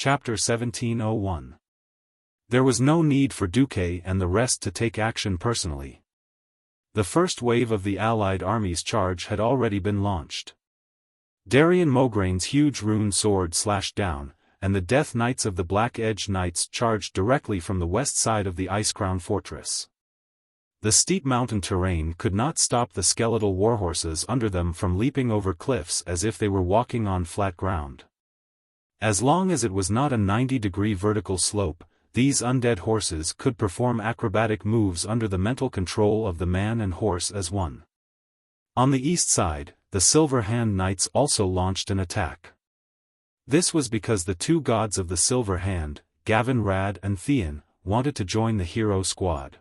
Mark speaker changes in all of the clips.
Speaker 1: Chapter 1701. There was no need for Duque and the rest to take action personally. The first wave of the Allied army's charge had already been launched. Darien Mograine's huge rune sword slashed down, and the Death Knights of the Black-Edged Knights charged directly from the west side of the Ice-Crown Fortress. The steep mountain terrain could not stop the skeletal warhorses under them from leaping over cliffs as if they were walking on flat ground. As long as it was not a 90-degree vertical slope, these undead horses could perform acrobatic moves under the mental control of the man and horse as one. On the east side, the Silver Hand Knights also launched an attack. This was because the two gods of the Silver Hand, Gavin Rad and Theon, wanted to join the hero squad.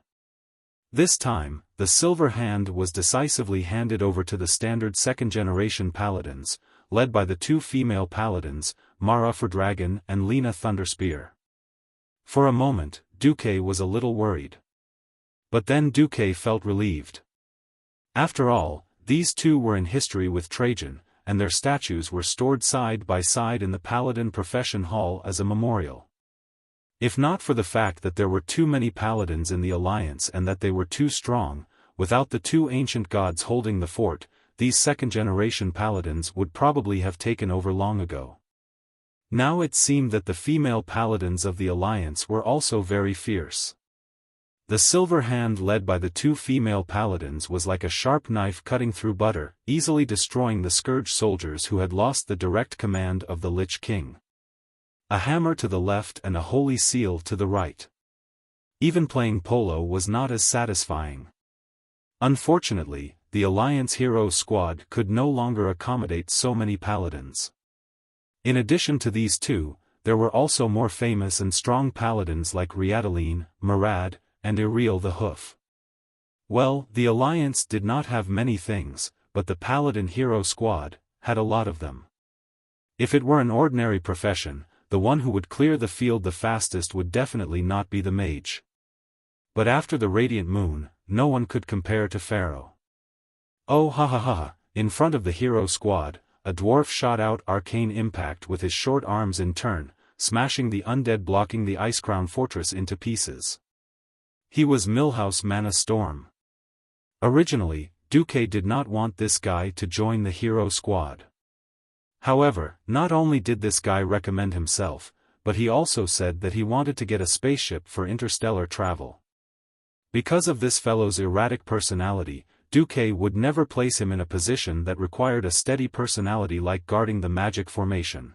Speaker 1: This time, the Silver Hand was decisively handed over to the standard second-generation paladins, led by the two female paladins, Mara Fordragon and Lena Thunderspear. For a moment, Duque was a little worried. But then Duque felt relieved. After all, these two were in history with Trajan, and their statues were stored side by side in the Paladin Profession Hall as a memorial. If not for the fact that there were too many paladins in the alliance and that they were too strong, without the two ancient gods holding the fort, these second-generation paladins would probably have taken over long ago. Now it seemed that the female paladins of the alliance were also very fierce. The Silver Hand led by the two female paladins was like a sharp knife cutting through butter, easily destroying the Scourge soldiers who had lost the direct command of the Lich King. A hammer to the left and a holy seal to the right. Even playing polo was not as satisfying. Unfortunately, the Alliance Hero Squad could no longer accommodate so many paladins. In addition to these two, there were also more famous and strong paladins like Riadaline, Murad, and Iriel the Hoof. Well, the Alliance did not have many things, but the Paladin Hero Squad had a lot of them. If it were an ordinary profession, the one who would clear the field the fastest would definitely not be the mage. But after the Radiant Moon, no one could compare to Pharaoh. Oh ha ha ha, in front of the Hero Squad, a dwarf shot out arcane impact with his short arms in turn, smashing the undead blocking the Ice-Crown Fortress into pieces. He was Milhouse Mana Storm. Originally, Duque did not want this guy to join the Hero Squad. However, not only did this guy recommend himself, but he also said that he wanted to get a spaceship for interstellar travel. Because of this fellow's erratic personality, Duque would never place him in a position that required a steady personality like guarding the magic formation.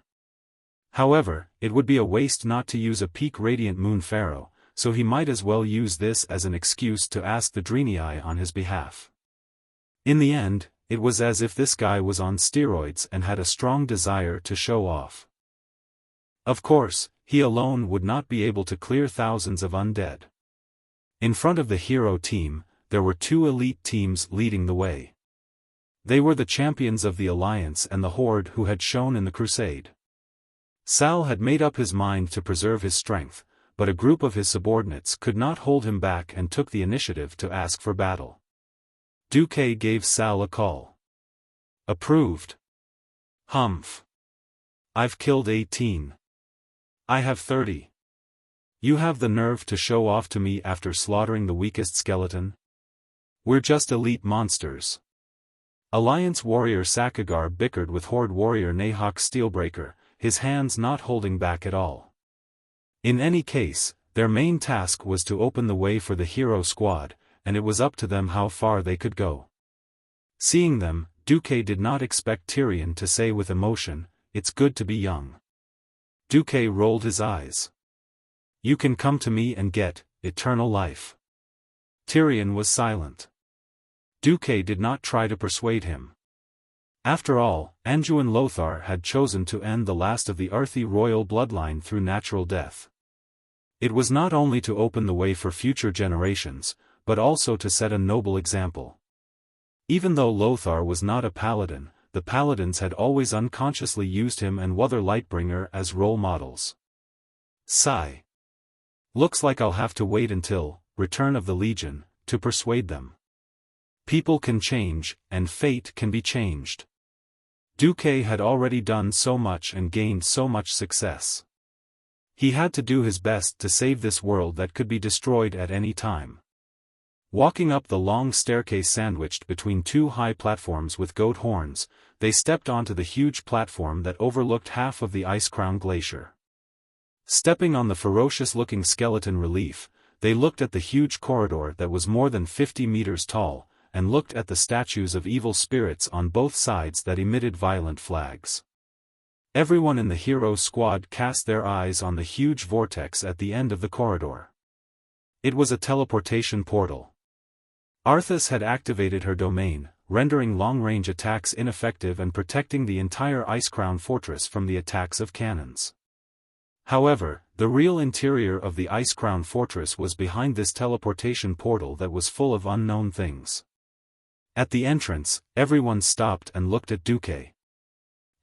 Speaker 1: However, it would be a waste not to use a peak Radiant Moon Pharaoh, so he might as well use this as an excuse to ask the Drenii on his behalf. In the end, it was as if this guy was on steroids and had a strong desire to show off. Of course, he alone would not be able to clear thousands of undead. In front of the hero team, there were two elite teams leading the way. They were the champions of the Alliance and the Horde who had shone in the Crusade. Sal had made up his mind to preserve his strength, but a group of his subordinates could not hold him back and took the initiative to ask for battle. Duque gave Sal a call. Approved. Humph. I've killed 18. I have 30. You have the nerve to show off to me after slaughtering the weakest skeleton? We're just elite monsters. Alliance warrior Sakagar bickered with Horde warrior Nahok Steelbreaker, his hands not holding back at all. In any case, their main task was to open the way for the Hero Squad, and it was up to them how far they could go. Seeing them, Duque did not expect Tyrion to say with emotion, "It's good to be young." Duque rolled his eyes. "You can come to me and get eternal life." Tyrion was silent. Duque did not try to persuade him. After all, Anduin Lothar had chosen to end the last of the Arthi royal bloodline through natural death. It was not only to open the way for future generations, but also to set a noble example. Even though Lothar was not a paladin, the paladins had always unconsciously used him and Wother Lightbringer as role models. Sigh. Looks like I'll have to wait until Return of the Legion to persuade them. People can change, and fate can be changed. Duque had already done so much and gained so much success. He had to do his best to save this world that could be destroyed at any time. Walking up the long staircase sandwiched between two high platforms with goat horns, they stepped onto the huge platform that overlooked half of the ice-crowned glacier. Stepping on the ferocious-looking skeleton relief, they looked at the huge corridor that was more than 50 meters tall, and looked at the statues of evil spirits on both sides that emitted violent flags. Everyone in the hero squad cast their eyes on the huge vortex at the end of the corridor. It was a teleportation portal. Arthas had activated her domain, rendering long-range attacks ineffective and protecting the entire Ice-Crown fortress from the attacks of cannons. However, the real interior of the Ice-Crown fortress was behind this teleportation portal that was full of unknown things. At the entrance, everyone stopped and looked at Duque.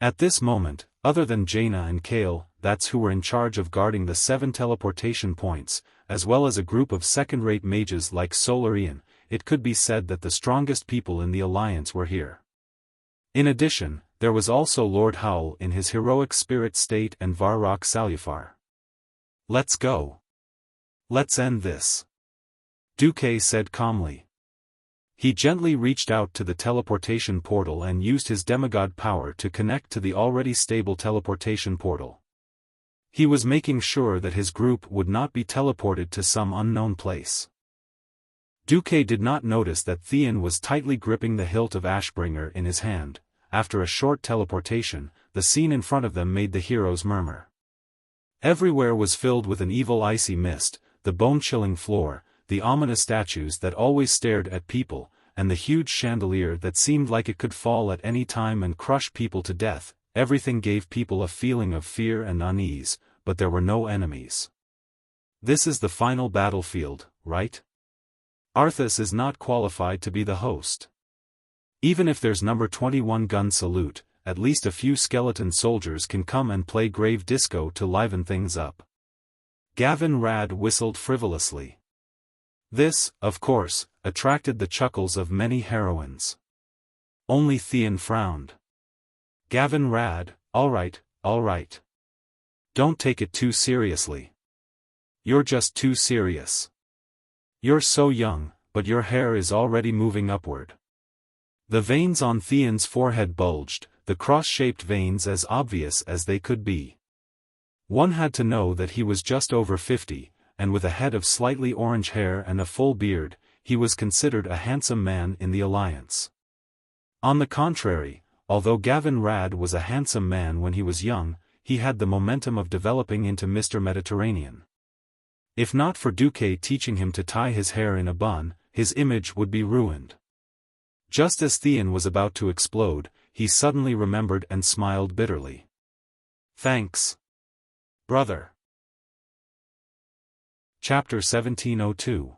Speaker 1: At this moment, other than Jaina and Kale, that's who were in charge of guarding the 7 teleportation points, as well as a group of second-rate mages like Solarian, it could be said that the strongest people in the Alliance were here. In addition, there was also Lord Howl in his heroic spirit state and Varrock Salufar. "Let's go. Let's end this," Duque said calmly. He gently reached out to the teleportation portal and used his demigod power to connect to the already stable teleportation portal. He was making sure that his group would not be teleported to some unknown place. Duque did not notice that Theon was tightly gripping the hilt of Ashbringer in his hand. After a short teleportation, the scene in front of them made the heroes murmur. Everywhere was filled with an evil icy mist, the bone-chilling floor, the ominous statues that always stared at people, and the huge chandelier that seemed like it could fall at any time and crush people to death. Everything gave people a feeling of fear and unease, but there were no enemies. This is the final battlefield, right? Arthas is not qualified to be the host. Even if there's number 21 gun salute, at least a few skeleton soldiers can come and play grave disco to liven things up. Gavin Rad whistled frivolously. This, of course, attracted the chuckles of many heroines. Only Theon frowned. Gavin Rad, all right. Don't take it too seriously. You're just too serious. You're so young, but your hair is already moving upward. The veins on Theon's forehead bulged, the cross-shaped veins as obvious as they could be. One had to know that he was just over 50, and with a head of slightly orange hair and a full beard, he was considered a handsome man in the Alliance. On the contrary, although Gavin Rad was a handsome man when he was young, he had the momentum of developing into Mr. Mediterranean. If not for Duque teaching him to tie his hair in a bun, his image would be ruined. Just as Theon was about to explode, he suddenly remembered and smiled bitterly. "Thanks, brother." Chapter 1702.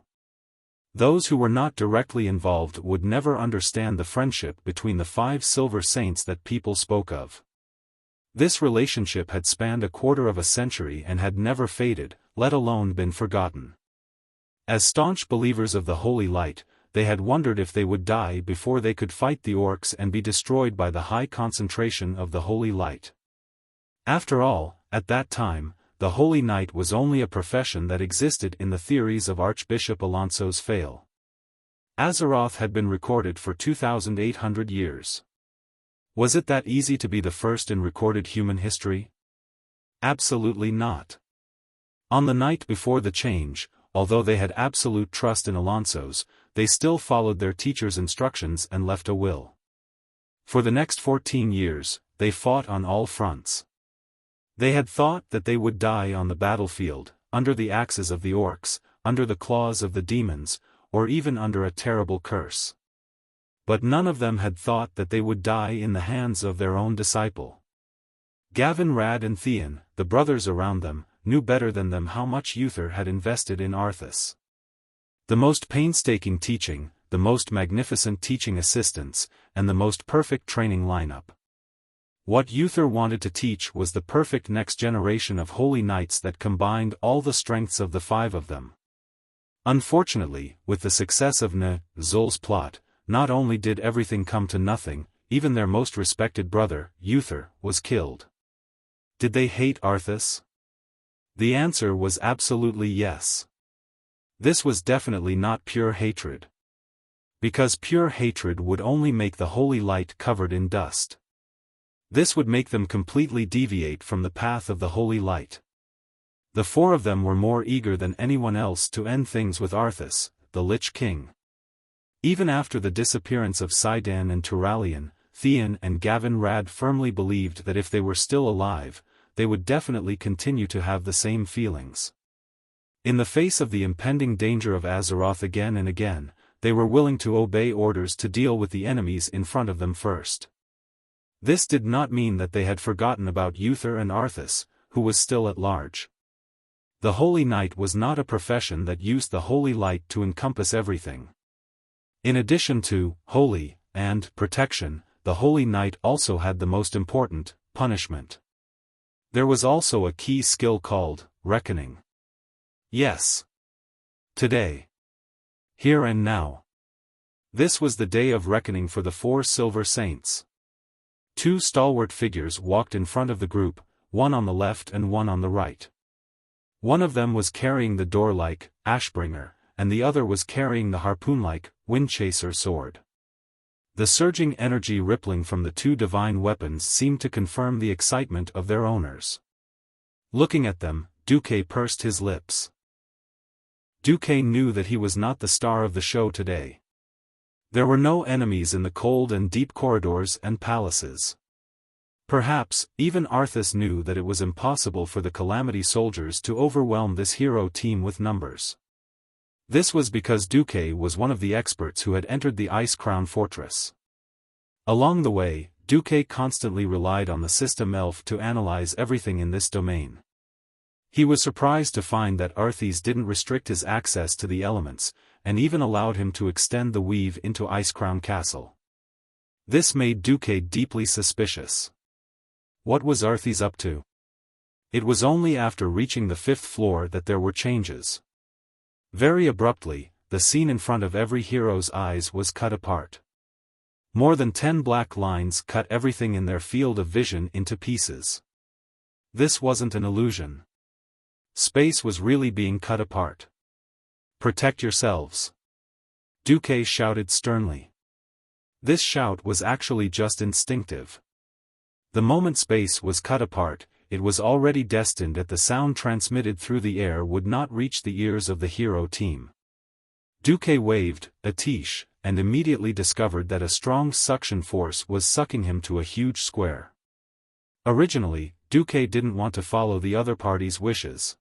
Speaker 1: Those who were not directly involved would never understand the friendship between the 5 silver saints that people spoke of. This relationship had spanned a quarter of a century and had never faded, let alone been forgotten. As staunch believers of the Holy Light, they had wondered if they would die before they could fight the orcs and be destroyed by the high concentration of the Holy Light. After all, at that time, the Holy Knight was only a profession that existed in the theories of Archbishop Alonso's Fail. Azeroth had been recorded for 2,800 years. Was it that easy to be the first in recorded human history? Absolutely not. On the night before the change, although they had absolute trust in Alonso's, they still followed their teacher's instructions and left a will. For the next 14 years, they fought on all fronts. They had thought that they would die on the battlefield, under the axes of the orcs, under the claws of the demons, or even under a terrible curse. But none of them had thought that they would die in the hands of their own disciple. Gavin Rad and Theon, the brothers around them, knew better than them how much Uther had invested in Arthas. The most painstaking teaching, the most magnificent teaching assistants, and the most perfect training lineup. What Uther wanted to teach was the perfect next generation of holy knights that combined all the strengths of the 5 of them. Unfortunately, with the success of Zul's plot, not only did everything come to nothing, even their most respected brother, Uther, was killed. Did they hate Arthas? The answer was absolutely yes. This was definitely not pure hatred. Because pure hatred would only make the holy light covered in dust. This would make them completely deviate from the path of the holy light. The four of them were more eager than anyone else to end things with Arthas, the Lich King. Even after the disappearance of Sidon and Turalian, Theon and Gavin Rad firmly believed that if they were still alive, they would definitely continue to have the same feelings. In the face of the impending danger of Azeroth again and again, they were willing to obey orders to deal with the enemies in front of them first. This did not mean that they had forgotten about Uther and Arthas, who was still at large. The Holy Knight was not a profession that used the holy light to encompass everything. In addition to holy and protection, the Holy Knight also had the most important punishment. There was also a key skill called reckoning. Yes. Today. Here and now. This was the day of reckoning for the four Silver Saints. Two stalwart figures walked in front of the group, one on the left and one on the right. One of them was carrying the door-like Ashbringer, and the other was carrying the harpoon-like Windchaser sword. The surging energy rippling from the two divine weapons seemed to confirm the excitement of their owners. Looking at them, Duque pursed his lips. Duque knew that he was not the star of the show today. There were no enemies in the cold and deep corridors and palaces. Perhaps, even Arthas knew that it was impossible for the Calamity soldiers to overwhelm this hero team with numbers. This was because Duque was one of the experts who had entered the Ice Crown Fortress. Along the way, Duque constantly relied on the system elf to analyze everything in this domain. He was surprised to find that Arthas didn't restrict his access to the elements, and even allowed him to extend the weave into Icecrown Castle. This made Duque deeply suspicious. What was Arthas up to? It was only after reaching the 5th floor that there were changes. Very abruptly, the scene in front of every hero's eyes was cut apart. More than 10 black lines cut everything in their field of vision into pieces. This wasn't an illusion. Space was really being cut apart. Protect yourselves. Duque shouted sternly. This shout was actually just instinctive. The moment space was cut apart, it was already destined that the sound transmitted through the air would not reach the ears of the hero team. Duque waved a tish, and immediately discovered that a strong suction force was sucking him to a huge square. Originally, Duque didn't want to follow the other party's wishes.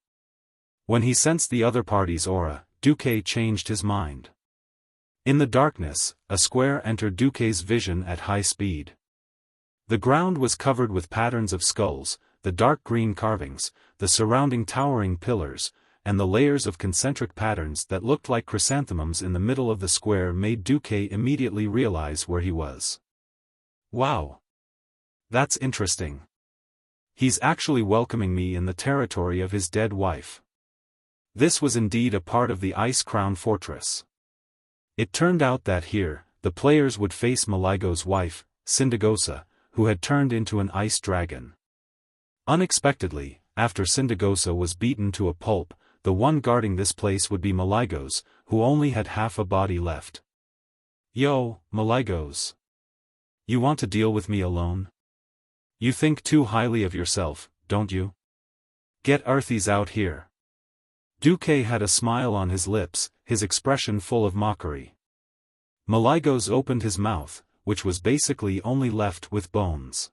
Speaker 1: When he sensed the other party's aura, Duque changed his mind. In the darkness, a square entered Duque's vision at high speed. The ground was covered with patterns of skulls, the dark green carvings, the surrounding towering pillars, and the layers of concentric patterns that looked like chrysanthemums in the middle of the square made Duque immediately realize where he was. Wow! That's interesting. He's actually welcoming me in the territory of his dead wife. This was indeed a part of the Ice Crown Fortress. It turned out that here, the players would face Maligo's wife, Sindagosa, who had turned into an ice dragon. Unexpectedly, after Sindagosa was beaten to a pulp, the one guarding this place would be Maligos, who only had half a body left. Yo, Maligos. You want to deal with me alone? You think too highly of yourself, don't you? Get Arthas out here. Duque had a smile on his lips, his expression full of mockery. Maligos opened his mouth, which was basically only left with bones.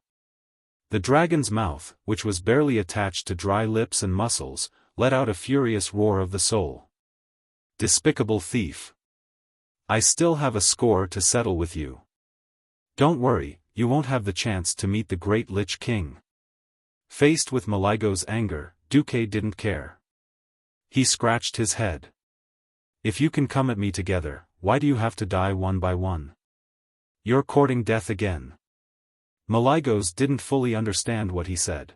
Speaker 1: The dragon's mouth, which was barely attached to dry lips and muscles, let out a furious roar of the soul. Despicable thief. I still have a score to settle with you. Don't worry, you won't have the chance to meet the great Lich King. Faced with Maligo's anger, Duque didn't care. He scratched his head. If you can come at me together, why do you have to die one by one? You're courting death again. Maligos didn't fully understand what he said.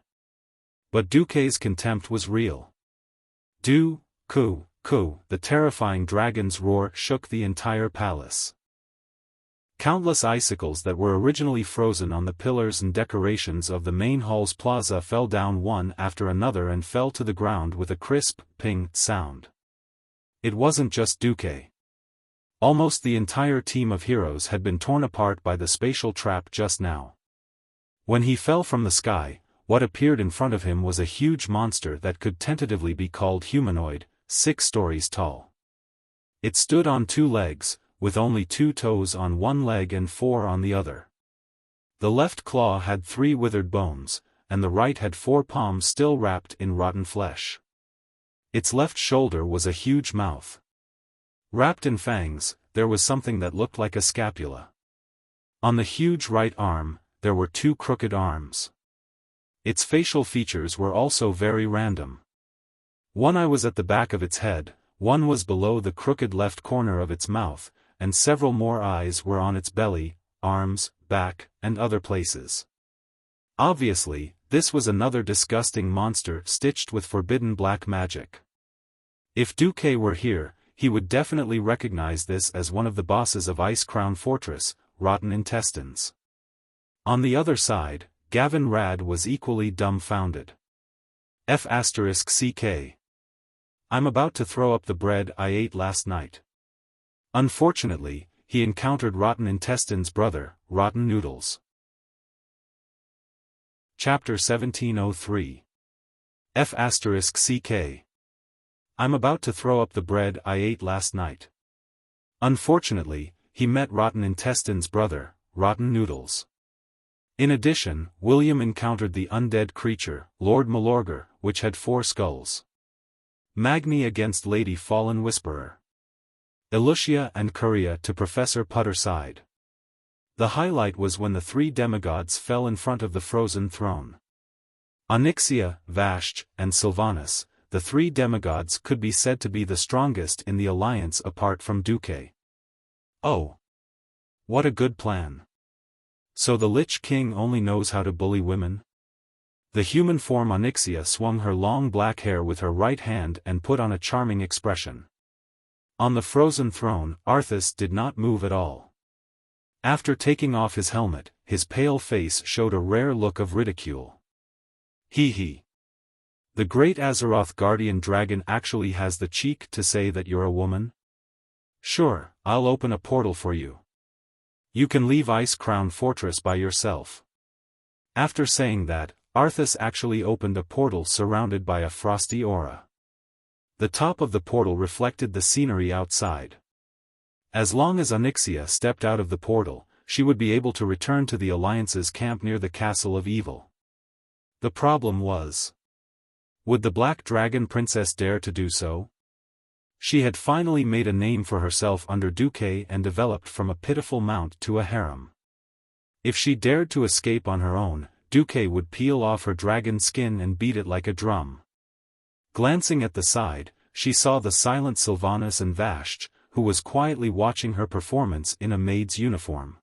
Speaker 1: But Duque's contempt was real. The terrifying dragon's roar shook the entire palace. Countless icicles that were originally frozen on the pillars and decorations of the main hall's plaza fell down one after another and fell to the ground with a crisp, ping sound. It wasn't just Duque. Almost the entire team of heroes had been torn apart by the spatial trap just now. When he fell from the sky, what appeared in front of him was a huge monster that could tentatively be called humanoid, 6 stories tall. It stood on 2 legs, with only 2 toes on one leg and 4 on the other. The left claw had 3 withered bones, and the right had 4 palms still wrapped in rotten flesh. Its left shoulder was a huge mouth. Wrapped in fangs, there was something that looked like a scapula. On the huge right arm, there were 2 crooked arms. Its facial features were also very random. One eye was at the back of its head, one was below the crooked left corner of its mouth, and several more eyes were on its belly, arms, back, and other places. Obviously, this was another disgusting monster stitched with forbidden black magic. If Duque were here, he would definitely recognize this as one of the bosses of Ice Crown Fortress, Rotten Intestines. On the other side, Gavin Rad was equally dumbfounded. F***CK. I'm about to throw up the bread I ate last night. Unfortunately, he encountered Rotten Intestines' brother, Rotten Noodles. Chapter 1703. F***CK. I'm about to throw up the bread I ate last night. Unfortunately, he met Rotten Intestines' brother, Rotten Noodles. In addition, William encountered the undead creature, Lord Malorger, which had 4 skulls. Magni against Lady Fallen Whisperer. Elucia and Curia to Professor Putter's side. The highlight was when the 3 demigods fell in front of the frozen throne. Onyxia, Vashj, and Sylvanas, the 3 demigods could be said to be the strongest in the alliance apart from Duque. Oh! What a good plan. So the Lich King only knows how to bully women? The human form Onyxia swung her long black hair with her right hand and put on a charming expression. On the frozen throne, Arthas did not move at all. After taking off his helmet, his pale face showed a rare look of ridicule. Hee. The great Azeroth guardian dragon actually has the cheek to say that you're a woman? Sure, I'll open a portal for you. You can leave Ice Crown Fortress by yourself. After saying that, Arthas actually opened a portal surrounded by a frosty aura. The top of the portal reflected the scenery outside. As long as Onyxia stepped out of the portal, she would be able to return to the Alliance's camp near the Castle of Evil. The problem was, would the Black Dragon Princess dare to do so? She had finally made a name for herself under Duque and developed from a pitiful mount to a harem. If she dared to escape on her own, Duque would peel off her dragon skin and beat it like a drum. Glancing at the side, she saw the silent Sylvanas and Vashj, who was quietly watching her performance in a maid's uniform.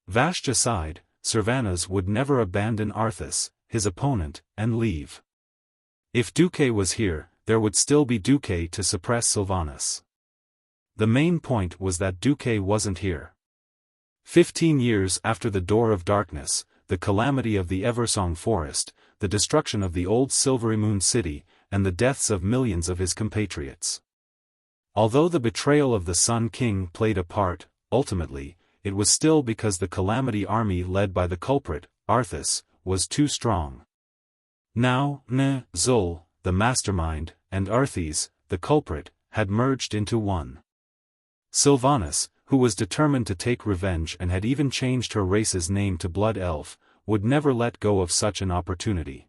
Speaker 1: Vashj aside, Sylvanas would never abandon Arthas, his opponent, and leave. If Duque was here, there would still be Duque to suppress Sylvanas. The main point was that Duque wasn't here. 15 years after the Door of Darkness, the calamity of the Eversong Forest, the destruction of the old Silvery Moon City, and the deaths of millions of his compatriots. Although the betrayal of the Sun King played a part, ultimately, it was still because the Calamity army led by the culprit, Arthas, was too strong. Now, Zul, the mastermind, and Arthas, the culprit, had merged into one. Sylvanas, who was determined to take revenge and had even changed her race's name to Blood Elf, would never let go of such an opportunity.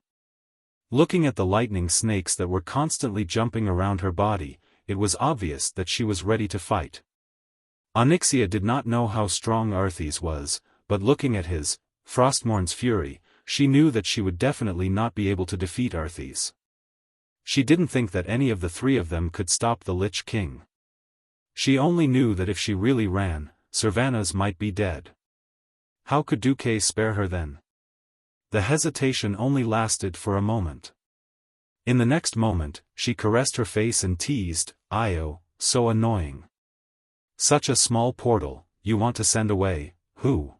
Speaker 1: Looking at the lightning snakes that were constantly jumping around her body, it was obvious that she was ready to fight. Onyxia did not know how strong Arthas was, but looking at his, Frostmourn's fury, she knew that she would definitely not be able to defeat Arthas. She didn't think that any of the 3 of them could stop the Lich King. She only knew that if she really ran, Sylvanas might be dead. How could Duque spare her then? The hesitation only lasted for a moment. In the next moment, she caressed her face and teased, "Io, so annoying. Such a small portal, you want to send away, who?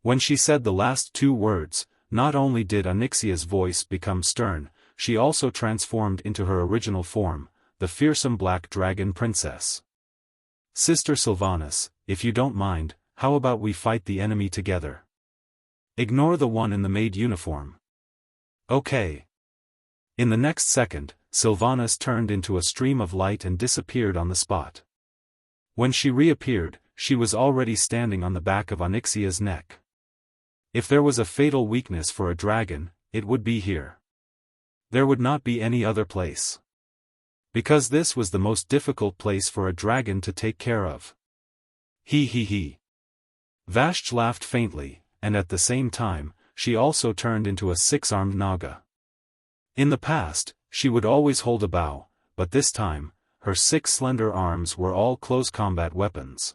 Speaker 1: When she said the last two words, not only did Onyxia's voice become stern, she also transformed into her original form, the fearsome black dragon princess. Sister Sylvanas, if you don't mind, how about we fight the enemy together? Ignore the one in the maid uniform. Okay. In the next second, Sylvanas turned into a stream of light and disappeared on the spot. When she reappeared, she was already standing on the back of Onyxia's neck. If there was a fatal weakness for a dragon, it would be here. There would not be any other place. Because this was the most difficult place for a dragon to take care of. He. Vashj laughed faintly, and at the same time, she also turned into a six-armed Naga. In the past, she would always hold a bow, but this time, her six slender arms were all close combat weapons.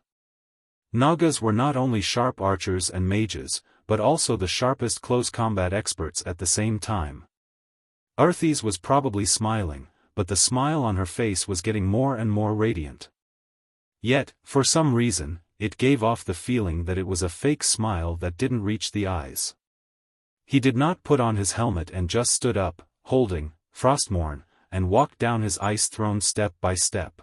Speaker 1: Nagas were not only sharp archers and mages, but also the sharpest close combat experts at the same time. Arthis was probably smiling, but the smile on her face was getting more and more radiant. Yet, for some reason, it gave off the feeling that it was a fake smile that didn't reach the eyes. He did not put on his helmet and just stood up, holding Frostmourne, and walked down his ice throne step by step.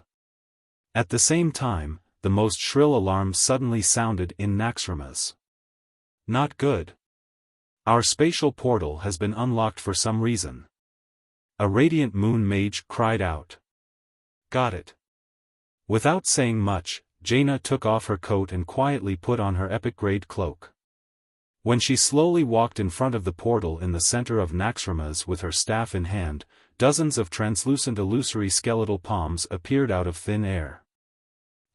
Speaker 1: At the same time, the most shrill alarm suddenly sounded in Naxxramas. Not good. Our spatial portal has been unlocked for some reason. A radiant moon mage cried out. Got it. Without saying much, Jaina took off her coat and quietly put on her epic-grade cloak. When she slowly walked in front of the portal in the center of Naxxramas with her staff in hand, dozens of translucent illusory skeletal palms appeared out of thin air.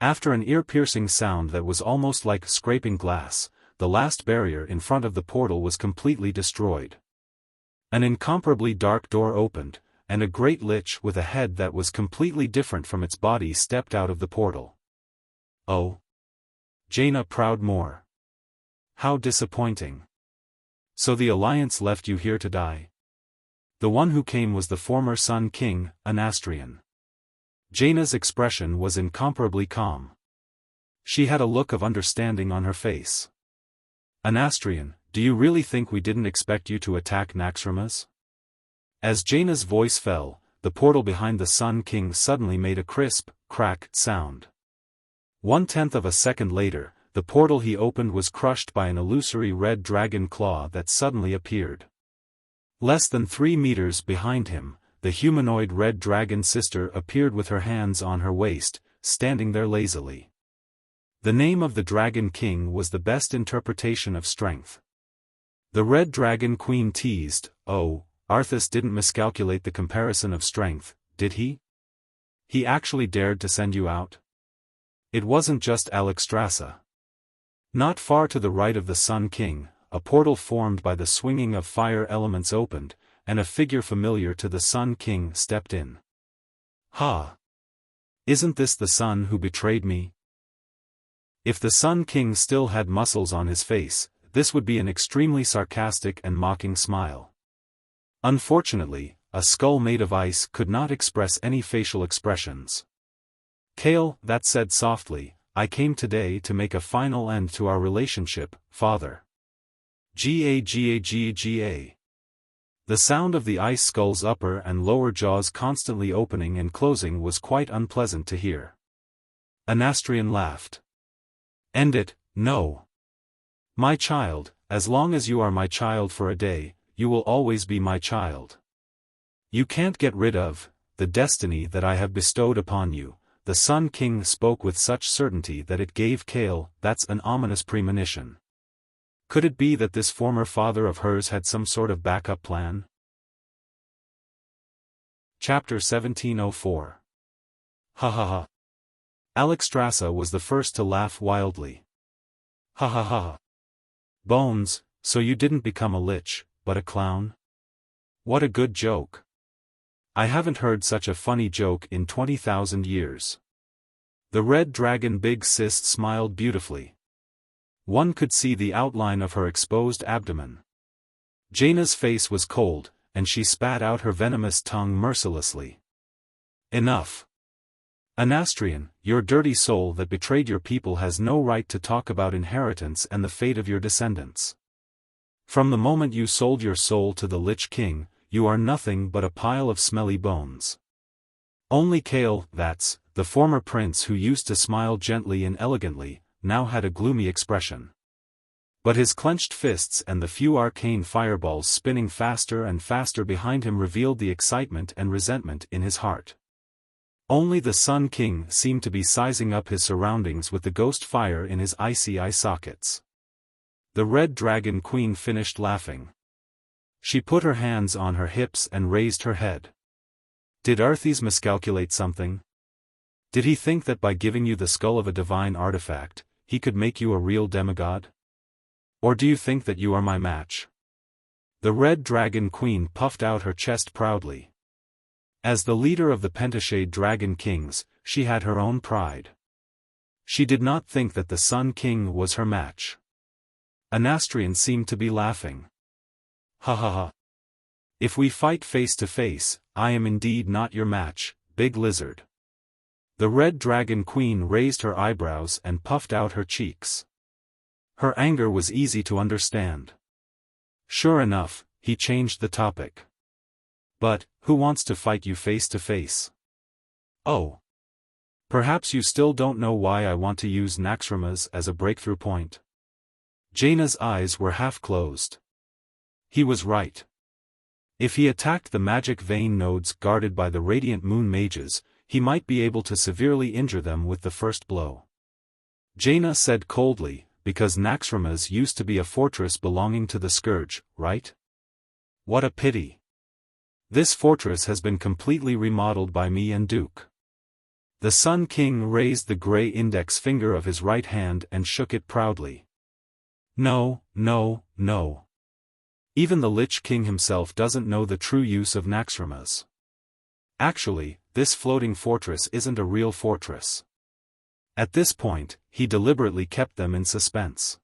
Speaker 1: After an ear-piercing sound that was almost like scraping glass, the last barrier in front of the portal was completely destroyed. An incomparably dark door opened, and a great lich with a head that was completely different from its body stepped out of the portal. Oh. Jaina Proudmoore. How disappointing. So the Alliance left you here to die? The one who came was the former Sun King, Anastrian. Jaina's expression was incomparably calm. She had a look of understanding on her face. Anastrian, do you really think we didn't expect you to attack Naxxramas? As Jaina's voice fell, the portal behind the Sun King suddenly made a crisp, cracked sound. 1/10 of a second later, the portal he opened was crushed by an illusory red dragon claw that suddenly appeared. Less than 3 meters behind him, the humanoid red dragon sister appeared with her hands on her waist, standing there lazily. The name of the Dragon King was the best interpretation of strength. The Red Dragon Queen teased, "Oh, Arthas didn't miscalculate the comparison of strength, did he? He actually dared to send you out? It wasn't just Alexstrasza." Not far to the right of the Sun King, a portal formed by the swinging of fire elements opened, and a figure familiar to the Sun King stepped in. Ha! Isn't this the son who betrayed me? If the Sun King still had muscles on his face, this would be an extremely sarcastic and mocking smile. Unfortunately, a skull made of ice could not express any facial expressions. Kale, that said softly, "I came today to make a final end to our relationship, father." Ga. The sound of the ice skull's upper and lower jaws constantly opening and closing was quite unpleasant to hear. Anastrian laughed. "End it, no. My child, as long as you are my child for a day, you will always be my child. You can't get rid of the destiny that I have bestowed upon you." The Sun King spoke with such certainty that it gave Kale, "That's an ominous premonition." Could it be that this former father of hers had some sort of backup plan? Chapter 1704. Ha ha ha. Alexstrasza was the first to laugh wildly. Ha ha ha. Bones, so you didn't become a lich, but a clown? What a good joke. I haven't heard such a funny joke in 20,000 years. The red dragon Big Sis smiled beautifully. One could see the outline of her exposed abdomen. Jaina's face was cold, and she spat out her venomous tongue mercilessly. Enough. Anastrian, your dirty soul that betrayed your people has no right to talk about inheritance and the fate of your descendants. From the moment you sold your soul to the Lich King, you are nothing but a pile of smelly bones. Only Kale, that's, the former prince who used to smile gently and elegantly, now had a gloomy expression. But his clenched fists and the few arcane fireballs spinning faster and faster behind him revealed the excitement and resentment in his heart. Only the Sun King seemed to be sizing up his surroundings with the ghost fire in his icy eye sockets. The Red Dragon Queen finished laughing. She put her hands on her hips and raised her head. Did Arthas miscalculate something? Did he think that by giving you the skull of a divine artifact, he could make you a real demigod? Or do you think that you are my match? The Red Dragon Queen puffed out her chest proudly. As the leader of the Pentashade Dragon Kings, she had her own pride. She did not think that the Sun King was her match. Anastrian seemed to be laughing. Ha ha ha. If we fight face to face, I am indeed not your match, big lizard. The Red Dragon Queen raised her eyebrows and puffed out her cheeks. Her anger was easy to understand. Sure enough, he changed the topic. But, who wants to fight you face to face? Oh. Perhaps you still don't know why I want to use Naxxramas as a breakthrough point. Jaina's eyes were half closed. He was right. If he attacked the magic vein nodes guarded by the Radiant Moon Mages, he might be able to severely injure them with the first blow. Jaina said coldly, because Naxxramas used to be a fortress belonging to the Scourge, right? What a pity. This fortress has been completely remodeled by me and Duke. The Sun King raised the grey index finger of his right hand and shook it proudly. No, no, no. Even the Lich King himself doesn't know the true use of Naxxramas. Actually, this floating fortress isn't a real fortress. At this point, he deliberately kept them in suspense.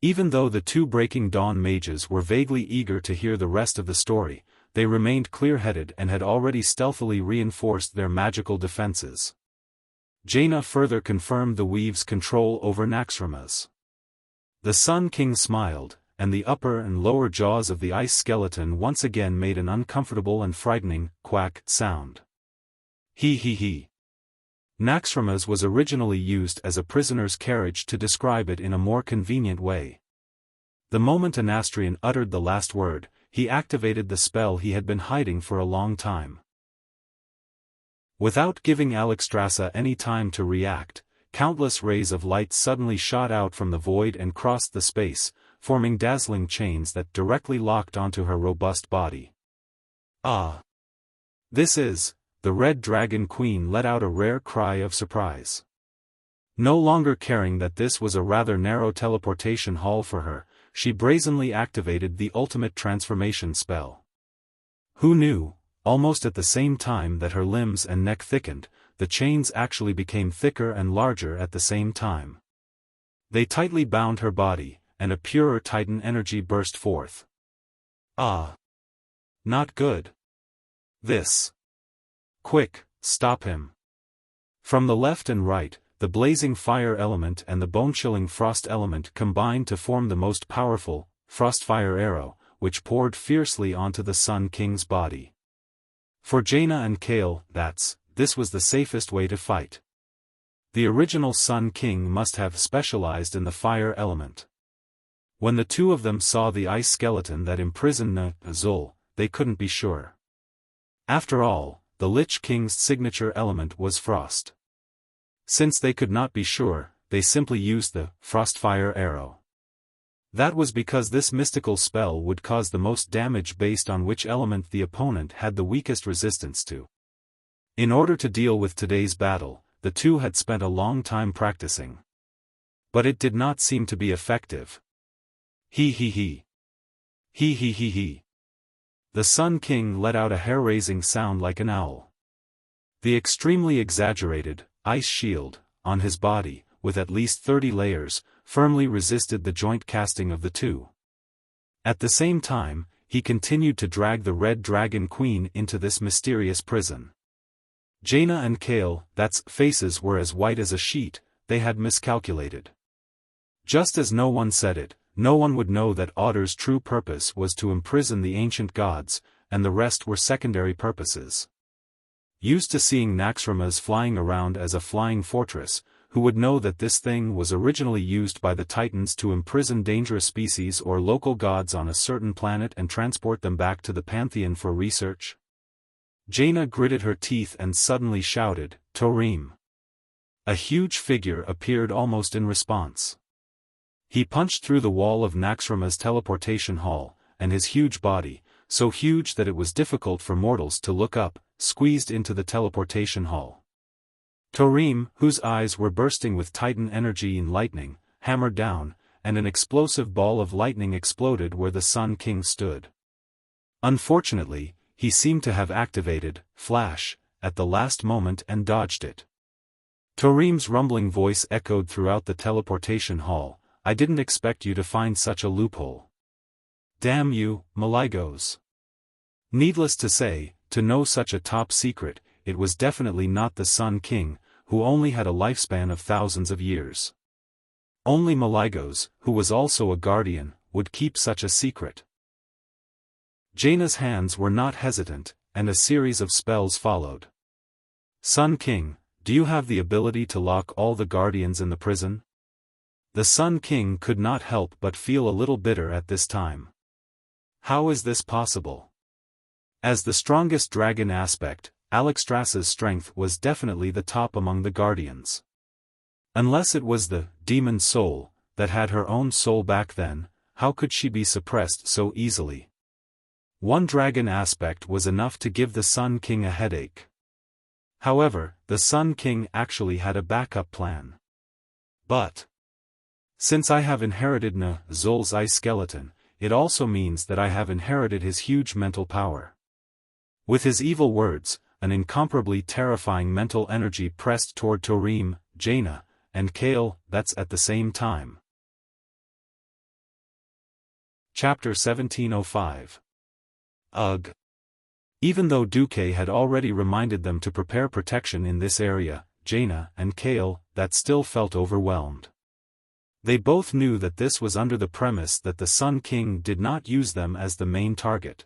Speaker 1: Even though the two Breaking Dawn mages were vaguely eager to hear the rest of the story, they remained clear-headed and had already stealthily reinforced their magical defenses. Jaina further confirmed the Weave's control over Naxxramas. The Sun King smiled, and the upper and lower jaws of the ice skeleton once again made an uncomfortable and frightening, quack, sound. He. Naxxramas was originally used as a prisoner's carriage to describe it in a more convenient way. The moment Anastrian uttered the last word, he activated the spell he had been hiding for a long time. Without giving Alexstrasza any time to react, countless rays of light suddenly shot out from the void and crossed the space, forming dazzling chains that directly locked onto her robust body. Ah! This is... The Red Dragon Queen let out a rare cry of surprise. No longer caring that this was a rather narrow teleportation hall for her, she brazenly activated the ultimate transformation spell. Who knew, almost at the same time that her limbs and neck thickened, the chains actually became thicker and larger at the same time. They tightly bound her body, and a purer Titan energy burst forth. Ah! Not good. This. Quick, stop him. From the left and right, the blazing fire element and the bone-chilling frost element combined to form the most powerful, frostfire arrow, which poured fiercely onto the Sun King's body. For Jaina and Kale, this was the safest way to fight. The original Sun King must have specialized in the fire element. When the two of them saw the ice skeleton that imprisoned Azul, they couldn't be sure. After all, the Lich King's signature element was frost. Since they could not be sure, they simply used the frostfire arrow. That was because this mystical spell would cause the most damage based on which element the opponent had the weakest resistance to. In order to deal with today's battle, the two had spent a long time practicing. But it did not seem to be effective. He. The Sun King let out a hair-raising sound like an owl. The extremely exaggerated ice shield on his body, with at least 30 layers, firmly resisted the joint casting of the two. At the same time, he continued to drag the Red Dragon Queen into this mysterious prison. Jaina and Kale, that's faces were as white as a sheet. They had miscalculated. Just as no one said it, no one would know that Otter's true purpose was to imprison the ancient gods, and the rest were secondary purposes. Used to seeing Naxxramas flying around as a flying fortress, who would know that this thing was originally used by the Titans to imprison dangerous species or local gods on a certain planet and transport them back to the Pantheon for research? Jaina gritted her teeth and suddenly shouted, "Torim!" A huge figure appeared almost in response. He punched through the wall of Naxxramas' teleportation hall, and his huge body, so huge that it was difficult for mortals to look up, squeezed into the teleportation hall. Torim, whose eyes were bursting with Titan energy and lightning, hammered down, and an explosive ball of lightning exploded where the Sun King stood. Unfortunately, he seemed to have activated Flash at the last moment and dodged it. Torim's rumbling voice echoed throughout the teleportation hall, "I didn't expect you to find such a loophole. Damn you, Maligos." Needless to say, to know such a top secret, it was definitely not the Sun King, who only had a lifespan of thousands of years. Only Maligos, who was also a guardian, would keep such a secret. Jaina's hands were not hesitant, and a series of spells followed. "Sun King, do you have the ability to lock all the guardians in the prison?" The Sun King could not help but feel a little bitter at this time. How is this possible? As the strongest dragon aspect, Alexstrasza's strength was definitely the top among the guardians. Unless it was the demon soul that had her own soul back then, how could she be suppressed so easily? One dragon aspect was enough to give the Sun King a headache. However, the Sun King actually had a backup plan. But since I have inherited Zul's ice skeleton, it also means that I have inherited his huge mental power. With his evil words, an incomparably terrifying mental energy pressed toward Torim, Jaina, and Kale, that's at the same time. Chapter 1705. Ugh. Even though Duque had already reminded them to prepare protection in this area, Jaina and Kale, that still felt overwhelmed. They both knew that this was under the premise that the Sun King did not use them as the main target.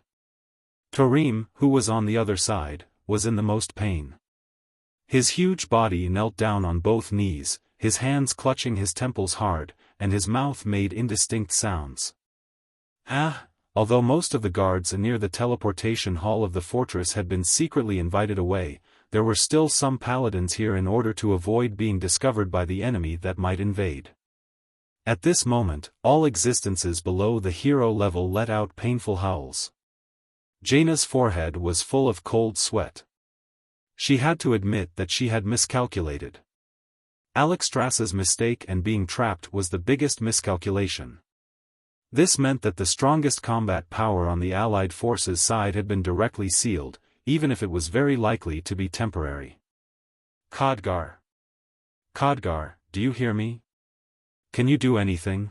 Speaker 1: Torim, who was on the other side, was in the most pain. His huge body knelt down on both knees, his hands clutching his temples hard, and his mouth made indistinct sounds. Although most of the guards near the teleportation hall of the fortress had been secretly invited away, there were still some paladins here in order to avoid being discovered by the enemy that might invade. At this moment, all existences below the hero level let out painful howls. Jaina's forehead was full of cold sweat. She had to admit that she had miscalculated. Alexstrasza's mistake and being trapped was the biggest miscalculation. This meant that the strongest combat power on the Allied forces' side had been directly sealed, even if it was very likely to be temporary. Khadgar. Khadgar, do you hear me? Can you do anything?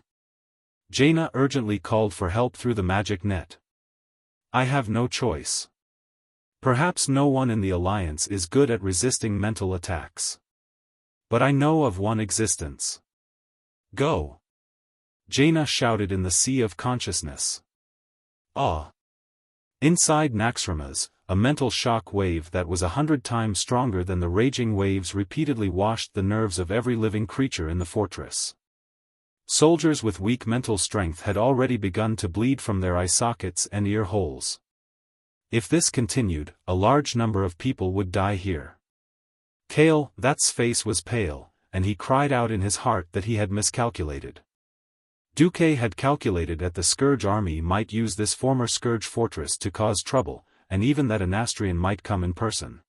Speaker 1: Jaina urgently called for help through the magic net. I have no choice. Perhaps no one in the Alliance is good at resisting mental attacks. But I know of one existence. Go! Jaina shouted in the sea of consciousness. Inside Naxxramas, a mental shock wave that was 100 times stronger than the raging waves repeatedly washed the nerves of every living creature in the fortress. Soldiers with weak mental strength had already begun to bleed from their eye sockets and ear holes. If this continued, a large number of people would die here. That's face was pale, and he cried out in his heart that he had miscalculated. Duque had calculated that the Scourge army might use this former Scourge fortress to cause trouble, and even that an Astrian might come in person.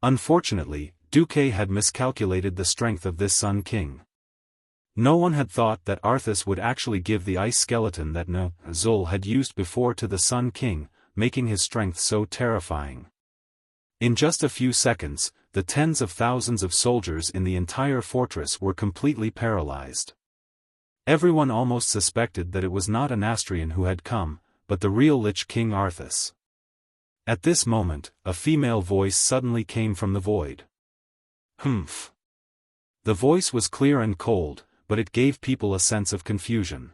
Speaker 1: Unfortunately, Duque had miscalculated the strength of this Sun King. No one had thought that Arthas would actually give the ice skeleton that Zul had used before to the Sun King, making his strength so terrifying. In just a few seconds, the tens of thousands of soldiers in the entire fortress were completely paralyzed. Everyone almost suspected that it was not an Astrian who had come, but the real Lich King Arthas. At this moment, a female voice suddenly came from the void. Humph. The voice was clear and cold, but it gave people a sense of confusion.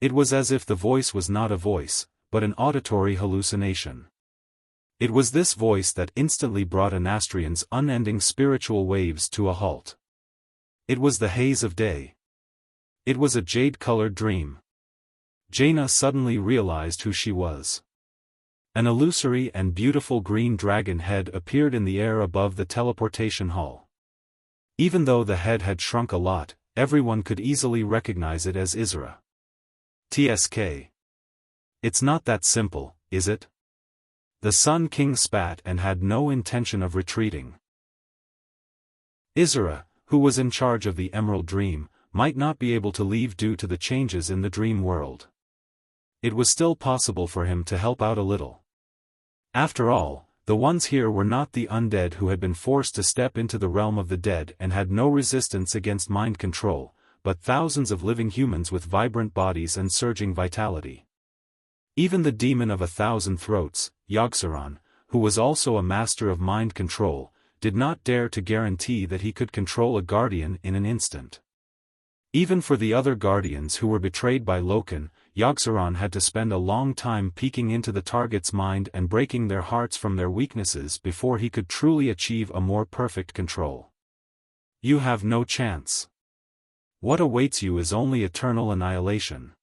Speaker 1: It was as if the voice was not a voice, but an auditory hallucination. It was this voice that instantly brought Anastrian's unending spiritual waves to a halt. It was the haze of day. It was a jade-colored dream. Jaina suddenly realized who she was. An illusory and beautiful green dragon head appeared in the air above the teleportation hall. Even though the head had shrunk a lot, everyone could easily recognize it as Isra. TSK. It's not that simple, is it? The Sun King spat and had no intention of retreating. Isra, who was in charge of the Emerald Dream, might not be able to leave due to the changes in the dream world. It was still possible for him to help out a little. After all, the ones here were not the undead who had been forced to step into the realm of the dead and had no resistance against mind control, but thousands of living humans with vibrant bodies and surging vitality. Even the demon of 1,000 throats, Yogg-Saron, who was also a master of mind control, did not dare to guarantee that he could control a guardian in an instant. Even for the other guardians who were betrayed by Loken, Yogg-Saron had to spend a long time peeking into the target's mind and breaking their hearts from their weaknesses before he could truly achieve a more perfect control. You have no chance. What awaits you is only eternal annihilation.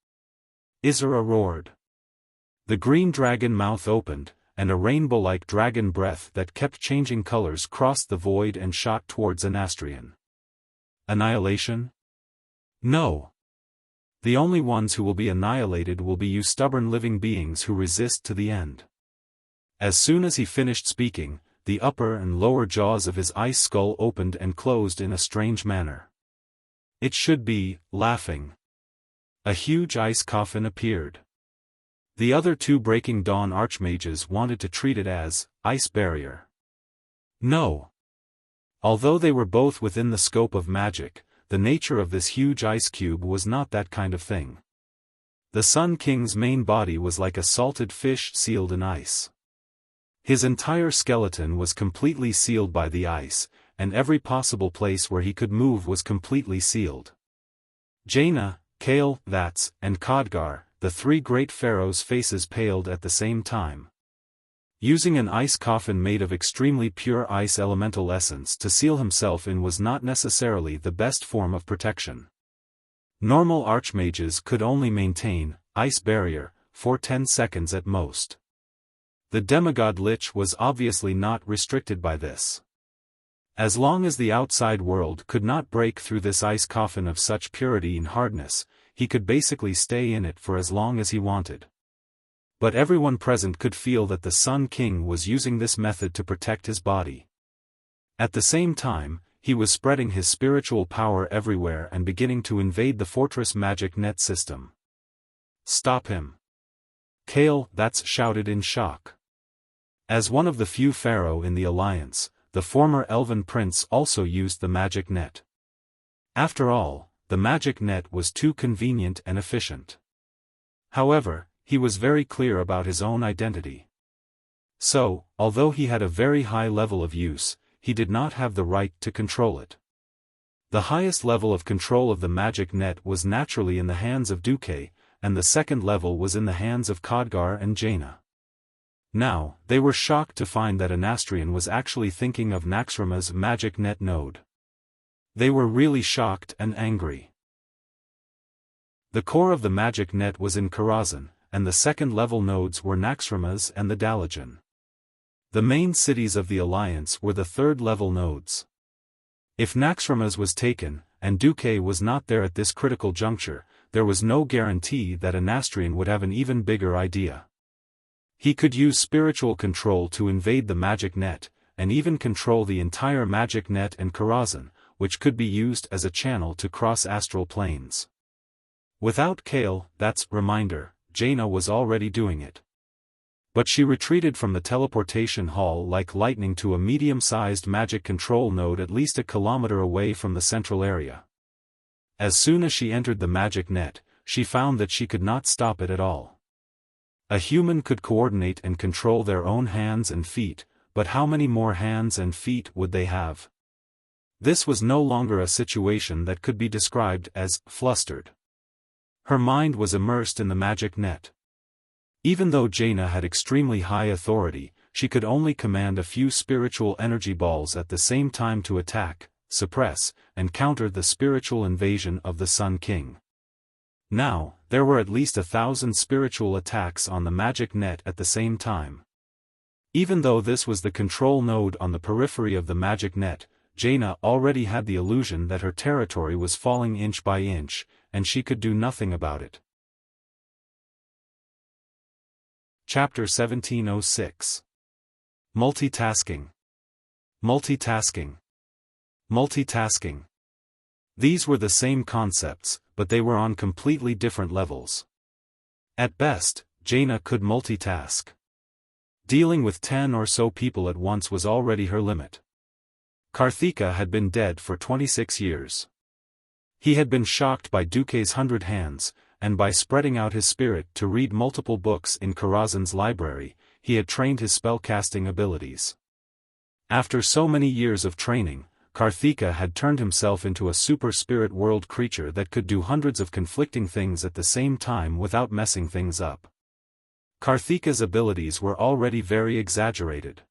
Speaker 1: Isra roared. The green dragon mouth opened, and a rainbow-like dragon breath that kept changing colors crossed the void and shot towards Anastrian. Annihilation? No. The only ones who will be annihilated will be you stubborn living beings who resist to the end. As soon as he finished speaking, the upper and lower jaws of his ice skull opened and closed in a strange manner. It should be, laughing. A huge ice coffin appeared. The other two Breaking Dawn archmages wanted to treat it as ice barrier. No. Although they were both within the scope of magic, the nature of this huge ice cube was not that kind of thing. The Sun King's main body was like a salted fish sealed in ice. His entire skeleton was completely sealed by the ice, and every possible place where he could move was completely sealed. Jaina, Kale, Vats, and Khadgar, the three great pharaohs' faces paled at the same time. Using an ice coffin made of extremely pure ice elemental essence to seal himself in was not necessarily the best form of protection. Normal archmages could only maintain ice barrier for 10 seconds at most. The demigod Lich was obviously not restricted by this. As long as the outside world could not break through this ice coffin of such purity and hardness, he could basically stay in it for as long as he wanted. But everyone present could feel that the Sun King was using this method to protect his body. At the same time, he was spreading his spiritual power everywhere and beginning to invade the fortress magic net system. Stop him! Kale, That's shouted in shock. As one of the few pharaoh in the alliance, the former elven prince also used the magic net. After all, the magic net was too convenient and efficient. However, he was very clear about his own identity. So, although he had a very high level of use, he did not have the right to control it. The highest level of control of the magic net was naturally in the hands of Duque, and the second level was in the hands of Khadgar and Jaina. Now, they were shocked to find that Anastrian was actually thinking of Naxxrama's magic net node. They were really shocked and angry. The core of the magic net was in Karazhan, and the second-level nodes were Naxxrama's and the Dalajan. The main cities of the Alliance were the third-level nodes. If Naxxrama's was taken, and Duque was not there at this critical juncture, there was no guarantee that Anastrian would have an even bigger idea. He could use spiritual control to invade the magic net, and even control the entire magic net and Karazhan, which could be used as a channel to cross astral planes. Without Kale, That's reminder, Jaina was already doing it. But she retreated from the teleportation hall like lightning to a medium-sized magic control node at least a kilometer away from the central area. As soon as she entered the magic net, she found that she could not stop it at all. A human could coordinate and control their own hands and feet, but how many more hands and feet would they have? This was no longer a situation that could be described as flustered. Her mind was immersed in the magic net. Even though Jaina had extremely high authority, she could only command a few spiritual energy balls at the same time to attack, suppress, and counter the spiritual invasion of the Sun King. Now, there were at least 1,000 spiritual attacks on the magic net at the same time. Even though this was the control node on the periphery of the magic net, Jaina already had the illusion that her territory was falling inch by inch, and she could do nothing about it. Chapter 1706. Multitasking. Multitasking. Multitasking. These were the same concepts, but they were on completely different levels. At best, Jaina could multitask. Dealing with 10 or so people at once was already her limit. Karthika had been dead for 26 years. He had been shocked by Duke's 100 hands, and by spreading out his spirit to read multiple books in Karazhan's library, he had trained his spellcasting abilities. After so many years of training, Karthika had turned himself into a super spirit world creature that could do hundreds of conflicting things at the same time without messing things up. Karthika's abilities were already very exaggerated.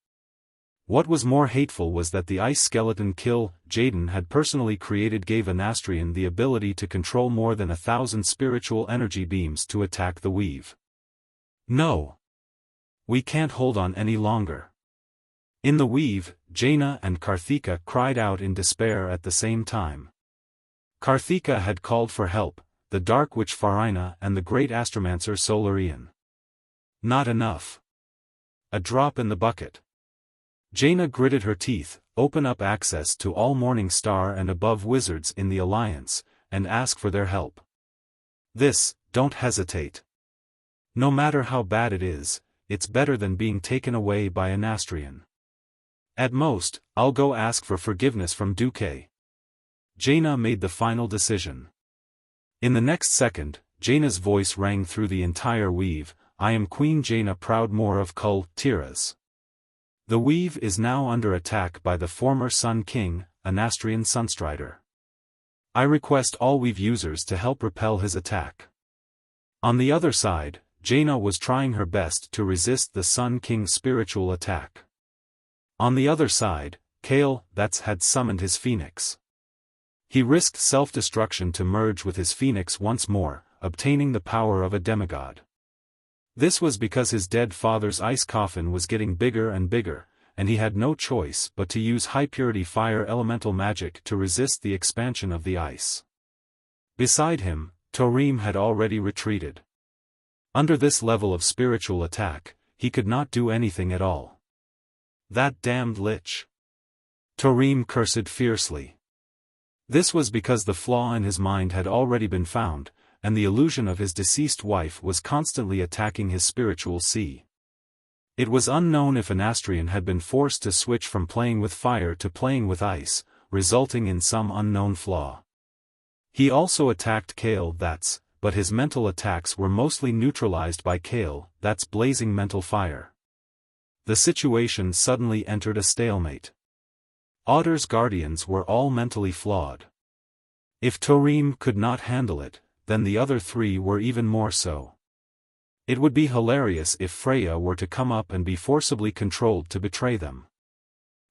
Speaker 1: What was more hateful was that the ice skeleton kill Jaden had personally created gave Anastrian the ability to control more than 1,000 spiritual energy beams to attack the weave. No! We can't hold on any longer. In the weave, Jaina and Karthika cried out in despair at the same time. Karthika had called for help, the Dark Witch Farina and the Great Astromancer Solarian. Not enough. A drop in the bucket. Jaina gritted her teeth, open up access to all Morning Star and above wizards in the Alliance, and ask for their help. Don't hesitate. No matter how bad it is, it's better than being taken away by Anastrian. At most, I'll go ask for forgiveness from Duke. Jaina made the final decision. In the next second, Jaina's voice rang through the entire weave, I am Queen Jaina Proudmoore of Kul Tiras. The weave is now under attack by the former Sun King, Anastrian Sunstrider. I request all weave users to help repel his attack. On the other side, Jaina was trying her best to resist the Sun King's spiritual attack. On the other side, Kale had summoned his phoenix. He risked self-destruction to merge with his phoenix once more, obtaining the power of a demigod. This was because his dead father's ice coffin was getting bigger and bigger, and he had no choice but to use high-purity fire elemental magic to resist the expansion of the ice. Beside him, Torim had already retreated. Under this level of spiritual attack, he could not do anything at all. That damned lich! Torim cursed fiercely. This was because the flaw in his mind had already been found, and the illusion of his deceased wife was constantly attacking his spiritual sea. It was unknown if Anastrian had been forced to switch from playing with fire to playing with ice, resulting in some unknown flaw. He also attacked Kale but his mental attacks were mostly neutralized by Kale blazing mental fire. The situation suddenly entered a stalemate. Otter's guardians were all mentally flawed. If Torim could not handle it, then the other three were even more so. It would be hilarious if Freya were to come up and be forcibly controlled to betray them.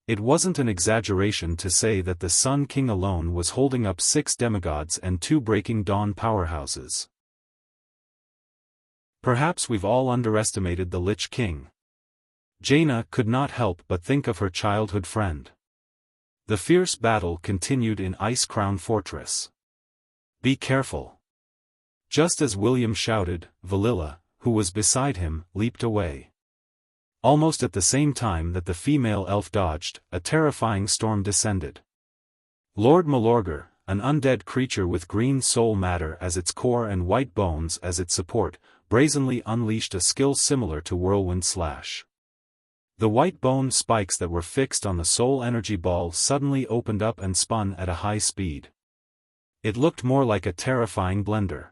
Speaker 1: It wasn't an exaggeration to say that the Sun King alone was holding up 6 demigods and 2 Breaking Dawn powerhouses. Perhaps we've all underestimated the Lich King. Jaina could not help but think of her childhood friend. The fierce battle continued in Ice Crown Fortress. Be careful. Just as William shouted, Valilla, who was beside him, leaped away. Almost at the same time that the female elf dodged, a terrifying storm descended. Lord Malorger, an undead creature with green soul matter as its core and white bones as its support, brazenly unleashed a skill similar to Whirlwind Slash. The white bone spikes that were fixed on the soul energy ball suddenly opened up and spun at a high speed. It looked more like a terrifying blender.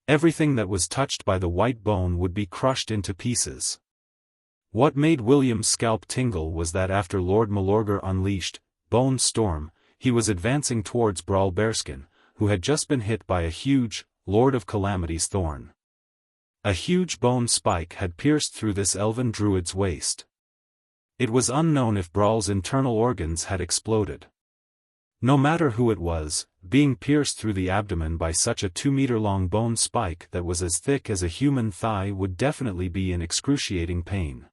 Speaker 1: Everything that was touched by the white bone would be crushed into pieces. What made William's scalp tingle was that after Lord Malorger unleashed Bone Storm, he was advancing towards Brawl Bearskin, who had just been hit by a huge Lord of Calamity's thorn. A huge bone spike had pierced through this elven druid's waist. It was unknown if Brawl's internal organs had exploded. No matter who it was, being pierced through the abdomen by such a 2-meter-long bone spike that was as thick as a human thigh would definitely be in excruciating pain.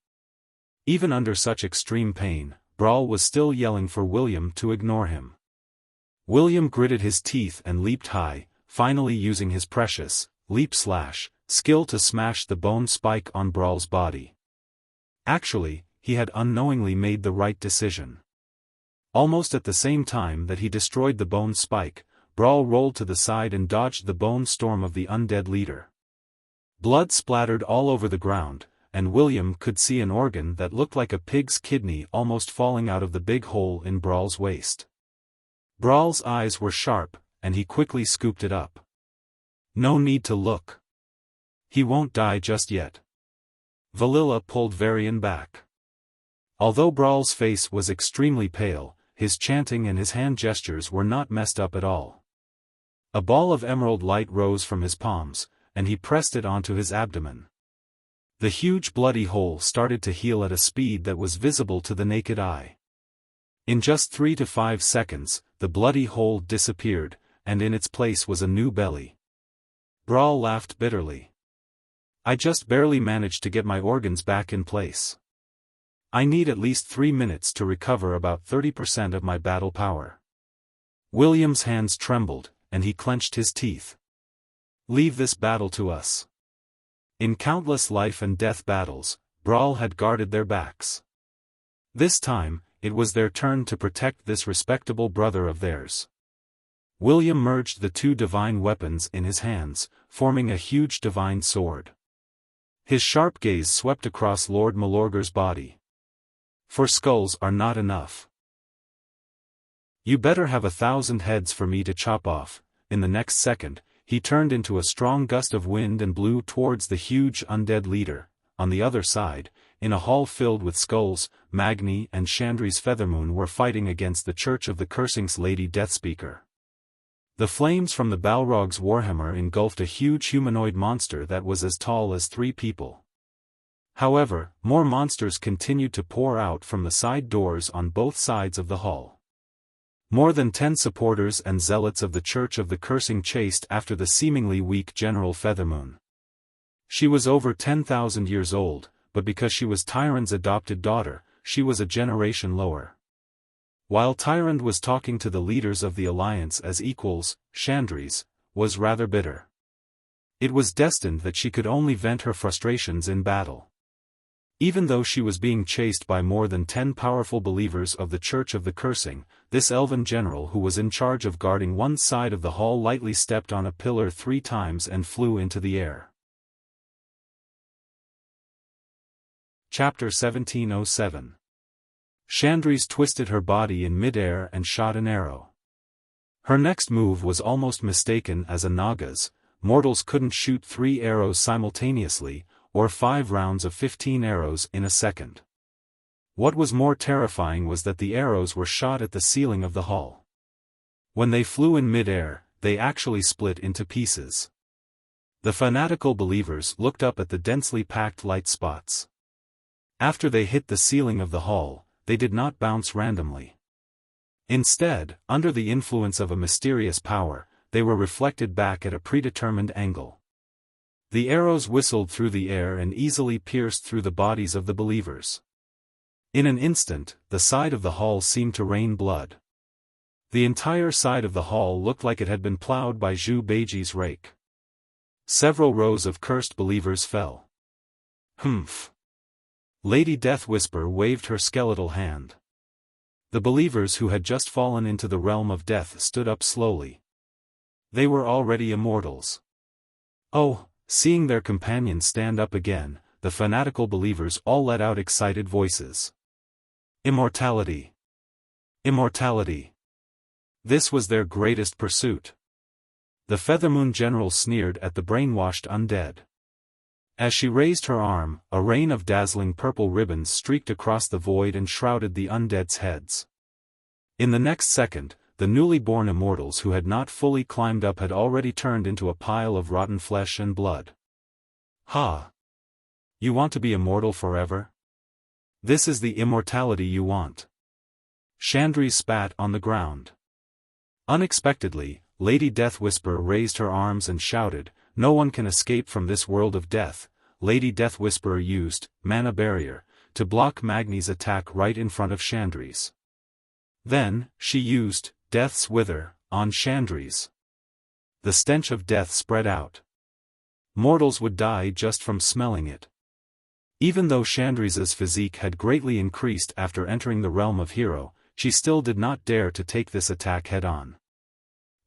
Speaker 1: Even under such extreme pain, Brawl was still yelling for William to ignore him. William gritted his teeth and leaped high, finally using his precious leap slash skill to smash the bone spike on Brawl's body. Actually, he had unknowingly made the right decision. Almost at the same time that he destroyed the bone spike, Brawl rolled to the side and dodged the bone storm of the undead leader. Blood splattered all over the ground, and William could see an organ that looked like a pig's kidney almost falling out of the big hole in Brawl's waist. Brawl's eyes were sharp, and he quickly scooped it up. No need to look. He won't die just yet. Valilla pulled Varian back. Although Brawl's face was extremely pale, his chanting and his hand gestures were not messed up at all. A ball of emerald light rose from his palms, and he pressed it onto his abdomen. The huge bloody hole started to heal at a speed that was visible to the naked eye. In just 3 to 5 seconds, the bloody hole disappeared, and in its place was a new belly. Brawl laughed bitterly. I just barely managed to get my organs back in place. I need at least 3 minutes to recover about 30% of my battle power. William's hands trembled, and he clenched his teeth. Leave this battle to us. In countless life and death battles, Brawl had guarded their backs. This time, it was their turn to protect this respectable brother of theirs. William merged the 2 divine weapons in his hands, forming a huge divine sword. His sharp gaze swept across Lord Malorger's body. For skulls are not enough. You better have 1,000 heads for me to chop off. In the next second, he turned into a strong gust of wind and blew towards the huge undead leader. On the other side, in a hall filled with skulls, Magni and Chandri's Feathermoon were fighting against the Church of the Cursing's Lady Deathspeaker. The flames from the Balrog's warhammer engulfed a huge humanoid monster that was as tall as 3 people. However, more monsters continued to pour out from the side doors on both sides of the hall. More than 10 supporters and zealots of the Church of the Cursing chased after the seemingly weak General Feathermoon. She was over 10,000 years old, but because she was Tyrand's adopted daughter, she was a generation lower. While Tyrand was talking to the leaders of the Alliance as equals, Chandri's was rather bitter. It was destined that she could only vent her frustrations in battle. Even though she was being chased by more than 10 powerful believers of the Church of the Cursing, this elven general who was in charge of guarding one side of the hall lightly stepped on a pillar 3 times and flew into the air. Chapter 1707. Chandri's twisted her body in mid-air and shot an arrow. Her next move was almost mistaken as a Naga's. Mortals couldn't shoot 3 arrows simultaneously, or 5 rounds of 15 arrows in a second. What was more terrifying was that the arrows were shot at the ceiling of the hall. When they flew in mid-air, they actually split into pieces. The fanatical believers looked up at the densely packed light spots. After they hit the ceiling of the hall, they did not bounce randomly. Instead, under the influence of a mysterious power, they were reflected back at a predetermined angle. The arrows whistled through the air and easily pierced through the bodies of the believers. In an instant, the side of the hall seemed to rain blood. The entire side of the hall looked like it had been plowed by Zhu Beiji's rake. Several rows of cursed believers fell. Humph. Lady Deathwhisper waved her skeletal hand. The believers who had just fallen into the realm of death stood up slowly. They were already immortals. Oh! Seeing their companions stand up again, the fanatical believers all let out excited voices. The Feathermoon general sneered at the brainwashed undead. As she raised her arm, a rain of dazzling purple ribbons streaked across the void and shrouded the undead's heads. In the next second, the newly born immortals who had not fully climbed up had already turned into a pile of rotten flesh and blood. Ha! You want to be immortal forever? This is the immortality you want. Chandri spat on the ground. Unexpectedly, Lady Deathwhisper raised her arms and shouted, "No one can escape from this world of death." Lady Deathwhisper used Mana Barrier to block Magni's attack right in front of Chandri's. Then, she used Death's Wither on Chandri's. The stench of death spread out. Mortals would die just from smelling it. Even though Chandri's physique had greatly increased after entering the realm of hero, she still did not dare to take this attack head-on.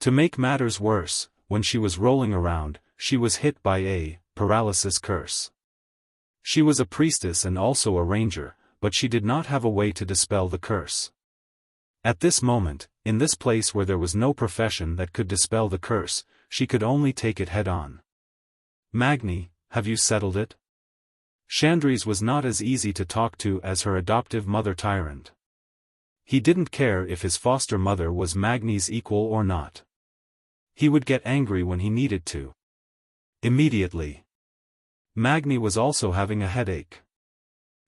Speaker 1: To make matters worse, when she was rolling around, she was hit by a paralysis curse. She was a priestess and also a ranger, but she did not have a way to dispel the curse. At this moment, in this place where there was no profession that could dispel the curse, she could only take it head-on. "Magni, have you settled it?" Chandri's was not as easy to talk to as her adoptive mother Tyrant. He didn't care if his foster mother was Magni's equal or not. He would get angry when he needed to. Immediately. Magni was also having a headache.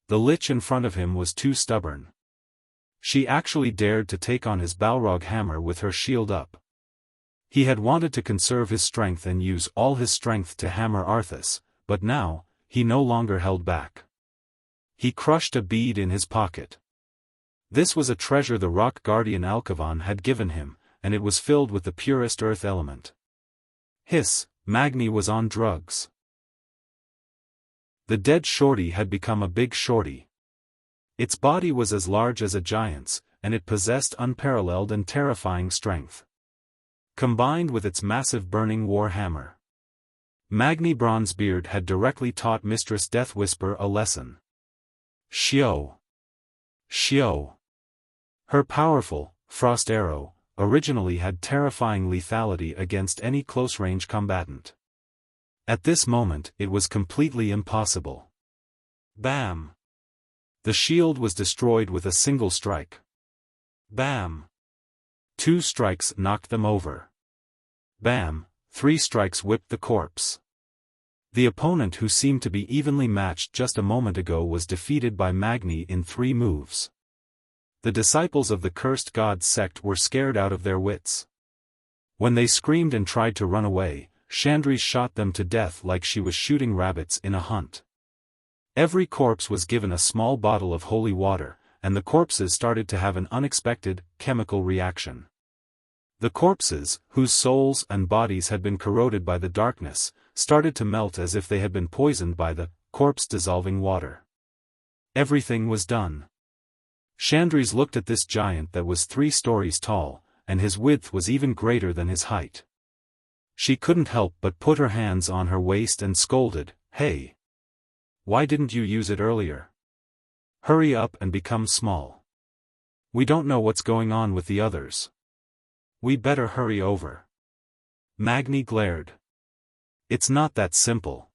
Speaker 1: The lich in front of him was too stubborn. She actually dared to take on his Balrog hammer with her shield up. He had wanted to conserve his strength and use all his strength to hammer Arthas, but now, he no longer held back. He crushed a bead in his pocket. This was a treasure the rock guardian Alcavan had given him, and it was filled with the purest earth element. Hiss, Magni was on drugs. The dead shorty had become a big shorty. Its body was as large as a giant's, and it possessed unparalleled and terrifying strength. Combined with its massive burning war hammer, Magni Bronzebeard had directly taught Mistress Deathwhisper a lesson. Xiao. Her powerful, frost arrow, originally had terrifying lethality against any close-range combatant. At this moment it was completely impossible. Bam! The shield was destroyed with a single strike. Bam! 2 strikes knocked them over. Bam! 3 strikes whipped the corpse. The opponent who seemed to be evenly matched just a moment ago was defeated by Magni in 3 moves. The disciples of the cursed god sect were scared out of their wits. When they screamed and tried to run away, Chandri shot them to death like she was shooting rabbits in a hunt. Every corpse was given a small bottle of holy water, and the corpses started to have an unexpected, chemical reaction. The corpses, whose souls and bodies had been corroded by the darkness, started to melt as if they had been poisoned by the corpse-dissolving water. Everything was done. Chandri's looked at this giant that was 3 stories tall, and his width was even greater than his height. She couldn't help but put her hands on her waist and scolded, "Hey! Why didn't you use it earlier? Hurry up and become small. We don't know what's going on with the others. We better hurry over." Magni glared. "It's not that simple.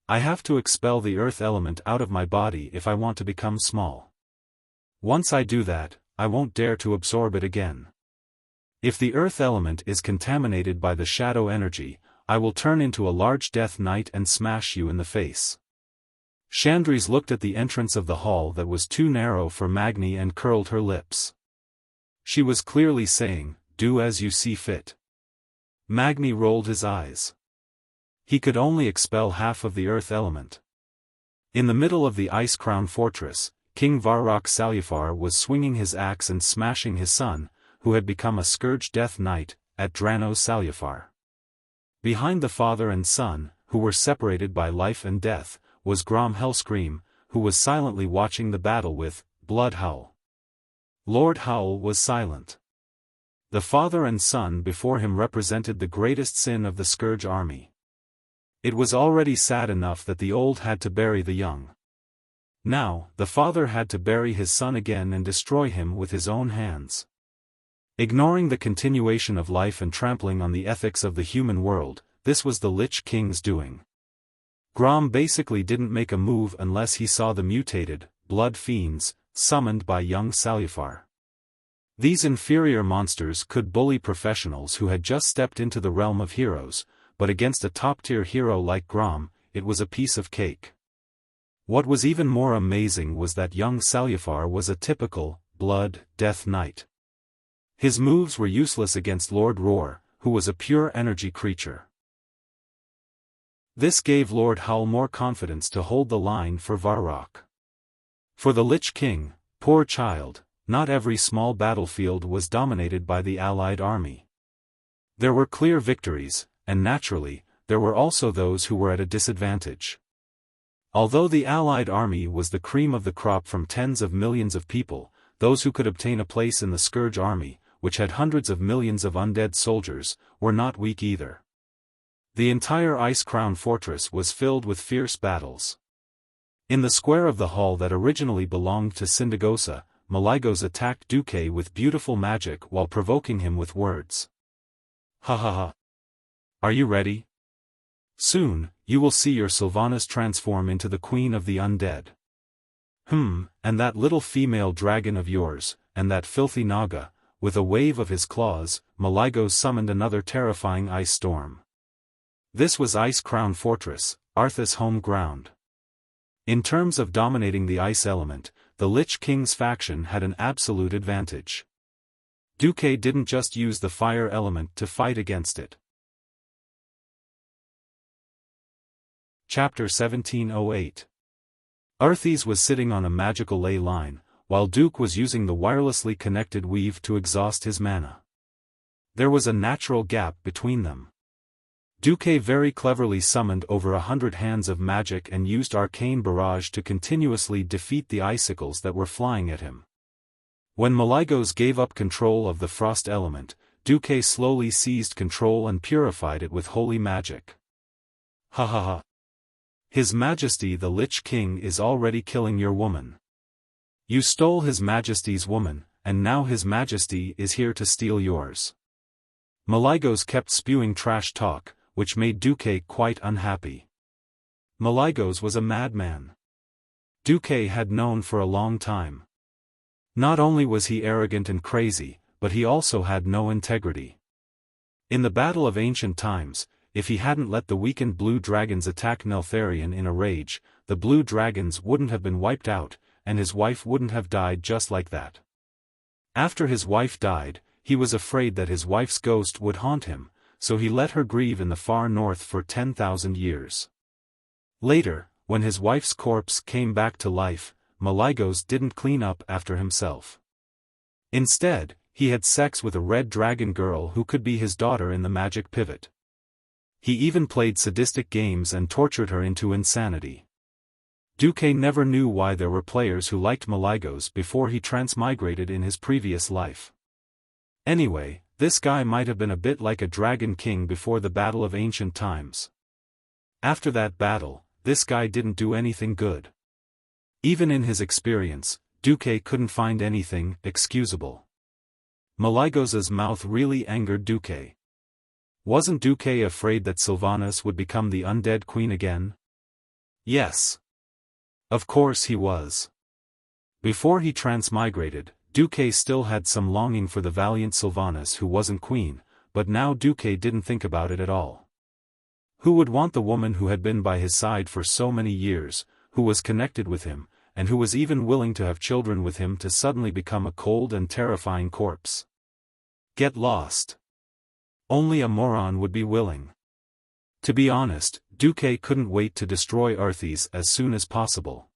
Speaker 1: I have to expel the earth element out of my body if I want to become small. Once I do that, I won't dare to absorb it again. If the earth element is contaminated by the shadow energy, I will turn into a large death knight and smash you in the face." Chandri's looked at the entrance of the hall that was too narrow for Magni and curled her lips. She was clearly saying, "Do as you see fit." Magni rolled his eyes. He could only expel half of the earth element. In the middle of the Ice Crown Fortress, King Varrock Salyafar was swinging his axe and smashing his son, who had become a Scourge Death Knight, at Drano Salyafar. Behind the father and son, who were separated by life and death, was Grom Hellscream, who was silently watching the battle with Blood Howl. Lord Howl was silent. The father and son before him represented the greatest sin of the Scourge army. It was already sad enough that the old had to bury the young. Now, the father had to bury his son again and destroy him with his own hands. Ignoring the continuation of life and trampling on the ethics of the human world, this was the Lich King's doing. Grom basically didn't make a move unless he saw the mutated, blood fiends, summoned by young Xiaofan. These inferior monsters could bully professionals who had just stepped into the realm of heroes, but against a top-tier hero like Grom, it was a piece of cake. What was even more amazing was that young Xiaofan was a typical, blood, death knight. His moves were useless against Lord Roar, who was a pure energy creature. This gave Lord Hull more confidence to hold the line for Varrock. For the Lich King, poor child, not every small battlefield was dominated by the allied army. There were clear victories, and naturally, there were also those who were at a disadvantage. Although the allied army was the cream of the crop from tens of millions of people, those who could obtain a place in the Scourge army, which had hundreds of millions of undead soldiers, were not weak either. The entire Ice Crown Fortress was filled with fierce battles. In the square of the hall that originally belonged to Sindagosa, Malygos attacked Duque with beautiful magic while provoking him with words. Ha ha ha. Are you ready? Soon, you will see your Sylvanas transform into the Queen of the Undead. And that little female dragon of yours, and that filthy Naga. With a wave of his claws, Malygos summoned another terrifying ice storm. This was Ice Crown Fortress, Arthas' home ground. In terms of dominating the ice element, the Lich King's faction had an absolute advantage. Duque didn't just use the fire element to fight against it. Chapter 1708. Arthas was sitting on a magical ley line, while Duke was using the wirelessly connected weave to exhaust his mana. There was a natural gap between them. Duque very cleverly summoned over 100 hands of magic and used arcane barrage to continuously defeat the icicles that were flying at him. When Malygos gave up control of the frost element, Duque slowly seized control and purified it with holy magic. Ha ha ha. His Majesty the Lich King is already killing your woman. You stole His Majesty's woman, and now His Majesty is here to steal yours. Malygos kept spewing trash talk, which made Duque quite unhappy. Malygos was a madman. Duque had known for a long time. Not only was he arrogant and crazy, but he also had no integrity. In the battle of ancient times, if he hadn't let the weakened blue dragons attack Neltharion in a rage, the blue dragons wouldn't have been wiped out, and his wife wouldn't have died just like that. After his wife died, he was afraid that his wife's ghost would haunt him, so he let her grieve in the far north for 10,000 years. Later, when his wife's corpse came back to life, Malygos didn't clean up after himself. Instead, he had sex with a red dragon girl who could be his daughter in the magic pivot. He even played sadistic games and tortured her into insanity. Duque never knew why there were players who liked Malygos before he transmigrated in his previous life. Anyway, this guy might have been a bit like a dragon king before the battle of ancient times. After that battle, this guy didn't do anything good. Even in his experience, Duque couldn't find anything excusable. Malygos's mouth really angered Duque. Wasn't Duque afraid that Sylvanas would become the undead queen again? Yes. Of course he was. Before he transmigrated, Duque still had some longing for the valiant Sylvanas who wasn't queen, but now Duque didn't think about it at all. Who would want the woman who had been by his side for so many years, who was connected with him, and who was even willing to have children with him to suddenly become a cold and terrifying corpse? Get lost. Only a moron would be willing. To be honest, Duque couldn't wait to destroy Arthas as soon as possible.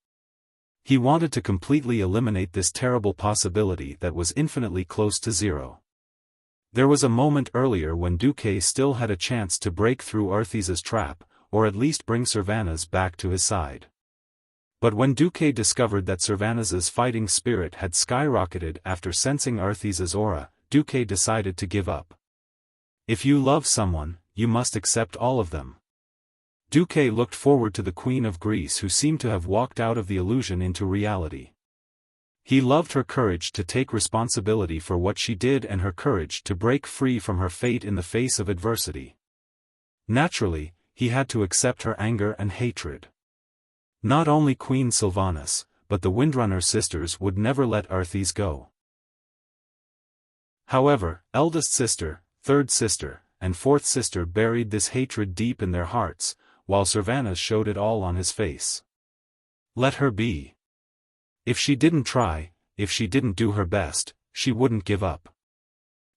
Speaker 1: He wanted to completely eliminate this terrible possibility that was infinitely close to zero. There was a moment earlier when Duque still had a chance to break through Arthas's trap, or at least bring Sylvanas back to his side. But when Duque discovered that Sylvanas's fighting spirit had skyrocketed after sensing Arthas's aura, Duque decided to give up. If you love someone, you must accept all of them. Duque looked forward to the Queen of Greece who seemed to have walked out of the illusion into reality. He loved her courage to take responsibility for what she did and her courage to break free from her fate in the face of adversity. Naturally, he had to accept her anger and hatred. Not only Queen Sylvanas, but the Windrunner sisters would never let Arthas go. However, eldest sister, third sister, and fourth sister buried this hatred deep in their hearts, while Sylvanas showed it all on his face. Let her be. If she didn't try, if she didn't do her best, she wouldn't give up.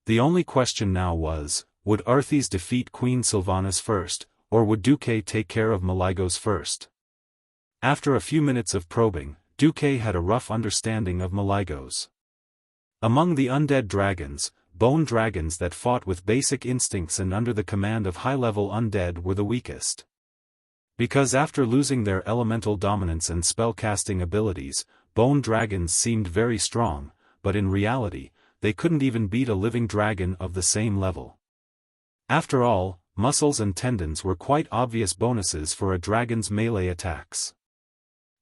Speaker 1: The only question now was, would Arthas defeat Queen Sylvanas first, or would Duque take care of Malygos first? After a few minutes of probing, Duque had a rough understanding of Malygos. Among the undead dragons, bone dragons that fought with basic instincts and under the command of high-level undead were the weakest. Because after losing their elemental dominance and spellcasting abilities, bone dragons seemed very strong, but in reality, they couldn't even beat a living dragon of the same level. After all, muscles and tendons were quite obvious bonuses for a dragon's melee attacks.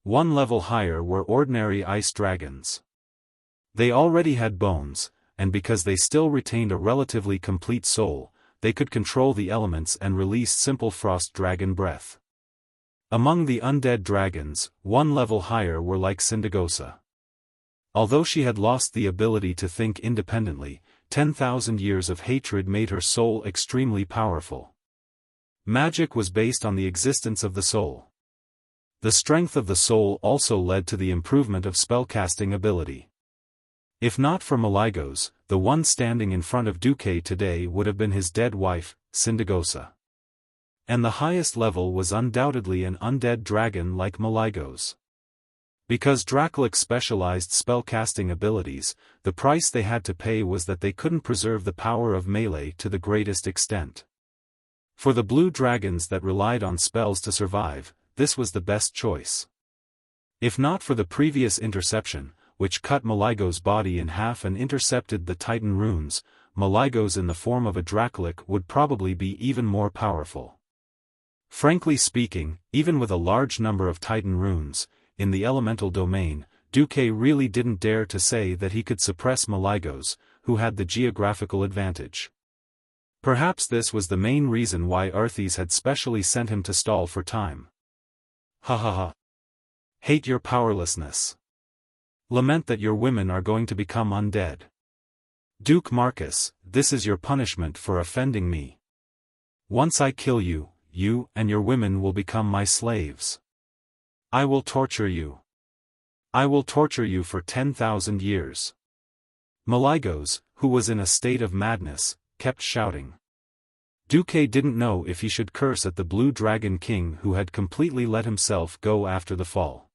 Speaker 1: One level higher were ordinary ice dragons. They already had bones, and because they still retained a relatively complete soul, they could control the elements and release simple frost dragon breath. Among the undead dragons, one level higher were like Sindagosa. Although she had lost the ability to think independently, 10,000 years of hatred made her soul extremely powerful. Magic was based on the existence of the soul. The strength of the soul also led to the improvement of spellcasting ability. If not for Malygos, the one standing in front of Duque today would have been his dead wife, Sindagosa. And the highest level was undoubtedly an undead dragon like Malygos. Because Draculic specialized spellcasting abilities, the price they had to pay was that they couldn't preserve the power of melee to the greatest extent. For the blue dragons that relied on spells to survive, this was the best choice. If not for the previous interception, which cut Malygos' body in half and intercepted the Titan runes, Malygos in the form of a Draculic would probably be even more powerful. Frankly speaking, even with a large number of Titan runes, in the elemental domain, Duque really didn't dare to say that he could suppress Malygos, who had the geographical advantage. Perhaps this was the main reason why Arthas had specially sent him to stall for time. Ha ha ha. Hate your powerlessness. Lament that your women are going to become undead. Duke Marcus, this is your punishment for offending me. Once I kill you, you and your women will become my slaves. I will torture you. I will torture you for 10,000 years. Malygos, who was in a state of madness, kept shouting. Duque didn't know if he should curse at the Blue Dragon King who had completely let himself go after the fall.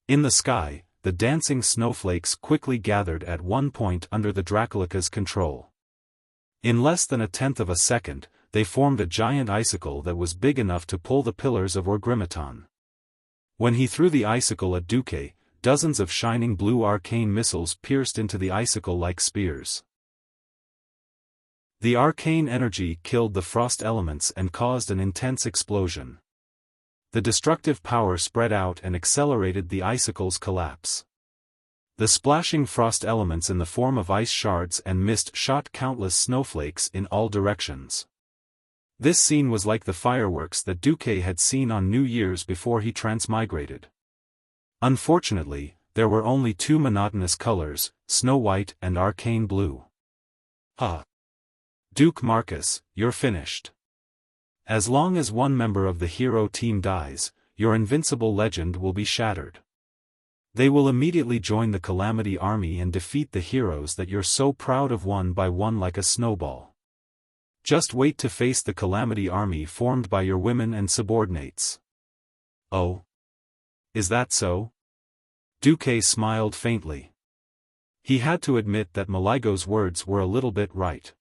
Speaker 1: In the sky, the dancing snowflakes quickly gathered at one point under the Draculica's control. In less than a tenth of a second, they formed a giant icicle that was big enough to pull the pillars of Orgrimmon. When he threw the icicle at Duque, dozens of shining blue arcane missiles pierced into the icicle like spears. The arcane energy killed the frost elements and caused an intense explosion. The destructive power spread out and accelerated the icicle's collapse. The splashing frost elements in the form of ice shards and mist shot countless snowflakes in all directions. This scene was like the fireworks that Duque had seen on New Year's before he transmigrated. Unfortunately, there were only two monotonous colors, snow white and arcane blue. Ha! Duke Marcus, you're finished. As long as one member of the hero team dies, your invincible legend will be shattered. They will immediately join the Calamity Army and defeat the heroes that you're so proud of one by one like a snowball. Just wait to face the Calamity Army formed by your women and subordinates. Oh? Is that so? Duque smiled faintly. He had to admit that Malygos' words were a little bit right.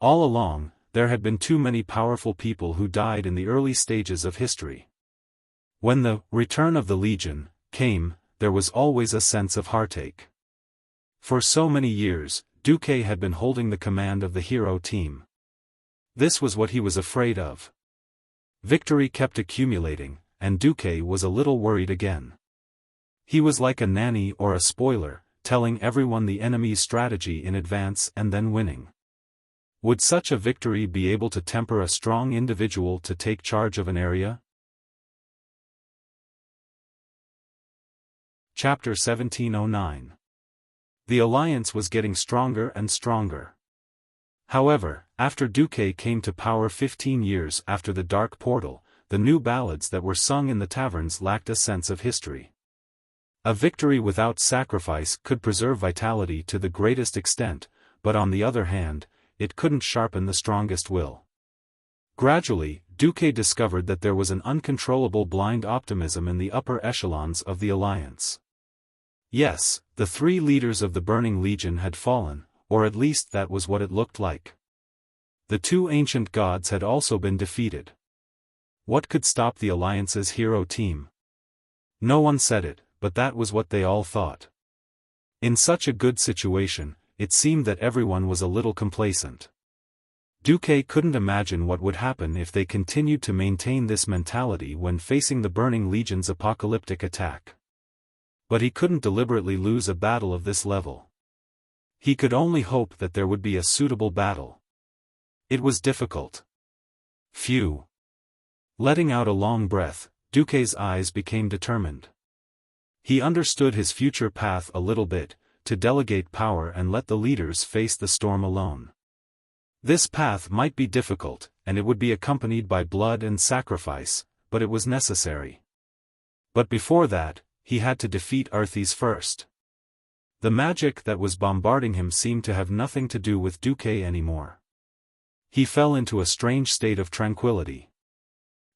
Speaker 1: All along, there had been too many powerful people who died in the early stages of history. When the return of the Legion came, there was always a sense of heartache. For so many years, Duque had been holding the command of the hero team. This was what he was afraid of. Victory kept accumulating, and Duque was a little worried again. He was like a nanny or a spoiler, telling everyone the enemy's strategy in advance and then winning. Would such a victory be able to temper a strong individual to take charge of an area? Chapter 1709. The alliance was getting stronger and stronger. However, after Duque came to power 15 years after the Dark Portal, the new ballads that were sung in the taverns lacked a sense of history. A victory without sacrifice could preserve vitality to the greatest extent, but on the other hand, it couldn't sharpen the strongest will. Gradually, Duque discovered that there was an uncontrollable blind optimism in the upper echelons of the alliance. Yes, the 3 leaders of the Burning Legion had fallen, or at least that was what it looked like. The 2 ancient gods had also been defeated. What could stop the alliance's hero team? No one said it, but that was what they all thought. In such a good situation, it seemed that everyone was a little complacent. Duque couldn't imagine what would happen if they continued to maintain this mentality when facing the Burning Legion's apocalyptic attack. But he couldn't deliberately lose a battle of this level. He could only hope that there would be a suitable battle. It was difficult. Phew. Letting out a long breath, Duque's eyes became determined. He understood his future path a little bit, to delegate power and let the leaders face the storm alone. This path might be difficult, and it would be accompanied by blood and sacrifice, but it was necessary. But before that, he had to defeat Arthas first. The magic that was bombarding him seemed to have nothing to do with Duque anymore. He fell into a strange state of tranquility.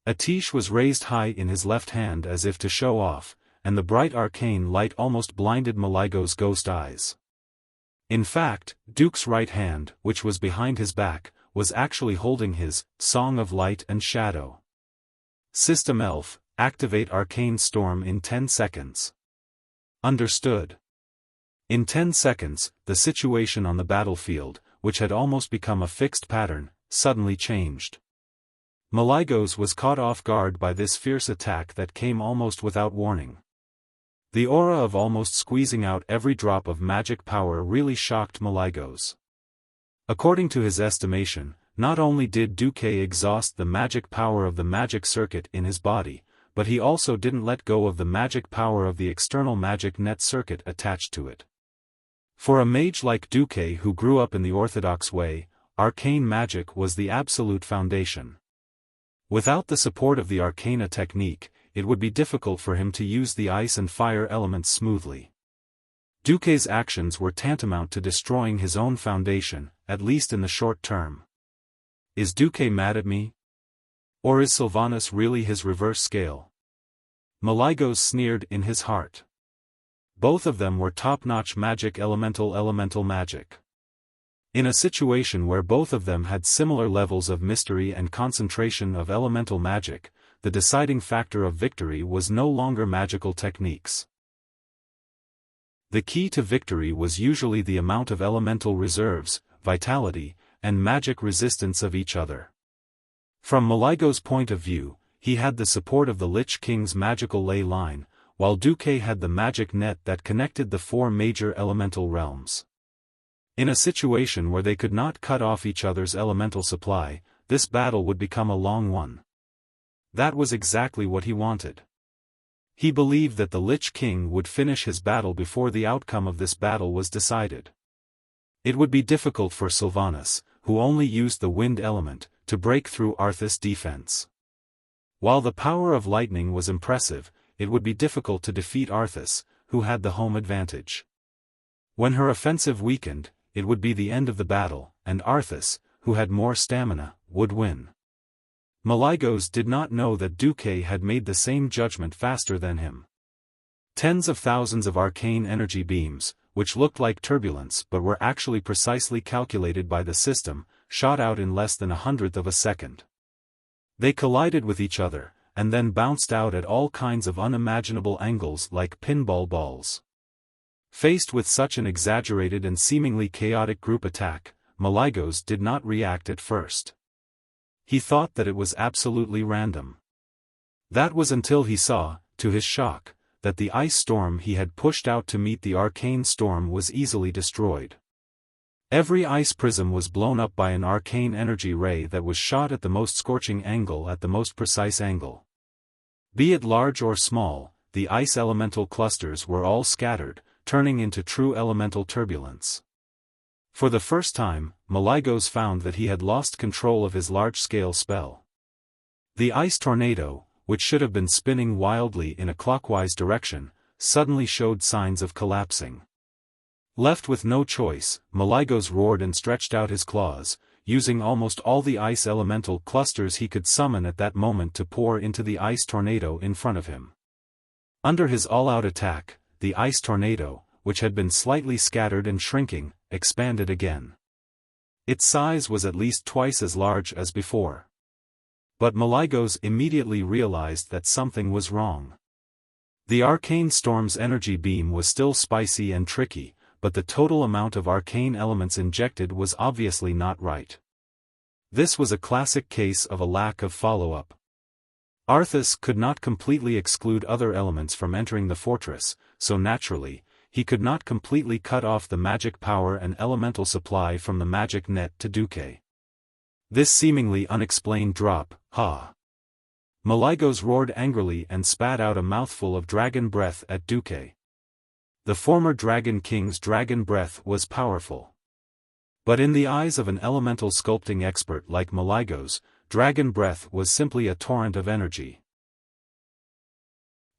Speaker 1: A tish was raised high in his left hand as if to show off, and the bright arcane light almost blinded Maligo's ghost eyes. In fact, Duke's right hand, which was behind his back, was actually holding his Song of Light and Shadow. System Elf, activate Arcane Storm in 10 seconds. Understood. In 10 seconds, the situation on the battlefield, which had almost become a fixed pattern, suddenly changed. Maligos was caught off guard by this fierce attack that came almost without warning. The aura of almost squeezing out every drop of magic power really shocked Maligos. According to his estimation, not only did Duque exhaust the magic power of the magic circuit in his body, but he also didn't let go of the magic power of the external magic net circuit attached to it. For a mage like Duque who grew up in the orthodox way, arcane magic was the absolute foundation. Without the support of the arcana technique, it would be difficult for him to use the ice and fire elements smoothly. Duque's actions were tantamount to destroying his own foundation, at least in the short term. Is Duque mad at me? Or is Sylvanas really his reverse scale? Maligos sneered in his heart. Both of them were top-notch magic elemental magic. In a situation where both of them had similar levels of mystery and concentration of elemental magic, the deciding factor of victory was no longer magical techniques. The key to victory was usually the amount of elemental reserves, vitality, and magic resistance of each other. From Maligos' point of view, he had the support of the Lich King's magical ley line, while Duque had the magic net that connected the 4 major elemental realms. In a situation where they could not cut off each other's elemental supply, this battle would become a long one. That was exactly what he wanted. He believed that the Lich King would finish his battle before the outcome of this battle was decided. It would be difficult for Sylvanas, who only used the wind element, to break through Arthas' defense. While the power of lightning was impressive, it would be difficult to defeat Arthas, who had the home advantage. When her offensive weakened, it would be the end of the battle, and Arthas, who had more stamina, would win. Maligos did not know that Duque had made the same judgment faster than him. Tens of thousands of arcane energy beams, which looked like turbulence but were actually precisely calculated by the system, shot out in less than 1/100th of a second. They collided with each other, and then bounced out at all kinds of unimaginable angles like pinball balls. Faced with such an exaggerated and seemingly chaotic group attack, Maligos did not react at first. He thought that it was absolutely random. That was until he saw, to his shock, that the ice storm he had pushed out to meet the arcane storm was easily destroyed. Every ice prism was blown up by an arcane energy ray that was shot at the most scorching angle at the most precise angle. Be it large or small, the ice elemental clusters were all scattered, turning into true elemental turbulence. For the first time, Malygos found that he had lost control of his large-scale spell. The ice tornado, which should have been spinning wildly in a clockwise direction, suddenly showed signs of collapsing. Left with no choice, Malygos roared and stretched out his claws, using almost all the ice elemental clusters he could summon at that moment to pour into the ice tornado in front of him. Under his all-out attack, the ice tornado, which had been slightly scattered and shrinking, expanded again. Its size was at least twice as large as before. But Malygos immediately realized that something was wrong. The arcane storm's energy beam was still spicy and tricky, but the total amount of arcane elements injected was obviously not right. This was a classic case of a lack of follow-up. Arthas could not completely exclude other elements from entering the fortress, so naturally, he could not completely cut off the magic power and elemental supply from the magic net to Duque. This seemingly unexplained drop, Malygos roared angrily and spat out a mouthful of dragon breath at Duque. The former Dragon King's dragon breath was powerful. But in the eyes of an elemental sculpting expert like Malygos, dragon breath was simply a torrent of energy.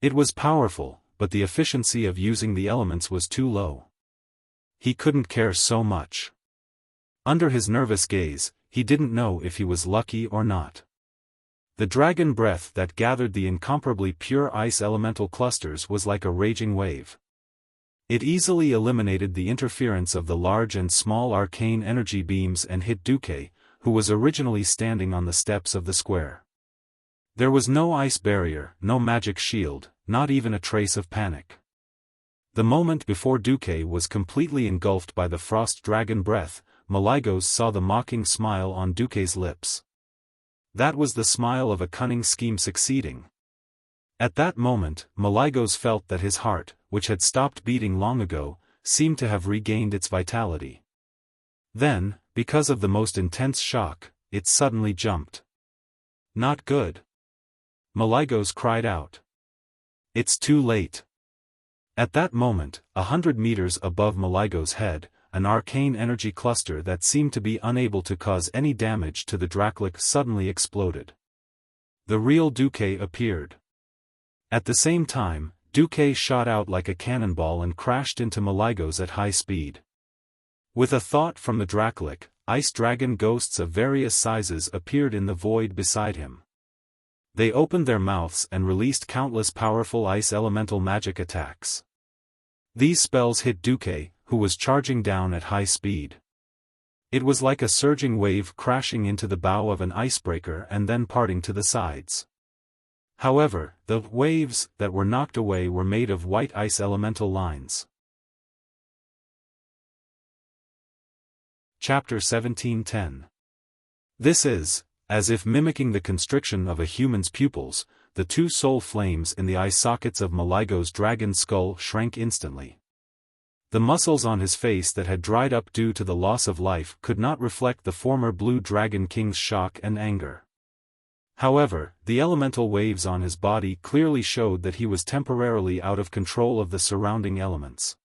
Speaker 1: It was powerful, but the efficiency of using the elements was too low. He couldn't care so much. Under his nervous gaze, he didn't know if he was lucky or not. The dragon breath that gathered the incomparably pure ice elemental clusters was like a raging wave. It easily eliminated the interference of the large and small arcane energy beams and hit Duque, who was originally standing on the steps of the square. There was no ice barrier, no magic shield, not even a trace of panic. The moment before Duque was completely engulfed by the frost dragon breath, Malygos saw the mocking smile on Duque's lips. That was the smile of a cunning scheme succeeding. At that moment, Malygos felt that his heart, which had stopped beating long ago, seemed to have regained its vitality. Then, because of the most intense shock, it suddenly jumped. Not good. Malygos cried out. It's too late. At that moment, 100 meters above Malygos' head, an arcane energy cluster that seemed to be unable to cause any damage to the Dracolic suddenly exploded. The real Duque appeared. At the same time, Duque shot out like a cannonball and crashed into Malygos at high speed. With a thought from the Dracolic, ice dragon ghosts of various sizes appeared in the void beside him. They opened their mouths and released countless powerful ice elemental magic attacks. These spells hit Duque, who was charging down at high speed. It was like a surging wave crashing into the bow of an icebreaker and then parting to the sides. However, the waves that were knocked away were made of white ice elemental lines. Chapter 17:10. This is, as if mimicking the constriction of a human's pupils, the two soul flames in the eye sockets of Malygos' dragon skull shrank instantly. The muscles on his face that had dried up due to the loss of life could not reflect the former Blue Dragon King's shock and anger. However, the elemental waves on his body clearly showed that he was temporarily out of control of the surrounding elements.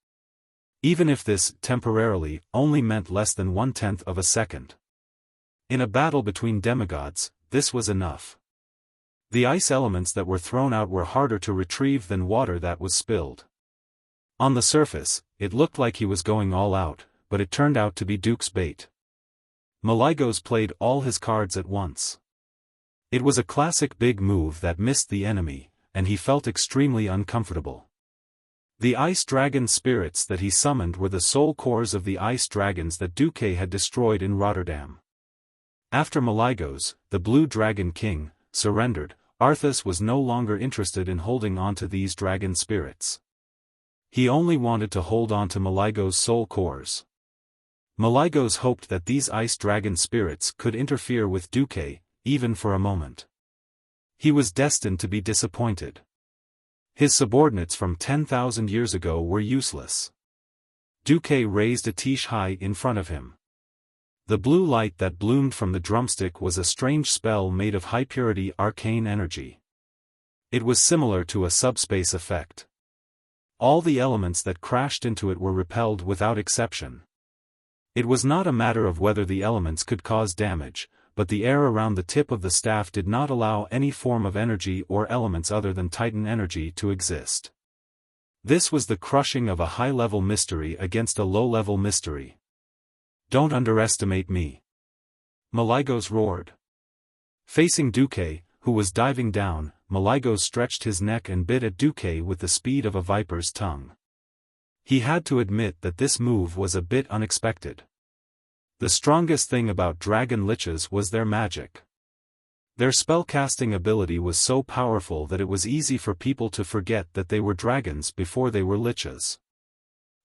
Speaker 1: Even if this temporarily only meant less than 1/10 of a second. In a battle between demigods, this was enough. The ice elements that were thrown out were harder to retrieve than water that was spilled. On the surface, it looked like he was going all out, but it turned out to be Duke's bait. Malygos played all his cards at once. It was a classic big move that missed the enemy, and he felt extremely uncomfortable. The ice dragon spirits that he summoned were the soul cores of the ice dragons that Duque had destroyed in Rotterdam. After Malygos, the Blue Dragon King, surrendered, Arthas was no longer interested in holding on to these dragon spirits. He only wanted to hold on to Malygos' soul cores. Malygos hoped that these ice dragon spirits could interfere with Duque, even for a moment. He was destined to be disappointed. His subordinates from 10,000 years ago were useless. Duque raised a tige high in front of him. The blue light that bloomed from the drumstick was a strange spell made of high-purity arcane energy. It was similar to a subspace effect. All the elements that crashed into it were repelled without exception. It was not a matter of whether the elements could cause damage, but the air around the tip of the staff did not allow any form of energy or elements other than Titan energy to exist. This was the crushing of a high-level mystery against a low-level mystery. "Don't underestimate me," Malygos roared. Facing Duque, who was diving down, Malygos stretched his neck and bit at Duque with the speed of a viper's tongue. He had to admit that this move was a bit unexpected. The strongest thing about dragon liches was their magic. Their spellcasting ability was so powerful that it was easy for people to forget that they were dragons before they were liches.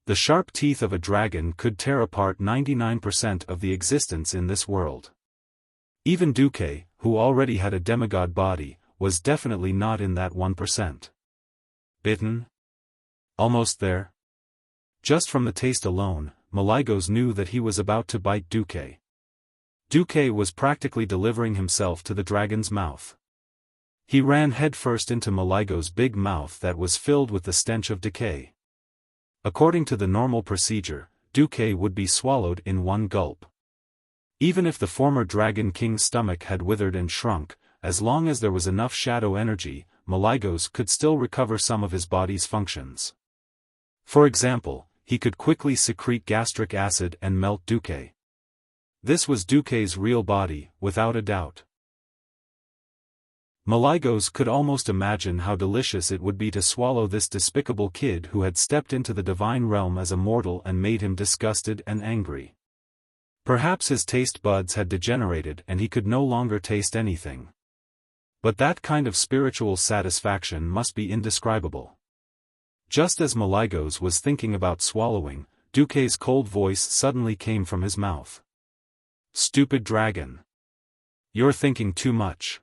Speaker 1: The sharp teeth of a dragon could tear apart 99% of the existence in this world. Even Duque, who already had a demigod body, was definitely not in that 1%. Bitten? Almost there? Just from the taste alone, Malygos knew that he was about to bite Duque. Duque was practically delivering himself to the dragon's mouth. He ran headfirst into Malygos' big mouth that was filled with the stench of decay. According to the normal procedure, Duque would be swallowed in one gulp. Even if the former Dragon King's stomach had withered and shrunk, as long as there was enough shadow energy, Malygos could still recover some of his body's functions. For example, he could quickly secrete gastric acid and melt Duque. This was Duque's real body, without a doubt. Malygos could almost imagine how delicious it would be to swallow this despicable kid who had stepped into the divine realm as a mortal and made him disgusted and angry. Perhaps his taste buds had degenerated and he could no longer taste anything. But that kind of spiritual satisfaction must be indescribable. Just as Malygos was thinking about swallowing, Duque's cold voice suddenly came from his mouth. "Stupid dragon. You're thinking too much."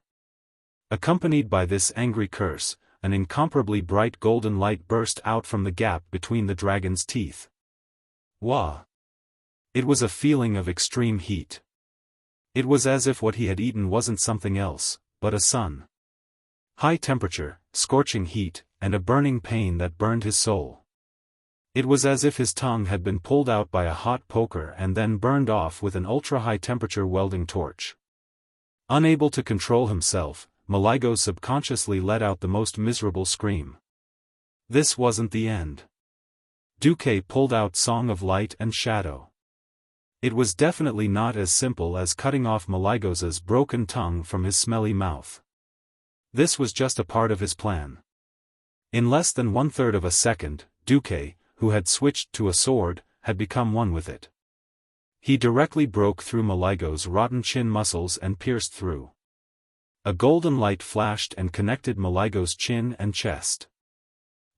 Speaker 1: Accompanied by this angry curse, an incomparably bright golden light burst out from the gap between the dragon's teeth. Wah! It was a feeling of extreme heat. It was as if what he had eaten wasn't something else, but a sun. High temperature, scorching heat, and a burning pain that burned his soul. It was as if his tongue had been pulled out by a hot poker and then burned off with an ultra-high temperature welding torch. Unable to control himself, Malygos subconsciously let out the most miserable scream. This wasn't the end. Duque pulled out Song of Light and Shadow. It was definitely not as simple as cutting off Malygos's broken tongue from his smelly mouth. This was just a part of his plan. In less than 1/3 of a second, Duque, who had switched to a sword, had become one with it. He directly broke through Malygos' rotten chin muscles and pierced through. A golden light flashed and connected Malygos' chin and chest.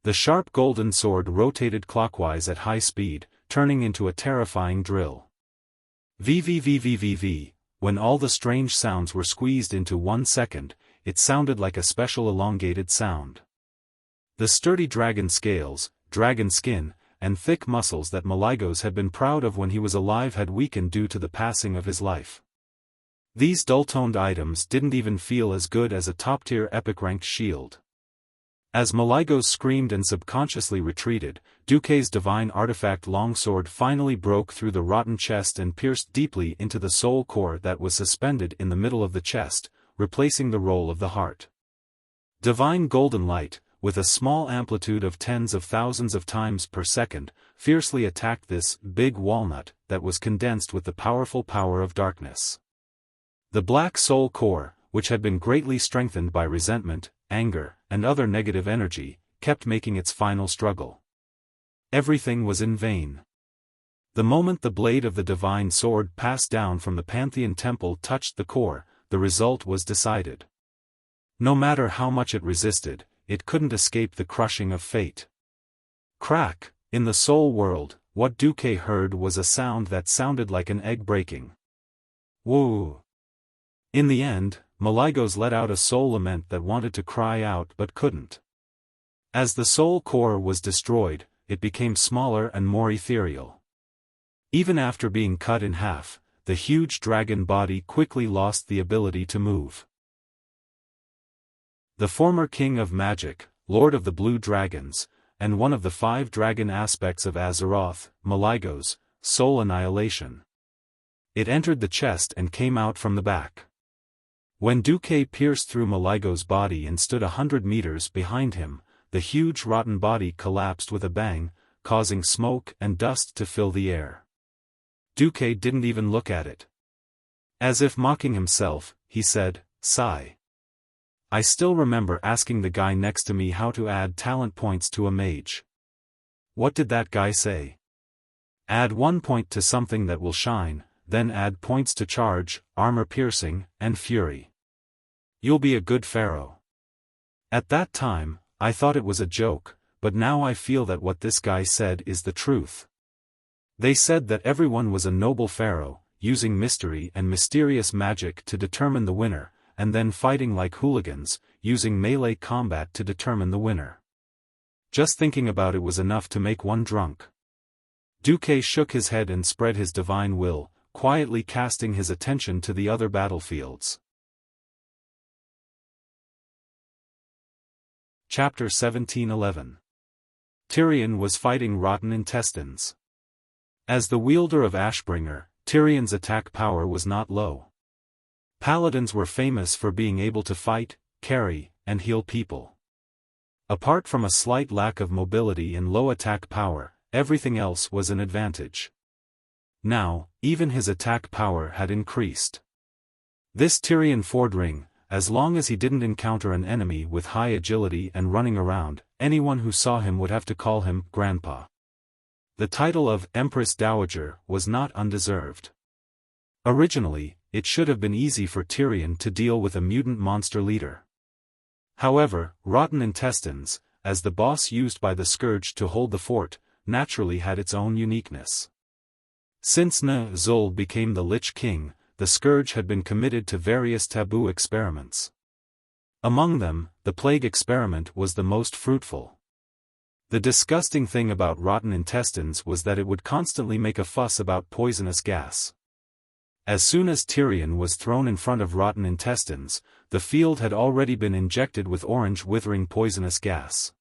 Speaker 1: The sharp golden sword rotated clockwise at high speed, turning into a terrifying drill. VVVVVV, when all the strange sounds were squeezed into 1 second, it sounded like a special elongated sound. The sturdy dragon scales, dragon skin, and thick muscles that Malygos had been proud of when he was alive had weakened due to the passing of his life. These dull-toned items didn't even feel as good as a top-tier epic-ranked shield. As Malygos screamed and subconsciously retreated, Duque's divine artifact longsword finally broke through the rotten chest and pierced deeply into the soul core that was suspended in the middle of the chest, replacing the roll of the heart. Divine golden light, with a small amplitude of tens of thousands of times per second, fiercely attacked this big walnut that was condensed with the powerful power of darkness. The black soul core, which had been greatly strengthened by resentment, anger, and other negative energy, kept making its final struggle. Everything was in vain. The moment the blade of the divine sword passed down from the Pantheon temple touched the core, the result was decided. No matter how much it resisted, it couldn't escape the crushing of fate. Crack! In the soul world, what Duque heard was a sound that sounded like an egg breaking. Woo! In the end, Malygos let out a soul lament that wanted to cry out but couldn't. As the soul core was destroyed, it became smaller and more ethereal. Even after being cut in half, the huge dragon body quickly lost the ability to move. The former king of magic, lord of the blue dragons, and one of the 5 dragon aspects of Azeroth, Maligo's soul annihilation. It entered the chest and came out from the back. When Duque pierced through Maligo's body and stood 100 meters behind him, the huge rotten body collapsed with a bang, causing smoke and dust to fill the air. Duque didn't even look at it. As if mocking himself, he said, "Sigh. I still remember asking the guy next to me how to add talent points to a mage. What did that guy say? Add 1 point to something that will shine, then add points to charge, armor piercing, and fury. You'll be a good pharaoh." At that time, I thought it was a joke, but now I feel that what this guy said is the truth. They said that everyone was a noble pharaoh, using mystery and mysterious magic to determine the winner, and then fighting like hooligans, using melee combat to determine the winner. Just thinking about it was enough to make one drunk. Duque shook his head and spread his divine will, quietly casting his attention to the other battlefields. Chapter 17:11. Tyrion was fighting rotten intestines. As the wielder of Ashbringer, Tyrion's attack power was not low. Paladins were famous for being able to fight, carry, and heal people. Apart from a slight lack of mobility and low attack power, everything else was an advantage. Now, even his attack power had increased. This Tyrion Fordring, as long as he didn't encounter an enemy with high agility and running around, anyone who saw him would have to call him Grandpa. The title of Empress Dowager was not undeserved. Originally, it should have been easy for Tyrion to deal with a mutant monster leader. However, rotten intestines, as the boss used by the Scourge to hold the fort, naturally had its own uniqueness. Since Zul became the Lich King, the Scourge had been committed to various taboo experiments. Among them, the Plague experiment was the most fruitful. The disgusting thing about rotten intestines was that it would constantly make a fuss about poisonous gas. As soon as Tyrion was thrown in front of rotten intestines, the field had already been injected with orange withering poisonous gas.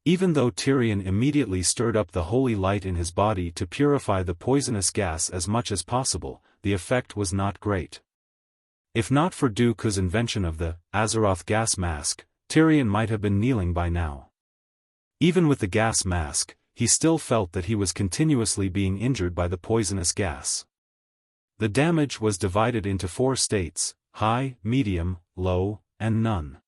Speaker 1: Even though Tyrion immediately stirred up the holy light in his body to purify the poisonous gas as much as possible, the effect was not great. If not for Dooku's invention of the Azeroth gas mask, Tyrion might have been kneeling by now. Even with the gas mask, he still felt that he was continuously being injured by the poisonous gas. The damage was divided into 4 states: high, medium, low, and none.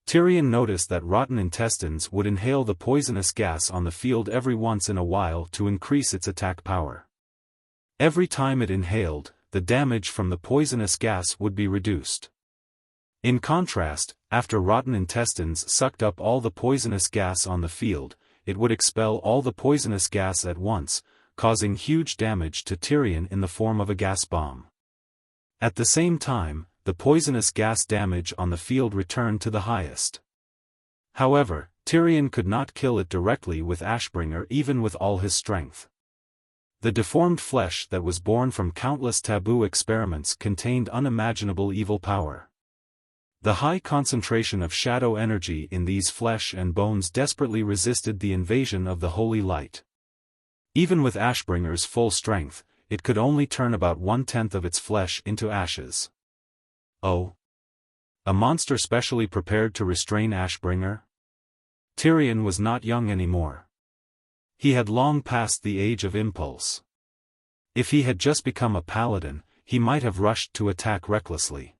Speaker 1: Tyrion noticed that rotten intestines would inhale the poisonous gas on the field every once in a while to increase its attack power. Every time it inhaled, the damage from the poisonous gas would be reduced. In contrast, after rotten intestines sucked up all the poisonous gas on the field, it would expel all the poisonous gas at once, causing huge damage to Tyrion in the form of a gas bomb. At the same time, the poisonous gas damage on the field returned to the highest. However, Tyrion could not kill it directly with Ashbringer even with all his strength. The deformed flesh that was born from countless taboo experiments contained unimaginable evil power. The high concentration of shadow energy in these flesh and bones desperately resisted the invasion of the holy light. Even with Ashbringer's full strength, it could only turn about 1/10 of its flesh into ashes. Oh! A monster specially prepared to restrain Ashbringer? Tyrion was not young anymore. He had long passed the age of impulse. If he had just become a paladin, he might have rushed to attack recklessly.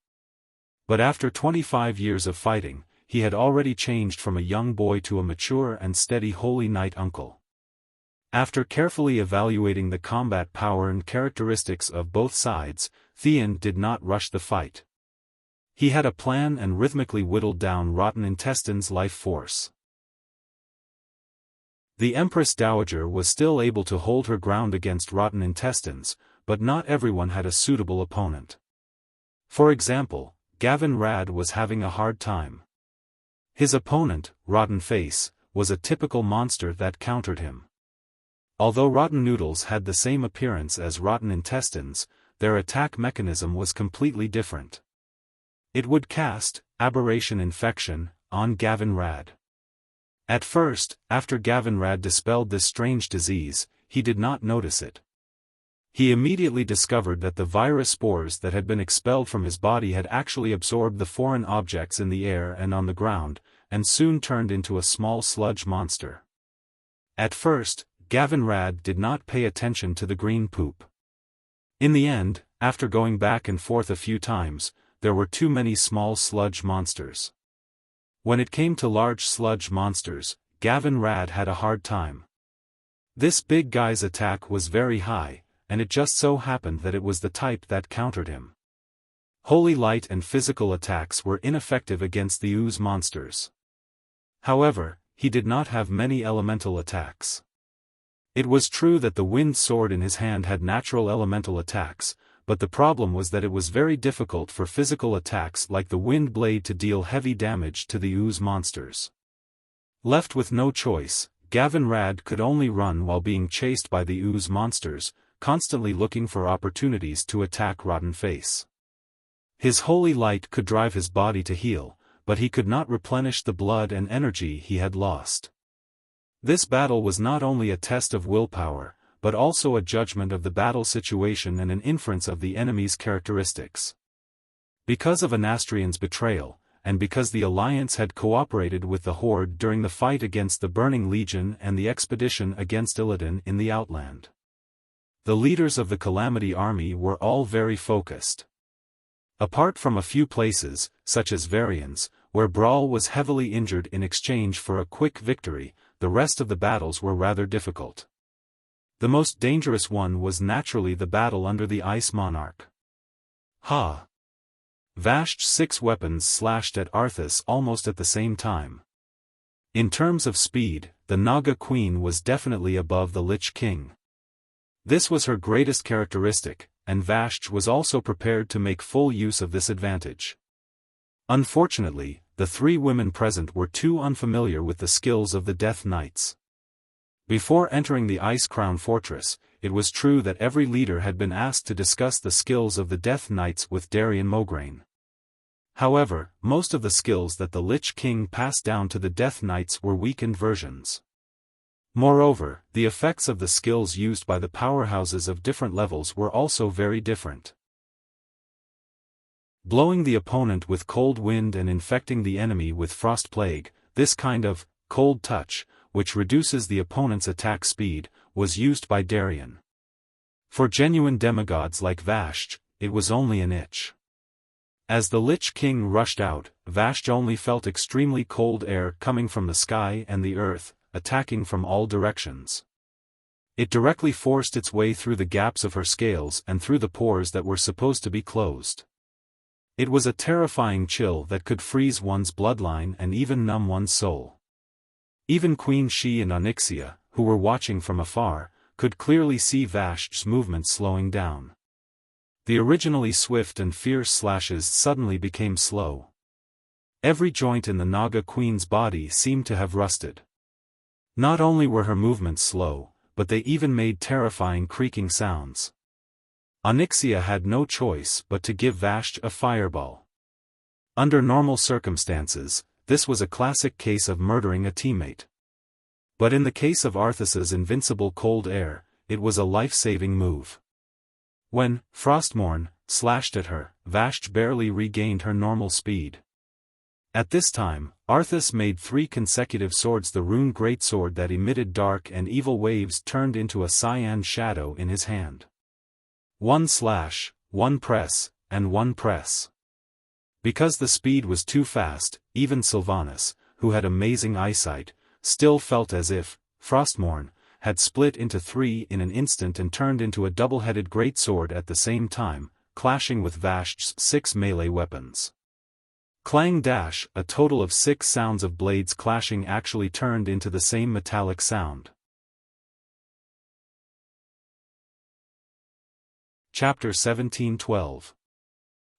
Speaker 1: But after 25 years of fighting, he had already changed from a young boy to a mature and steady holy knight uncle. After carefully evaluating the combat power and characteristics of both sides, Theon did not rush the fight. He had a plan and rhythmically whittled down rotten intestines' life force. The Empress Dowager was still able to hold her ground against rotten intestines, but not everyone had a suitable opponent. For example, Gavin Rad was having a hard time. His opponent, Rotten Face, was a typical monster that countered him. Although Rotten Noodles had the same appearance as Rotten Intestines, their attack mechanism was completely different. It would cast Aberration Infection on Gavin Rad. At first, after Gavin Rad dispelled this strange disease, he did not notice it. He immediately discovered that the virus spores that had been expelled from his body had actually absorbed the foreign objects in the air and on the ground, and soon turned into a small sludge monster. At first, Gavin Rad did not pay attention to the green poop. In the end, after going back and forth a few times, there were too many small sludge monsters. When it came to large sludge monsters, Gavin Rad had a hard time. This big guy's attack was very high, and it just so happened that it was the type that countered him. Holy Light and physical attacks were ineffective against the ooze monsters. However, he did not have many elemental attacks. It was true that the wind sword in his hand had natural elemental attacks, but the problem was that it was very difficult for physical attacks like the wind blade to deal heavy damage to the ooze monsters. Left with no choice, Gavin Rad could only run while being chased by the ooze monsters, constantly looking for opportunities to attack Rotten Face. His holy light could drive his body to heal, but he could not replenish the blood and energy he had lost. This battle was not only a test of willpower, but also a judgment of the battle situation and an inference of the enemy's characteristics. Because of Anastrian's betrayal, and because the Alliance had cooperated with the Horde during the fight against the Burning Legion and the expedition against Illidan in the Outland, the leaders of the Calamity Army were all very focused. Apart from a few places, such as Varians, where Brawl was heavily injured in exchange for a quick victory, the rest of the battles were rather difficult. The most dangerous one was naturally the battle under the Ice Monarch. Vasht's 6 weapons slashed at Arthas almost at the same time. In terms of speed, the Naga Queen was definitely above the Lich King. This was her greatest characteristic, and Vasht was also prepared to make full use of this advantage. Unfortunately, the 3 women present were too unfamiliar with the skills of the Death Knights. Before entering the Ice Crown Fortress, it was true that every leader had been asked to discuss the skills of the Death Knights with Darian Mograine. However, most of the skills that the Lich King passed down to the Death Knights were weakened versions. Moreover, the effects of the skills used by the powerhouses of different levels were also very different. Blowing the opponent with cold wind and infecting the enemy with frost plague, this kind of cold touch, which reduces the opponent's attack speed, was used by Darian. For genuine demigods like Vasht, it was only an itch. As the Lich King rushed out, Vasht only felt extremely cold air coming from the sky and the earth, attacking from all directions. It directly forced its way through the gaps of her scales and through the pores that were supposed to be closed. It was a terrifying chill that could freeze one's bloodline and even numb one's soul. Even Queen Shi and Onyxia, who were watching from afar, could clearly see Vasht's movement slowing down. The originally swift and fierce slashes suddenly became slow. Every joint in the Naga Queen's body seemed to have rusted. Not only were her movements slow, but they even made terrifying creaking sounds. Onyxia had no choice but to give Vasht a fireball. Under normal circumstances, this was a classic case of murdering a teammate. But in the case of Arthas's invincible cold air, it was a life-saving move. When Frostmourne slashed at her, Vasht barely regained her normal speed. At this time, Arthas made 3 consecutive swords, the rune greatsword that emitted dark and evil waves turned into a cyan shadow in his hand. 1 slash, 1 press, and 1 press. Because the speed was too fast, even Sylvanas, who had amazing eyesight, still felt as if Frostmourne had split into 3 in an instant and turned into a double-headed greatsword at the same time, clashing with Vasht's 6 melee weapons. Clang dash, a total of 6 sounds of blades clashing actually turned into the same metallic sound. Chapter 17:12.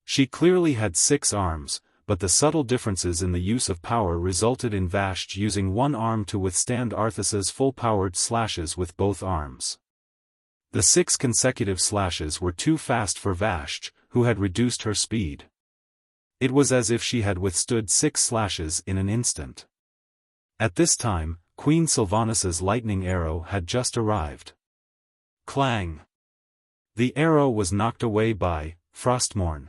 Speaker 1: She clearly had 6 arms, but the subtle differences in the use of power resulted in Vashj using one arm to withstand Arthas's full-powered slashes with both arms. The 6 consecutive slashes were too fast for Vashj, who had reduced her speed. It was as if she had withstood 6 slashes in an instant. At this time, Queen Sylvanas' lightning arrow had just arrived. Clang! The arrow was knocked away by Frostmourne.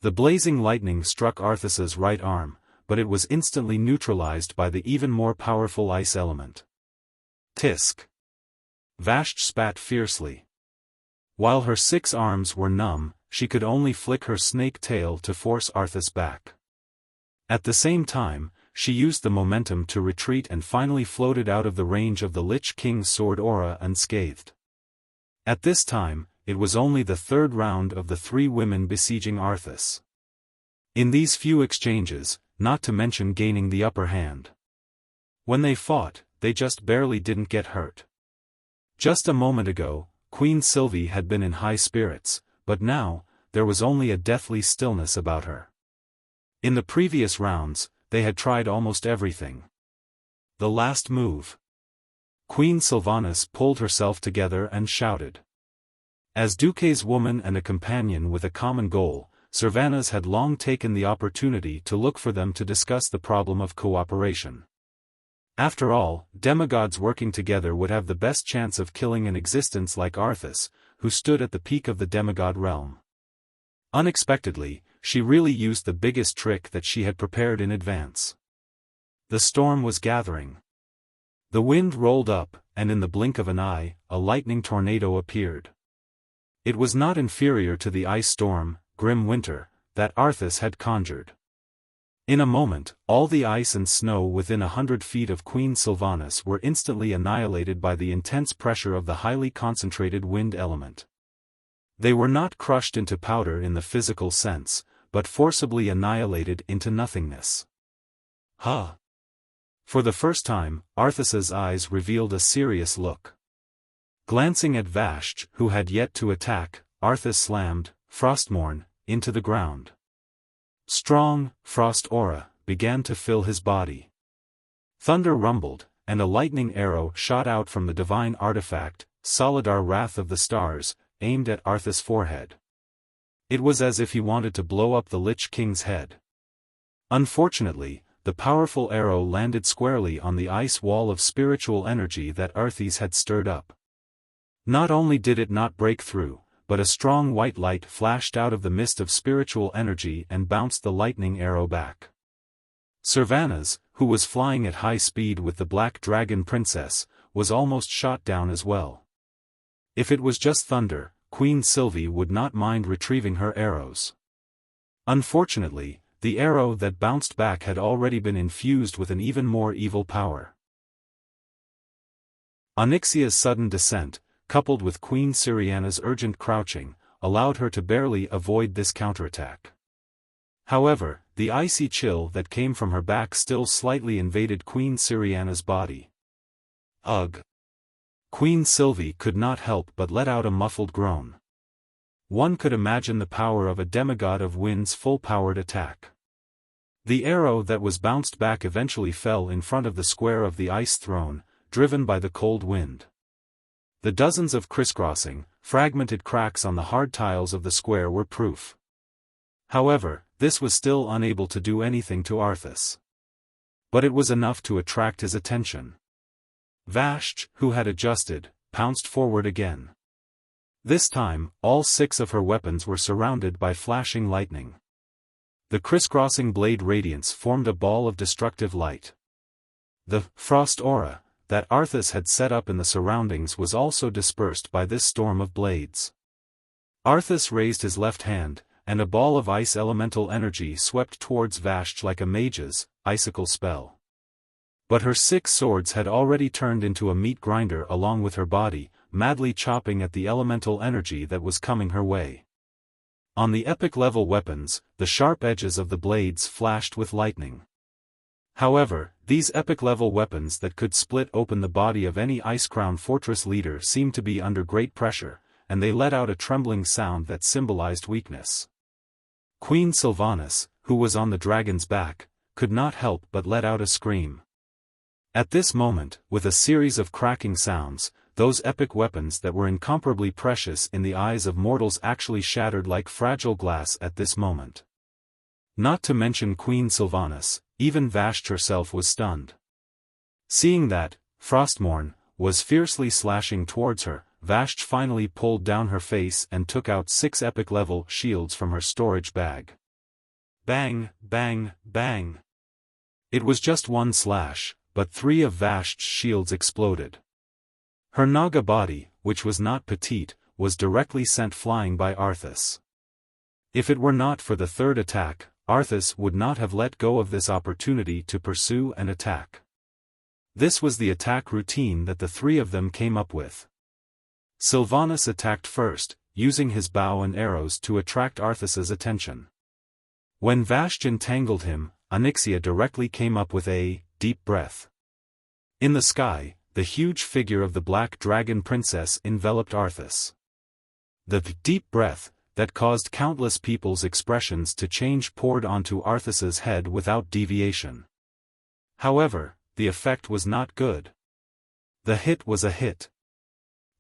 Speaker 1: The blazing lightning struck Arthas's right arm, but it was instantly neutralized by the even more powerful ice element. Tisk! Vashj spat fiercely. While her 6 arms were numb, she could only flick her snake tail to force Arthas back. At the same time, she used the momentum to retreat and finally floated out of the range of the Lich King's sword aura unscathed. At this time, it was only the 3rd round of the 3 women besieging Arthas. In these few exchanges, not to mention gaining the upper hand. When they fought, they just barely didn't get hurt. Just a moment ago, Queen Sylvie had been in high spirits, but now, there was only a deathly stillness about her. In the previous rounds, they had tried almost everything. The last move. Queen Sylvanas pulled herself together and shouted. As Duque's woman and a companion with a common goal, Sylvanas had long taken the opportunity to look for them to discuss the problem of cooperation. After all, demigods working together would have the best chance of killing an existence like Arthas, who stood at the peak of the demigod realm. Unexpectedly, she really used the biggest trick that she had prepared in advance. The storm was gathering. The wind rolled up, and in the blink of an eye, a lightning tornado appeared. It was not inferior to the ice storm, grim winter, that Arthas had conjured. In a moment, all the ice and snow within 100 feet of Queen Sylvanas were instantly annihilated by the intense pressure of the highly concentrated wind element. They were not crushed into powder in the physical sense, but forcibly annihilated into nothingness. Huh! For the first time, Arthas's eyes revealed a serious look. Glancing at Vashj, who had yet to attack, Arthas slammed Frostmourne into the ground. Strong, frost aura began to fill his body. Thunder rumbled, and a lightning arrow shot out from the divine artifact, Solidar Wrath of the Stars, aimed at Arthas' forehead. It was as if he wanted to blow up the Lich King's head. Unfortunately, the powerful arrow landed squarely on the ice wall of spiritual energy that Arthas had stirred up. Not only did it not break through, but a strong white light flashed out of the mist of spiritual energy and bounced the lightning arrow back. Sylvanas, who was flying at high speed with the Black Dragon Princess, was almost shot down as well. If it was just thunder, Queen Sylvie would not mind retrieving her arrows. Unfortunately, the arrow that bounced back had already been infused with an even more evil power. Onyxia's sudden descent, coupled with Queen Syriana's urgent crouching, allowed her to barely avoid this counterattack. However, the icy chill that came from her back still slightly invaded Queen Syriana's body. Ugh! Queen Sylvie could not help but let out a muffled groan. One could imagine the power of a demigod of wind's full-powered attack. The arrow that was bounced back eventually fell in front of the square of the ice throne, driven by the cold wind. The dozens of crisscrossing, fragmented cracks on the hard tiles of the square were proof. However, this was still unable to do anything to Arthas. But it was enough to attract his attention. Vashj, who had adjusted, pounced forward again. This time, all 6 of her weapons were surrounded by flashing lightning. The crisscrossing blade radiance formed a ball of destructive light. The frost aura that Arthas had set up in the surroundings was also dispersed by this storm of blades. Arthas raised his left hand, and a ball of ice elemental energy swept towards Vashj like a mage's icicle spell. But her 6 swords had already turned into a meat grinder along with her body, madly chopping at the elemental energy that was coming her way. On the epic-level weapons, the sharp edges of the blades flashed with lightning. However, these epic-level weapons that could split open the body of any Icecrown Fortress leader seemed to be under great pressure, and they let out a trembling sound that symbolized weakness. Queen Sylvanas, who was on the dragon's back, could not help but let out a scream. At this moment, with a series of cracking sounds, those epic weapons that were incomparably precious in the eyes of mortals actually shattered like fragile glass at this moment. Not to mention Queen Sylvanas, even Vashti herself was stunned. Seeing that, Frostmourne was fiercely slashing towards her, Vashti finally pulled down her face and took out 6 epic-level shields from her storage bag. Bang, bang, bang. It was just one slash, but 3 of Vashti's shields exploded. Her Naga body, which was not petite, was directly sent flying by Arthas. If it were not for the third attack, Arthas would not have let go of this opportunity to pursue and attack. This was the attack routine that the 3 of them came up with. Sylvanas attacked first, using his bow and arrows to attract Arthas's attention. When Vashti entangled him, Onyxia directly came up with a deep breath. In the sky, the huge figure of the Black Dragon Princess enveloped Arthas. The deep breath, that caused countless people's expressions to change, poured onto Arthas's head without deviation. However, the effect was not good. The hit was a hit.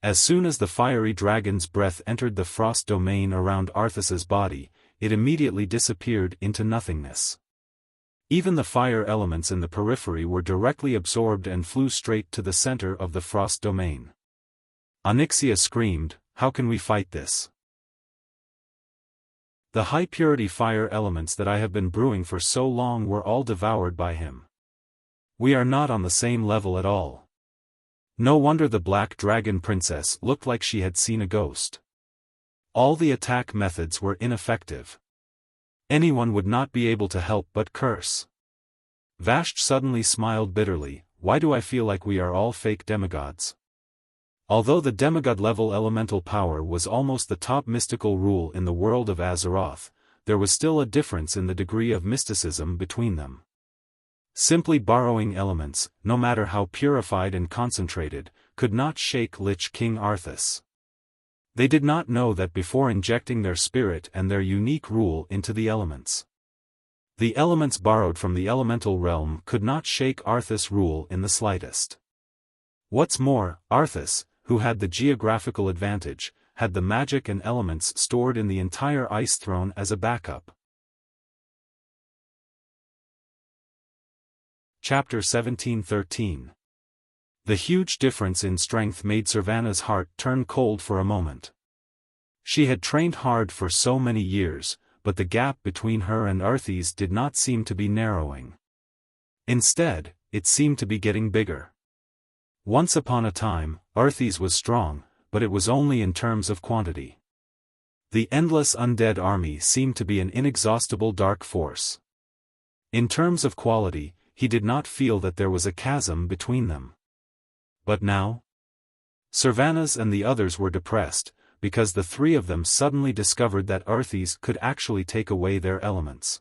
Speaker 1: As soon as the fiery dragon's breath entered the frost domain around Arthas's body, it immediately disappeared into nothingness. Even the fire elements in the periphery were directly absorbed and flew straight to the center of the frost domain. Onyxia screamed, "How can we fight this? The high-purity fire elements that I have been brewing for so long were all devoured by him. We are not on the same level at all." No wonder the Black Dragon Princess looked like she had seen a ghost. All the attack methods were ineffective. Anyone would not be able to help but curse. Vashti suddenly smiled bitterly. "Why do I feel like we are all fake demigods?" Although the demigod-level elemental power was almost the top mystical rule in the world of Azeroth, there was still a difference in the degree of mysticism between them. Simply borrowing elements, no matter how purified and concentrated, could not shake Lich King Arthas. They did not know that before injecting their spirit and their unique rule into the elements. The elements borrowed from the elemental realm could not shake Arthas' rule in the slightest. What's more, Arthas, who had the geographical advantage, had the magic and elements stored in the entire Ice Throne as a backup. Chapter 1713. The huge difference in strength made Sylvanas' heart turn cold for a moment. She had trained hard for so many years, but the gap between her and Arthas did not seem to be narrowing. Instead, it seemed to be getting bigger. Once upon a time, Arthas was strong, but it was only in terms of quantity. The endless undead army seemed to be an inexhaustible dark force. In terms of quality, he did not feel that there was a chasm between them. But now? Sylvanas and the others were depressed, because the 3 of them suddenly discovered that Arthas could actually take away their elements.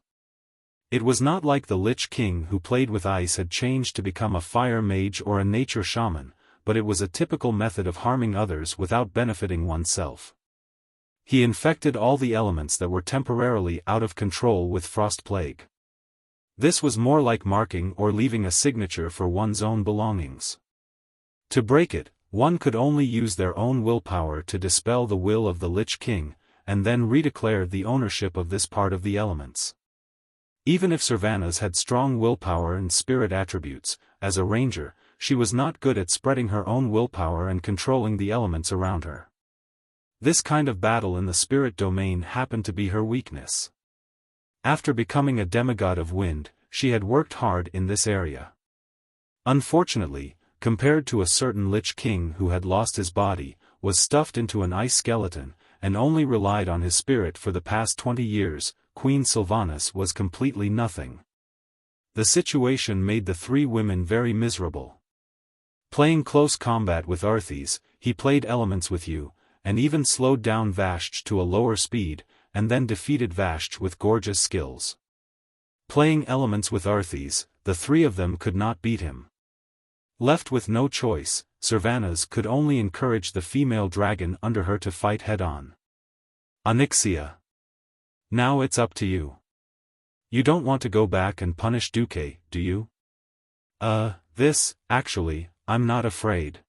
Speaker 1: It was not like the Lich King who played with ice had changed to become a fire mage or a nature shaman, but it was a typical method of harming others without benefiting oneself. He infected all the elements that were temporarily out of control with frost plague. This was more like marking or leaving a signature for one's own belongings. To break it, one could only use their own willpower to dispel the will of the Lich King, and then redeclare the ownership of this part of the elements. Even if Sylvanas had strong willpower and spirit attributes, as a ranger, she was not good at spreading her own willpower and controlling the elements around her. This kind of battle in the spirit domain happened to be her weakness. After becoming a demigod of wind, she had worked hard in this area. Unfortunately, compared to a certain Lich King who had lost his body, was stuffed into an ice skeleton, and only relied on his spirit for the past 20 years, Queen Sylvanas was completely nothing. The situation made the 3 women very miserable. Playing close combat with Arthas, he played elements with you, and even slowed down Vashti to a lower speed, and then defeated Vashti with gorgeous skills. Playing elements with Arthas, the 3 of them could not beat him. Left with no choice, Sylvanas could only encourage the female dragon under her to fight head-on. "Onyxia. Now it's up to you. You don't want to go back and punish Duque, do you? Actually, I'm not afraid.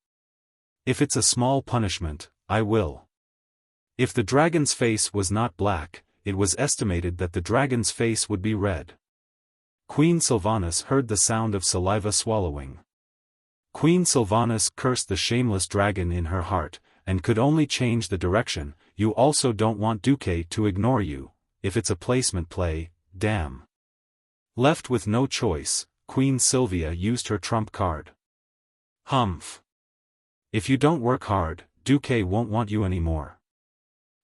Speaker 1: If it's a small punishment, I will. If the dragon's face was not black, it was estimated that the dragon's face would be red. Queen Sylvanas heard the sound of saliva swallowing. Queen Sylvanas cursed the shameless dragon in her heart, and could only change the direction. You also don't want Duque to ignore you. If it's a placement play, damn. Left with no choice, Queen Sylvia used her trump card. Humph. If you don't work hard, Duque won't want you anymore.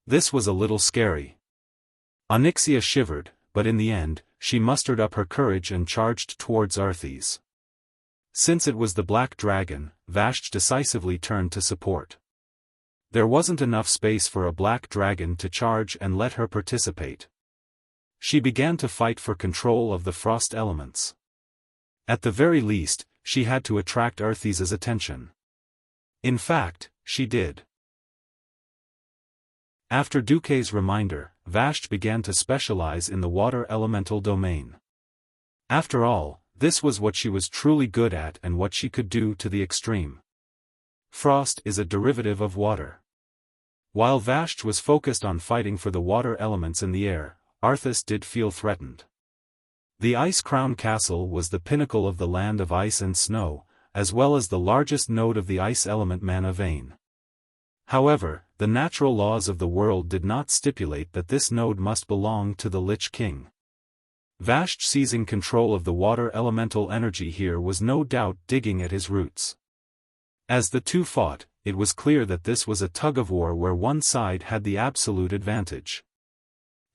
Speaker 1: This was a little scary. Onyxia shivered, but in the end, she mustered up her courage and charged towards Arthes. Since it was the black dragon, Vashj decisively turned to support. There wasn't enough space for a black dragon to charge and let her participate. She began to fight for control of the frost elements. At the very least, she had to attract Arthes's attention. In fact, she did. After Duque's reminder, Vashj began to specialize in the water elemental domain. After all, this was what she was truly good at and what she could do to the extreme. Frost is a derivative of water. While Vashj was focused on fighting for the water elements in the air, Arthes did feel threatened. The Ice Crown Castle was the pinnacle of the land of ice and snow, as well as the largest node of the ice element mana vein. However, the natural laws of the world did not stipulate that this node must belong to the Lich King. Vashj seizing control of the water elemental energy here was no doubt digging at his roots. As the two fought, it was clear that this was a tug-of-war where one side had the absolute advantage.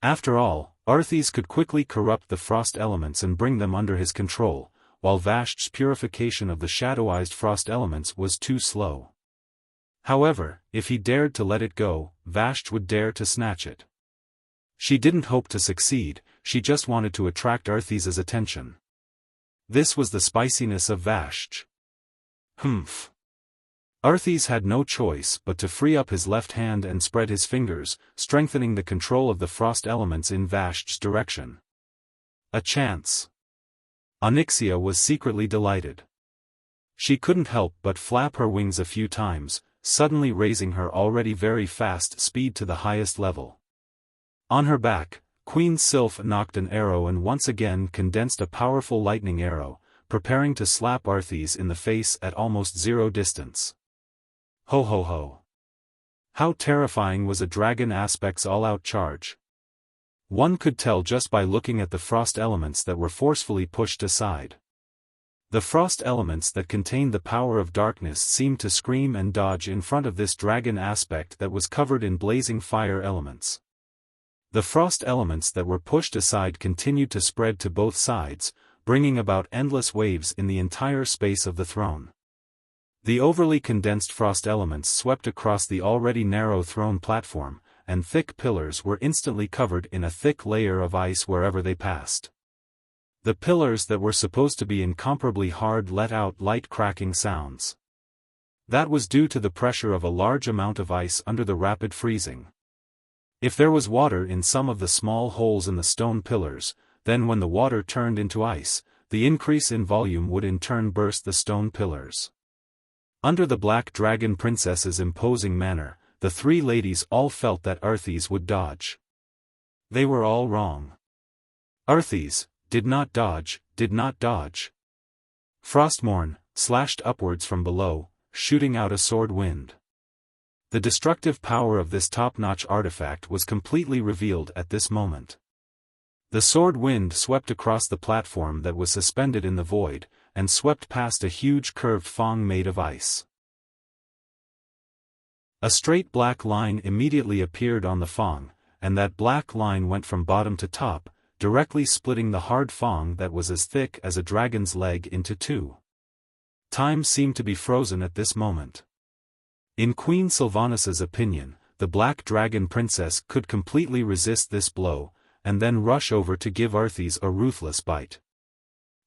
Speaker 1: After all, Arthes could quickly corrupt the frost elements and bring them under his control, while Vashj's purification of the shadowized frost elements was too slow. However, if he dared to let it go, Vashj would dare to snatch it. She didn't hope to succeed, she just wanted to attract Arthes's attention. This was the spiciness of Vashj. Humph. Arthes had no choice but to free up his left hand and spread his fingers, strengthening the control of the frost elements in Vashj's direction. A chance. Onyxia was secretly delighted. She couldn't help but flap her wings a few times, suddenly raising her already very fast speed to the highest level. On her back, Queen Sylph knocked an arrow and once again condensed a powerful lightning arrow, preparing to slap Arthes in the face at almost zero distance. Ho ho ho. How terrifying was a dragon aspect's all-out charge. One could tell just by looking at the frost elements that were forcefully pushed aside. The frost elements that contained the power of darkness seemed to scream and dodge in front of this dragon aspect that was covered in blazing fire elements. The frost elements that were pushed aside continued to spread to both sides, bringing about endless waves in the entire space of the throne. The overly condensed frost elements swept across the already narrow throne platform, and thick pillars were instantly covered in a thick layer of ice wherever they passed. The pillars that were supposed to be incomparably hard let out light cracking sounds. That was due to the pressure of a large amount of ice under the rapid freezing. If there was water in some of the small holes in the stone pillars, then when the water turned into ice, the increase in volume would in turn burst the stone pillars. Under the Black Dragon Princess's imposing manner, the three ladies all felt that Arthes would dodge. They were all wrong. Arthes did not dodge. Frostmourne slashed upwards from below, shooting out a sword wind. The destructive power of this top-notch artifact was completely revealed at this moment. The sword wind swept across the platform that was suspended in the void, and swept past a huge curved fong made of ice. A straight black line immediately appeared on the fong, and that black line went from bottom to top, directly splitting the hard fong that was as thick as a dragon's leg into two. Time seemed to be frozen at this moment. In Queen Sylvanas's opinion, the Black Dragon Princess could completely resist this blow, and then rush over to give Arthes a ruthless bite.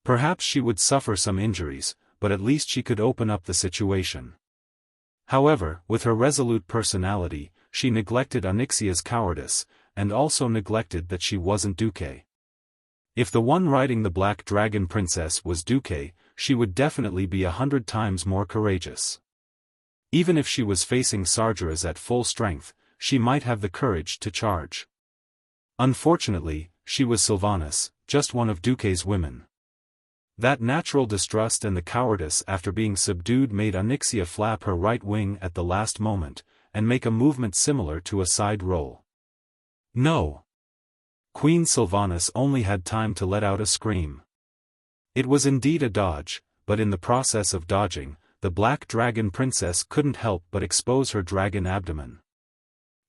Speaker 1: Perhaps she would suffer some injuries, but at least she could open up the situation. However, with her resolute personality, she neglected Onyxia's cowardice, and also neglected that she wasn't Duque. If the one riding the Black Dragon Princess was Duque, she would definitely be 100 times more courageous. Even if she was facing Sargeras at full strength, she might have the courage to charge. Unfortunately, she was Sylvanas, just one of Duque's women. That natural distrust and the cowardice after being subdued made Onyxia flap her right wing at the last moment, and make a movement similar to a side roll. No! Queen Sylvanas only had time to let out a scream. It was indeed a dodge, but in the process of dodging, the Black Dragon Princess couldn't help but expose her dragon abdomen.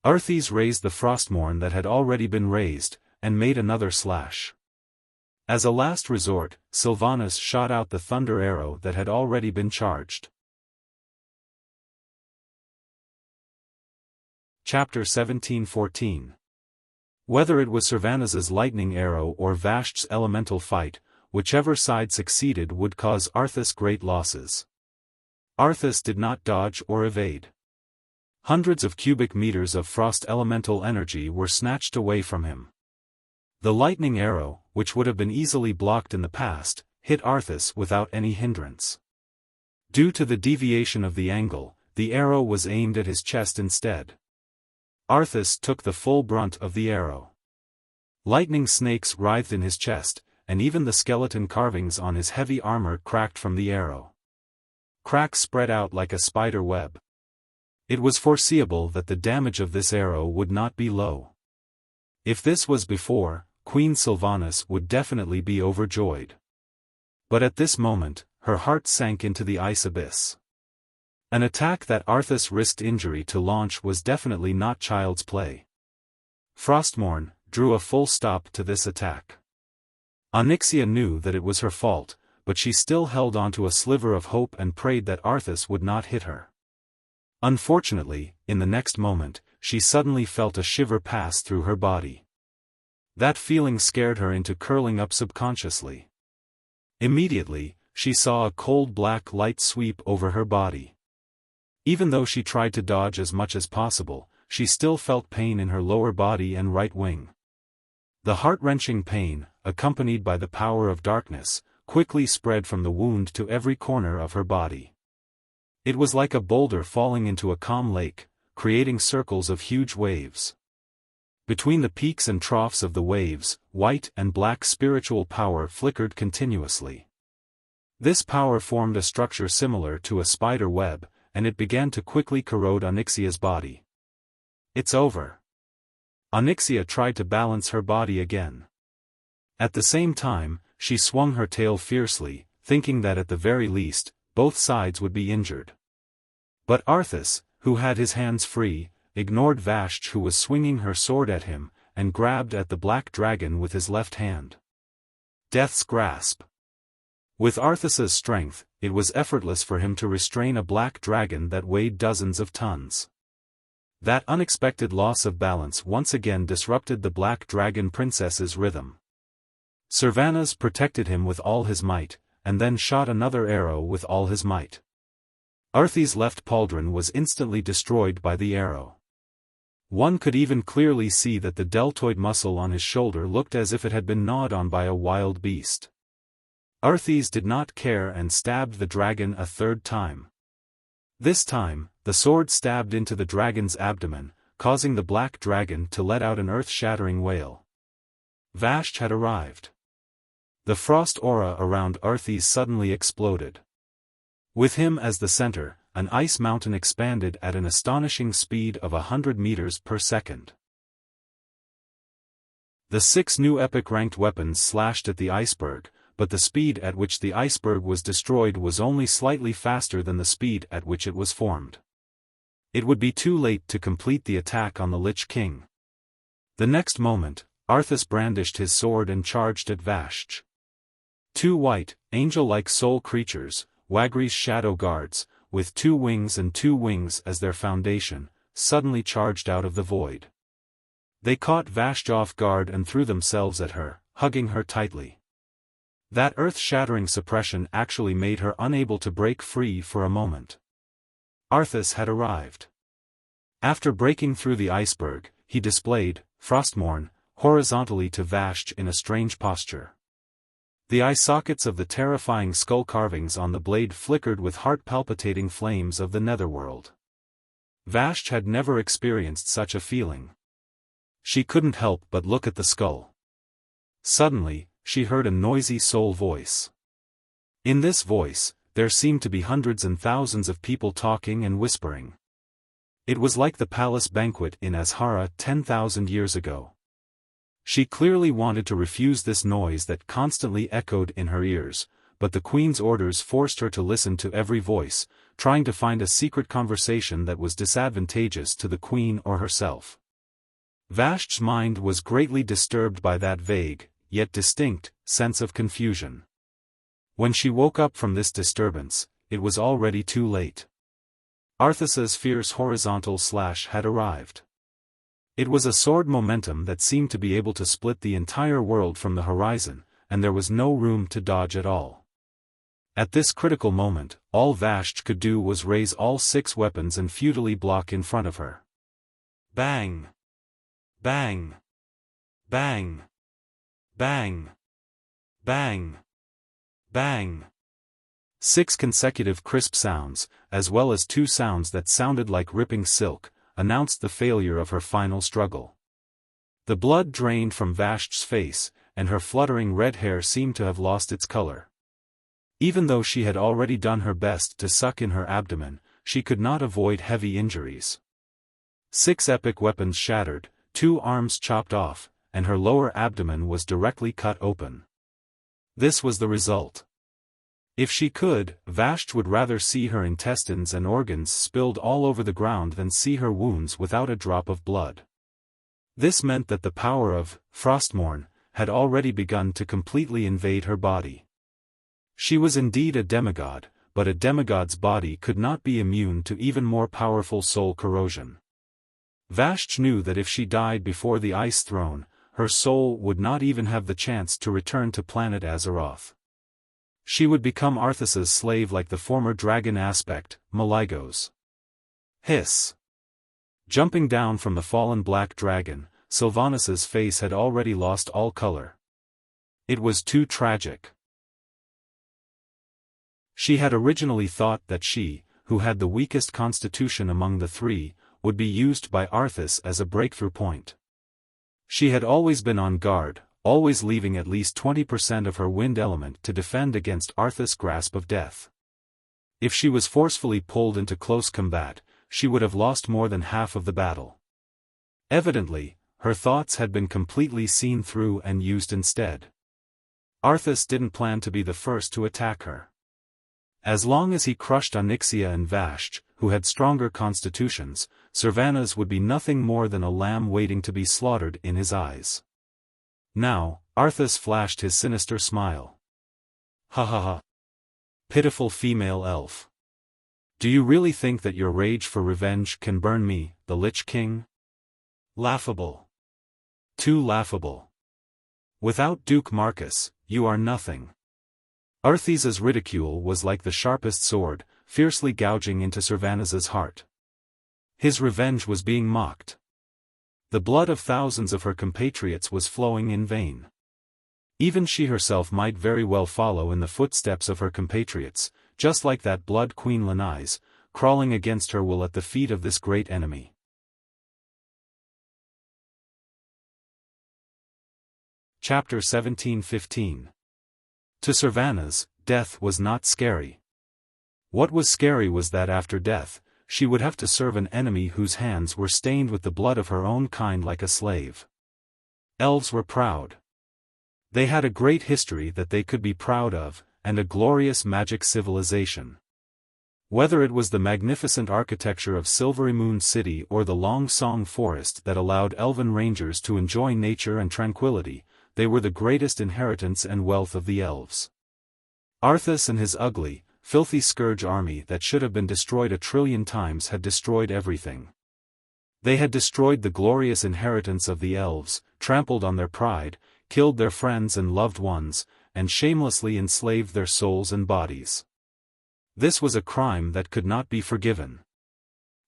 Speaker 1: Arthas raised the Frostmourne that had already been raised, and made another slash. As a last resort, Sylvanas shot out the thunder arrow that had already been charged. Chapter 17:14. Whether it was Sylvanas's lightning arrow or Vasht's elemental fight, whichever side succeeded would cause Arthas great losses. Arthas did not dodge or evade. Hundreds of cubic meters of frost elemental energy were snatched away from him. The lightning arrow, which would have been easily blocked in the past, hit Arthas without any hindrance. Due to the deviation of the angle, the arrow was aimed at his chest instead. Arthas took the full brunt of the arrow. Lightning snakes writhed in his chest, and even the skeleton carvings on his heavy armor cracked from the arrow. Cracks spread out like a spider web. It was foreseeable that the damage of this arrow would not be low. If this was before, Queen Sylvanas would definitely be overjoyed. But at this moment, her heart sank into the ice abyss. An attack that Arthas risked injury to launch was definitely not child's play. Frostmourne drew a full stop to this attack. Onyxia knew that it was her fault, but she still held onto a sliver of hope and prayed that Arthas would not hit her. Unfortunately, in the next moment, she suddenly felt a shiver pass through her body. That feeling scared her into curling up subconsciously. Immediately, she saw a cold black light sweep over her body. Even though she tried to dodge as much as possible, she still felt pain in her lower body and right wing. The heart-wrenching pain, accompanied by the power of darkness, quickly spread from the wound to every corner of her body. It was like a boulder falling into a calm lake, creating circles of huge waves. Between the peaks and troughs of the waves, white and black spiritual power flickered continuously. This power formed a structure similar to a spider web, and it began to quickly corrode Onyxia's body. It's over. Onyxia tried to balance her body again. At the same time, she swung her tail fiercely, thinking that at the very least, both sides would be injured. But Arthas, who had his hands free, ignored Vasht, who was swinging her sword at him, and grabbed at the black dragon with his left hand. Death's grasp. With Arthas's strength, it was effortless for him to restrain a black dragon that weighed dozens of tons. That unexpected loss of balance once again disrupted the Black Dragon Princess's rhythm. Sylvanas protected him with all his might, and then shot another arrow with all his might. Arthas' left pauldron was instantly destroyed by the arrow. One could even clearly see that the deltoid muscle on his shoulder looked as if it had been gnawed on by a wild beast. Arthas did not care and stabbed the dragon a third time. This time, the sword stabbed into the dragon's abdomen, causing the black dragon to let out an earth-shattering wail. Vasht had arrived. The frost aura around Arthas suddenly exploded. With him as the center, an ice mountain expanded at an astonishing speed of 100 meters per second. The 6 new epic-ranked weapons slashed at the iceberg, but the speed at which the iceberg was destroyed was only slightly faster than the speed at which it was formed. It would be too late to complete the attack on the Lich King. The next moment, Arthas brandished his sword and charged at Vasht. 2 white, angel-like soul creatures, Wagri's shadow guards, with 2 wings and 2 wings as their foundation, suddenly charged out of the void. They caught Vasht off guard and threw themselves at her, hugging her tightly. That earth-shattering suppression actually made her unable to break free for a moment. Arthas had arrived. After breaking through the iceberg, he displayed, Frostmourne, horizontally to Vasht in a strange posture. The eye sockets of the terrifying skull carvings on the blade flickered with heart-palpitating flames of the netherworld. Vashti had never experienced such a feeling. She couldn't help but look at the skull. Suddenly, she heard a noisy soul voice. In this voice, there seemed to be hundreds and thousands of people talking and whispering. It was like the palace banquet in Azhara 10,000 years ago. She clearly wanted to refuse this noise that constantly echoed in her ears, but the queen's orders forced her to listen to every voice, trying to find a secret conversation that was disadvantageous to the queen or herself. Vashti's mind was greatly disturbed by that vague, yet distinct, sense of confusion. When she woke up from this disturbance, it was already too late. Arthas's fierce horizontal slash had arrived. It was a sword momentum that seemed to be able to split the entire world from the horizon, and there was no room to dodge at all. At this critical moment, all Vashti could do was raise all 6 weapons and futilely block in front of her. Bang! Bang! Bang! Bang! Bang! Bang! 6 consecutive crisp sounds, as well as 2 sounds that sounded like ripping silk, announced the failure of her final struggle. The blood drained from Vashti's face, and her fluttering red hair seemed to have lost its color. Even though she had already done her best to suck in her abdomen, she could not avoid heavy injuries. 6 epic weapons shattered, 2 arms chopped off, and her lower abdomen was directly cut open. This was the result. If she could, Vashti would rather see her intestines and organs spilled all over the ground than see her wounds without a drop of blood. This meant that the power of Frostmourne had already begun to completely invade her body. She was indeed a demigod, but a demigod's body could not be immune to even more powerful soul corrosion. Vashti knew that if she died before the Ice Throne, her soul would not even have the chance to return to planet Azeroth. She would become Arthas's slave like the former dragon aspect, Maligos. Hiss! Jumping down from the fallen black dragon, Sylvanas' face had already lost all color. It was too tragic. She had originally thought that she, who had the weakest constitution among the 3, would be used by Arthas as a breakthrough point. She had always been on guard, always leaving at least 20% of her wind element to defend against Arthas' grasp of death. If she was forcefully pulled into close combat, she would have lost more than half of the battle. Evidently, her thoughts had been completely seen through and used instead. Arthas didn't plan to be the first to attack her. As long as he crushed Onyxia and Vashti, who had stronger constitutions, Sylvanas would be nothing more than a lamb waiting to be slaughtered in his eyes. Now, Arthas flashed his sinister smile. Ha ha ha. Pitiful female elf. Do you really think that your rage for revenge can burn me, the Lich King? Laughable. Too laughable. Without Duke Marcus, you are nothing. Arthas's ridicule was like the sharpest sword, fiercely gouging into Sylvanas' heart. His revenge was being mocked. The blood of thousands of her compatriots was flowing in vain. Even she herself might very well follow in the footsteps of her compatriots, just like that blood queen Lanais, crawling against her will at the feet of this great enemy. Chapter 17:15. To Sylvanas, death was not scary. What was scary was that after death, she would have to serve an enemy whose hands were stained with the blood of her own kind like a slave. Elves were proud. They had a great history that they could be proud of, and a glorious magic civilization. Whether it was the magnificent architecture of Silvery Moon City or the Long Song Forest that allowed elven rangers to enjoy nature and tranquility, they were the greatest inheritance and wealth of the elves. Arthas and his ugly, filthy scourge army that should have been destroyed 1,000,000,000 times had destroyed everything. They had destroyed the glorious inheritance of the elves, trampled on their pride, killed their friends and loved ones, and shamelessly enslaved their souls and bodies. This was a crime that could not be forgiven.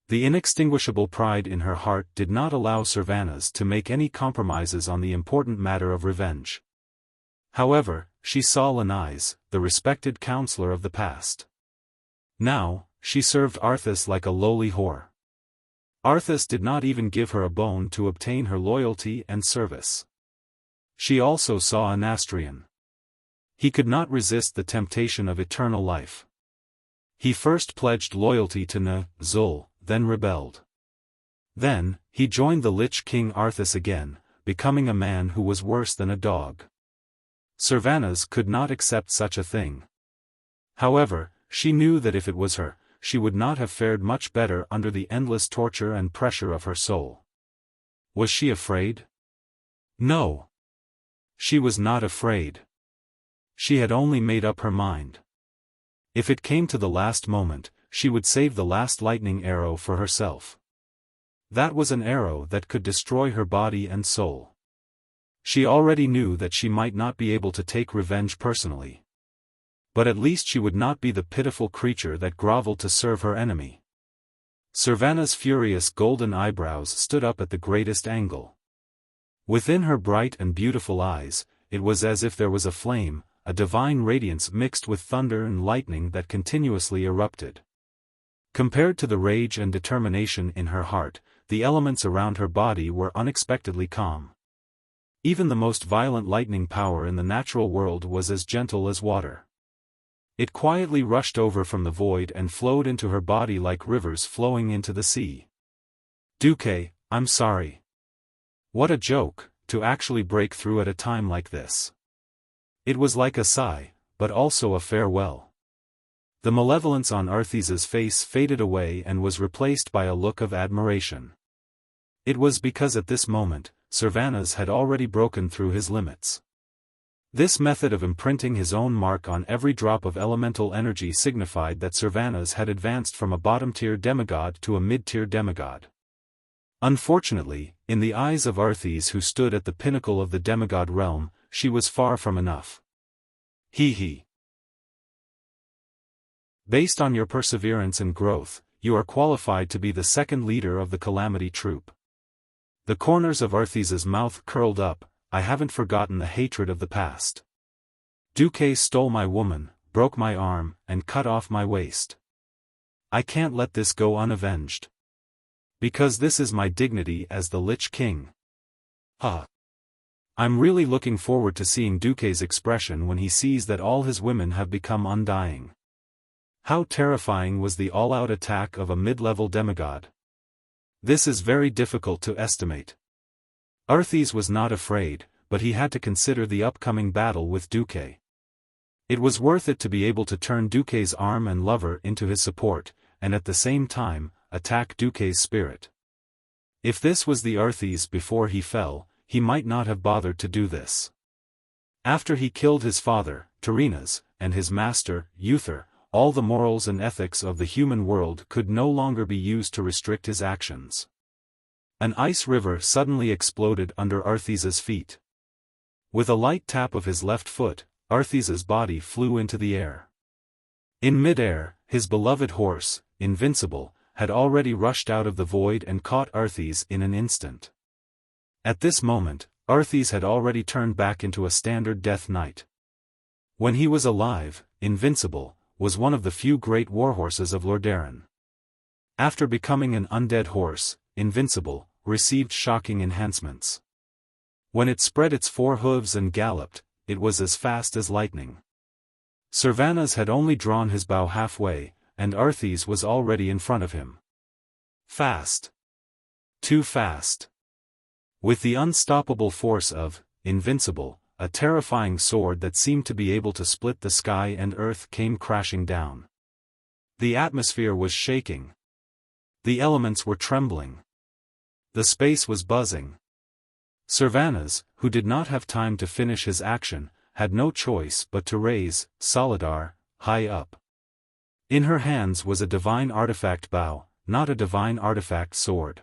Speaker 1: The inextinguishable pride in her heart did not allow Sylvanas to make any compromises on the important matter of revenge. However, she saw Lanais, the respected counselor of the past. Now, she served Arthas like a lowly whore. Arthas did not even give her a bone to obtain her loyalty and service. She also saw an Astrian. He could not resist the temptation of eternal life. He first pledged loyalty to Zul, then rebelled. Then, he joined the Lich King Arthas again, becoming a man who was worse than a dog. Sylvanas could not accept such a thing. However, she knew that if it was her, she would not have fared much better under the endless torture and pressure of her soul. Was she afraid? No. She was not afraid. She had only made up her mind. If it came to the last moment, she would save the last lightning arrow for herself. That was an arrow that could destroy her body and soul. She already knew that she might not be able to take revenge personally. But at least she would not be the pitiful creature that groveled to serve her enemy. Sylvanas' furious golden eyebrows stood up at the greatest angle. Within her bright and beautiful eyes, it was as if there was a flame, a divine radiance mixed with thunder and lightning that continuously erupted. Compared to the rage and determination in her heart, the elements around her body were unexpectedly calm. Even the most violent lightning power in the natural world was as gentle as water. It quietly rushed over from the void and flowed into her body like rivers flowing into the sea. Duque, I'm sorry. What a joke, to actually break through at a time like this. It was like a sigh, but also a farewell. The malevolence on Arthas's face faded away and was replaced by a look of admiration. It was because at this moment, Sylvanas had already broken through his limits. This method of imprinting his own mark on every drop of elemental energy signified that Sylvanas had advanced from a bottom-tier demigod to a mid-tier demigod. Unfortunately, in the eyes of Arthas, who stood at the pinnacle of the demigod realm, she was far from enough. He. Based on your perseverance and growth, you are qualified to be the second leader of the Calamity Troop. The corners of Arthas's mouth curled up. I haven't forgotten the hatred of the past. Duque stole my woman, broke my arm, and cut off my waist. I can't let this go unavenged. Because this is my dignity as the Lich King. I'm really looking forward to seeing Duque's expression when he sees that all his women have become undying. How terrifying was the all-out attack of a mid-level demigod. This is very difficult to estimate. Arthas was not afraid, but he had to consider the upcoming battle with Duque. It was worth it to be able to turn Duque's arm and lover into his support, and at the same time, attack Duque's spirit. If this was the Arthas before he fell, he might not have bothered to do this. After he killed his father, Tyrrhenas, and his master, Uther, all the morals and ethics of the human world could no longer be used to restrict his actions. An ice river suddenly exploded under Arthas's feet. With a light tap of his left foot, Arthas's body flew into the air. In mid-air, his beloved horse, Invincible, had already rushed out of the void and caught Arthas in an instant. At this moment, Arthas had already turned back into a standard death knight. When he was alive, Invincible was one of the few great warhorses of Lordaeron. After becoming an undead horse, Invincible received shocking enhancements. When it spread its four hooves and galloped, it was as fast as lightning. Sylvanas had only drawn his bow halfway, and Arthas was already in front of him. Fast. Too fast. With the unstoppable force of Invincible, a terrifying sword that seemed to be able to split the sky and earth came crashing down. The atmosphere was shaking. The elements were trembling. The space was buzzing. Sylvanas, who did not have time to finish his action, had no choice but to raise Solidar high up. In her hands was a divine artifact bow, not a divine artifact sword.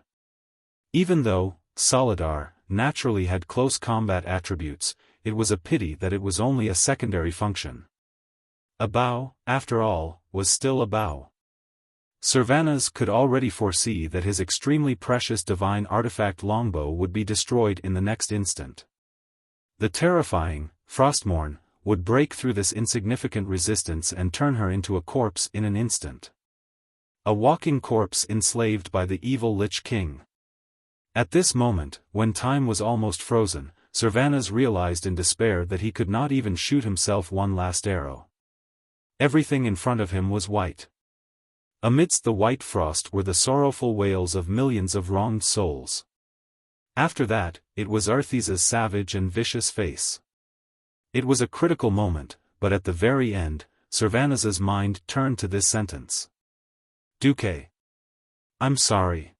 Speaker 1: Even though Solidar naturally had close combat attributes, it was a pity that it was only a secondary function. A bow, after all, was still a bow. Sylvanas could already foresee that his extremely precious divine artifact longbow would be destroyed in the next instant. The terrifying, Frostmourne, would break through this insignificant resistance and turn her into a corpse in an instant. A walking corpse enslaved by the evil Lich King. At this moment, when time was almost frozen, Sylvanas realized in despair that he could not even shoot himself one last arrow. Everything in front of him was white. Amidst the white frost were the sorrowful wails of millions of wronged souls. After that, it was Arthes's savage and vicious face. It was a critical moment, but at the very end, Sylvanas's mind turned to this sentence. Duque. I'm sorry.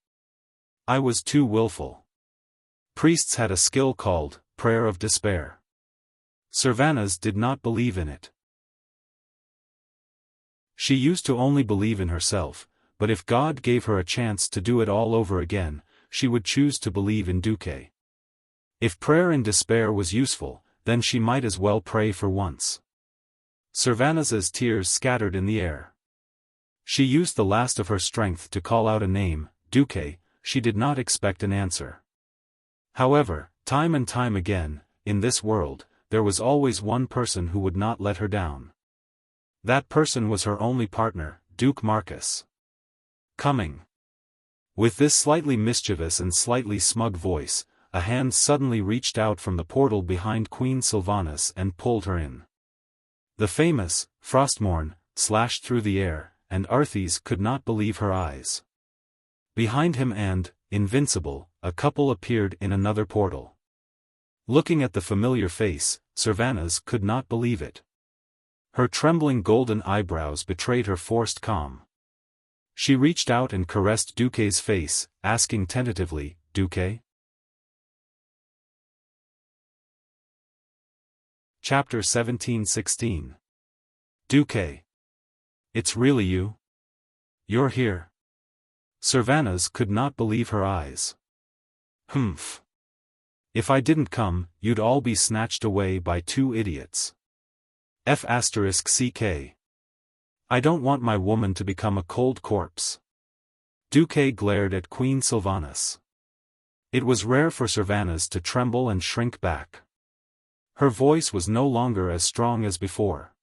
Speaker 1: I was too willful. Priests had a skill called prayer of despair. Sylvanas did not believe in it. She used to only believe in herself, but if God gave her a chance to do it all over again, she would choose to believe in Duque. If prayer in despair was useful, then she might as well pray for once. Sylvanas's tears scattered in the air. She used the last of her strength to call out a name, Duque. She did not expect an answer. However, time and time again, in this world, there was always one person who would not let her down. That person was her only partner, Duke Marcus. Coming. With this slightly mischievous and slightly smug voice, a hand suddenly reached out from the portal behind Queen Sylvanas and pulled her in. The famous Frostmourne slashed through the air, and Arthes could not believe her eyes. Behind him and, invincible, a couple appeared in another portal. Looking at the familiar face, Sylvanas could not believe it. Her trembling golden eyebrows betrayed her forced calm. She reached out and caressed Duque's face, asking tentatively, Duque? Chapter 17-16. Duque. It's really you? You're here? Sylvanas could not believe her eyes. Humph. If I didn't come, you'd all be snatched away by two idiots. F***ck. I don't want my woman to become a cold corpse. Duque glared at Queen Sylvanas. It was rare for Sylvanas to tremble and shrink back. Her voice was no longer as strong as before.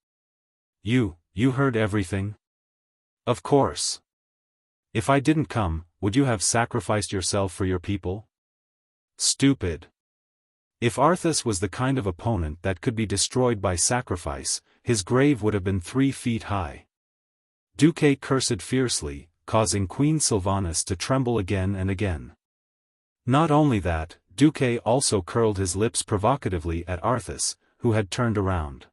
Speaker 1: You heard everything? Of course. If I didn't come, would you have sacrificed yourself for your people? Stupid. If Arthas was the kind of opponent that could be destroyed by sacrifice, his grave would have been 3 feet high. Duque cursed fiercely, causing Queen Sylvanas to tremble again and again. Not only that, Duque also curled his lips provocatively at Arthas, who had turned around.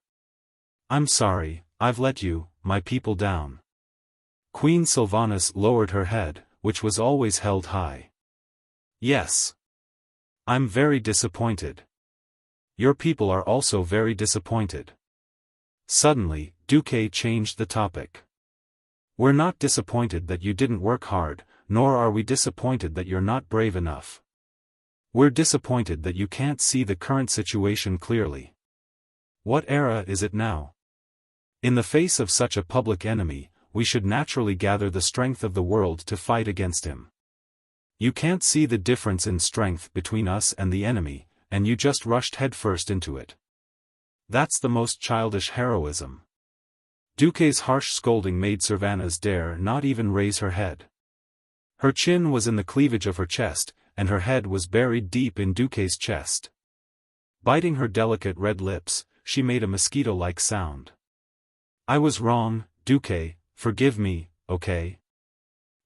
Speaker 1: I'm sorry, I've let you, my people down. Queen Sylvanas lowered her head, which was always held high. Yes. I'm very disappointed. Your people are also very disappointed. Suddenly, Duque changed the topic. We're not disappointed that you didn't work hard, nor are we disappointed that you're not brave enough. We're disappointed that you can't see the current situation clearly. What era is it now? In the face of such a public enemy, we should naturally gather the strength of the world to fight against him. You can't see the difference in strength between us and the enemy, and you just rushed headfirst into it. That's the most childish heroism. Duque's harsh scolding made Sylvanas dare not even raise her head. Her chin was in the cleavage of her chest, and her head was buried deep in Duque's chest. Biting her delicate red lips, she made a mosquito-like sound. I was wrong, Duque, forgive me, okay?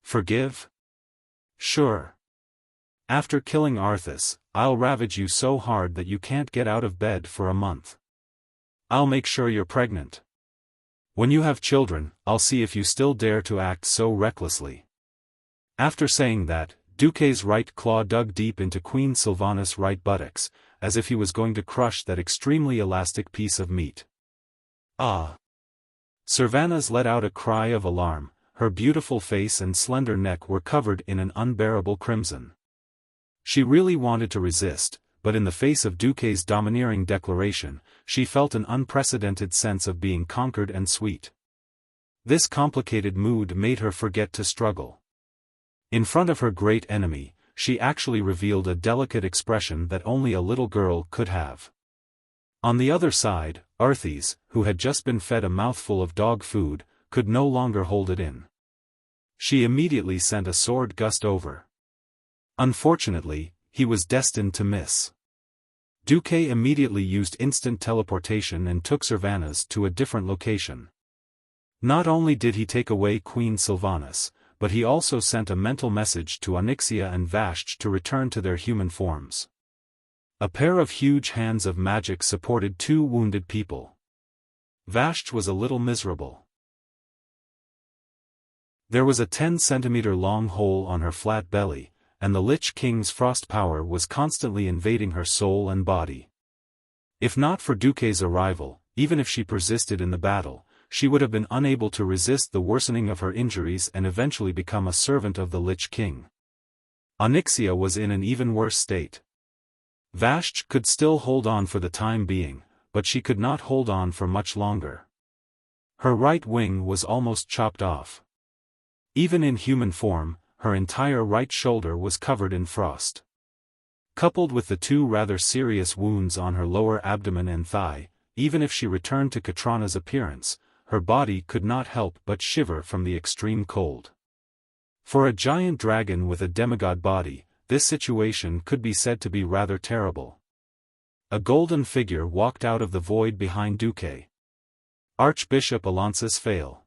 Speaker 1: Forgive? Sure. After killing Arthas, I'll ravage you so hard that you can't get out of bed for a month. I'll make sure you're pregnant. When you have children, I'll see if you still dare to act so recklessly. After saying that, Duque's right claw dug deep into Queen Sylvanas' right buttocks, as if he was going to crush that extremely elastic piece of meat. Ah! Sylvanas let out a cry of alarm, her beautiful face and slender neck were covered in an unbearable crimson. She really wanted to resist, but in the face of Duque's domineering declaration, she felt an unprecedented sense of being conquered and sweet. This complicated mood made her forget to struggle. In front of her great enemy, she actually revealed a delicate expression that only a little girl could have. On the other side, Arthes, who had just been fed a mouthful of dog food, could no longer hold it in. She immediately sent a sword gust over. Unfortunately, he was destined to miss. Duque immediately used instant teleportation and took Sylvanas to a different location. Not only did he take away Queen Sylvanas, but he also sent a mental message to Onyxia and Vashj to return to their human forms. A pair of huge hands of magic supported two wounded people. Vashj was a little miserable. There was a 10-centimeter-long hole on her flat belly, and the Lich King's frost power was constantly invading her soul and body. If not for Duque's arrival, even if she persisted in the battle, she would have been unable to resist the worsening of her injuries and eventually become a servant of the Lich King. Onyxia was in an even worse state. Vashj could still hold on for the time being, but she could not hold on for much longer. Her right wing was almost chopped off. Even in human form, her entire right shoulder was covered in frost. Coupled with the two rather serious wounds on her lower abdomen and thigh, even if she returned to Katrana's appearance, her body could not help but shiver from the extreme cold. For a giant dragon with a demigod body, this situation could be said to be rather terrible. A golden figure walked out of the void behind Duque. Archbishop Alonsis Fail.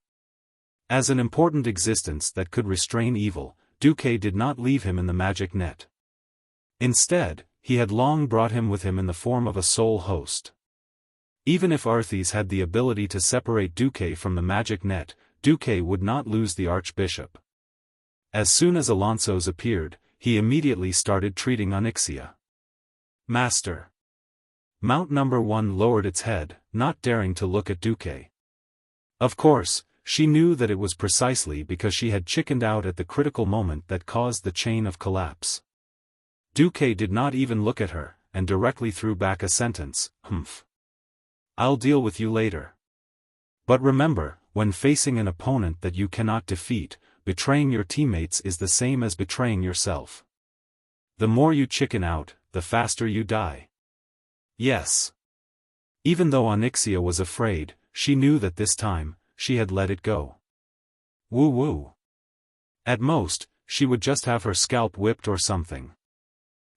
Speaker 1: As an important existence that could restrain evil, Duque did not leave him in the magic net. Instead, he had long brought him with him in the form of a soul host. Even if Arthes had the ability to separate Duque from the magic net, Duque would not lose the Archbishop. As soon as Alonso's appeared, he immediately started treating Onyxia. Master. Mount number 1 lowered its head, not daring to look at Duque. Of course, she knew that it was precisely because she had chickened out at the critical moment that caused the chain of collapse. Duque did not even look at her, and directly threw back a sentence, "Humph. I'll deal with you later." But remember, when facing an opponent that you cannot defeat, betraying your teammates is the same as betraying yourself. The more you chicken out, the faster you die. Yes. Even though Onyxia was afraid, she knew that this time, she had let it go. Woo-woo. At most, she would just have her scalp whipped or something.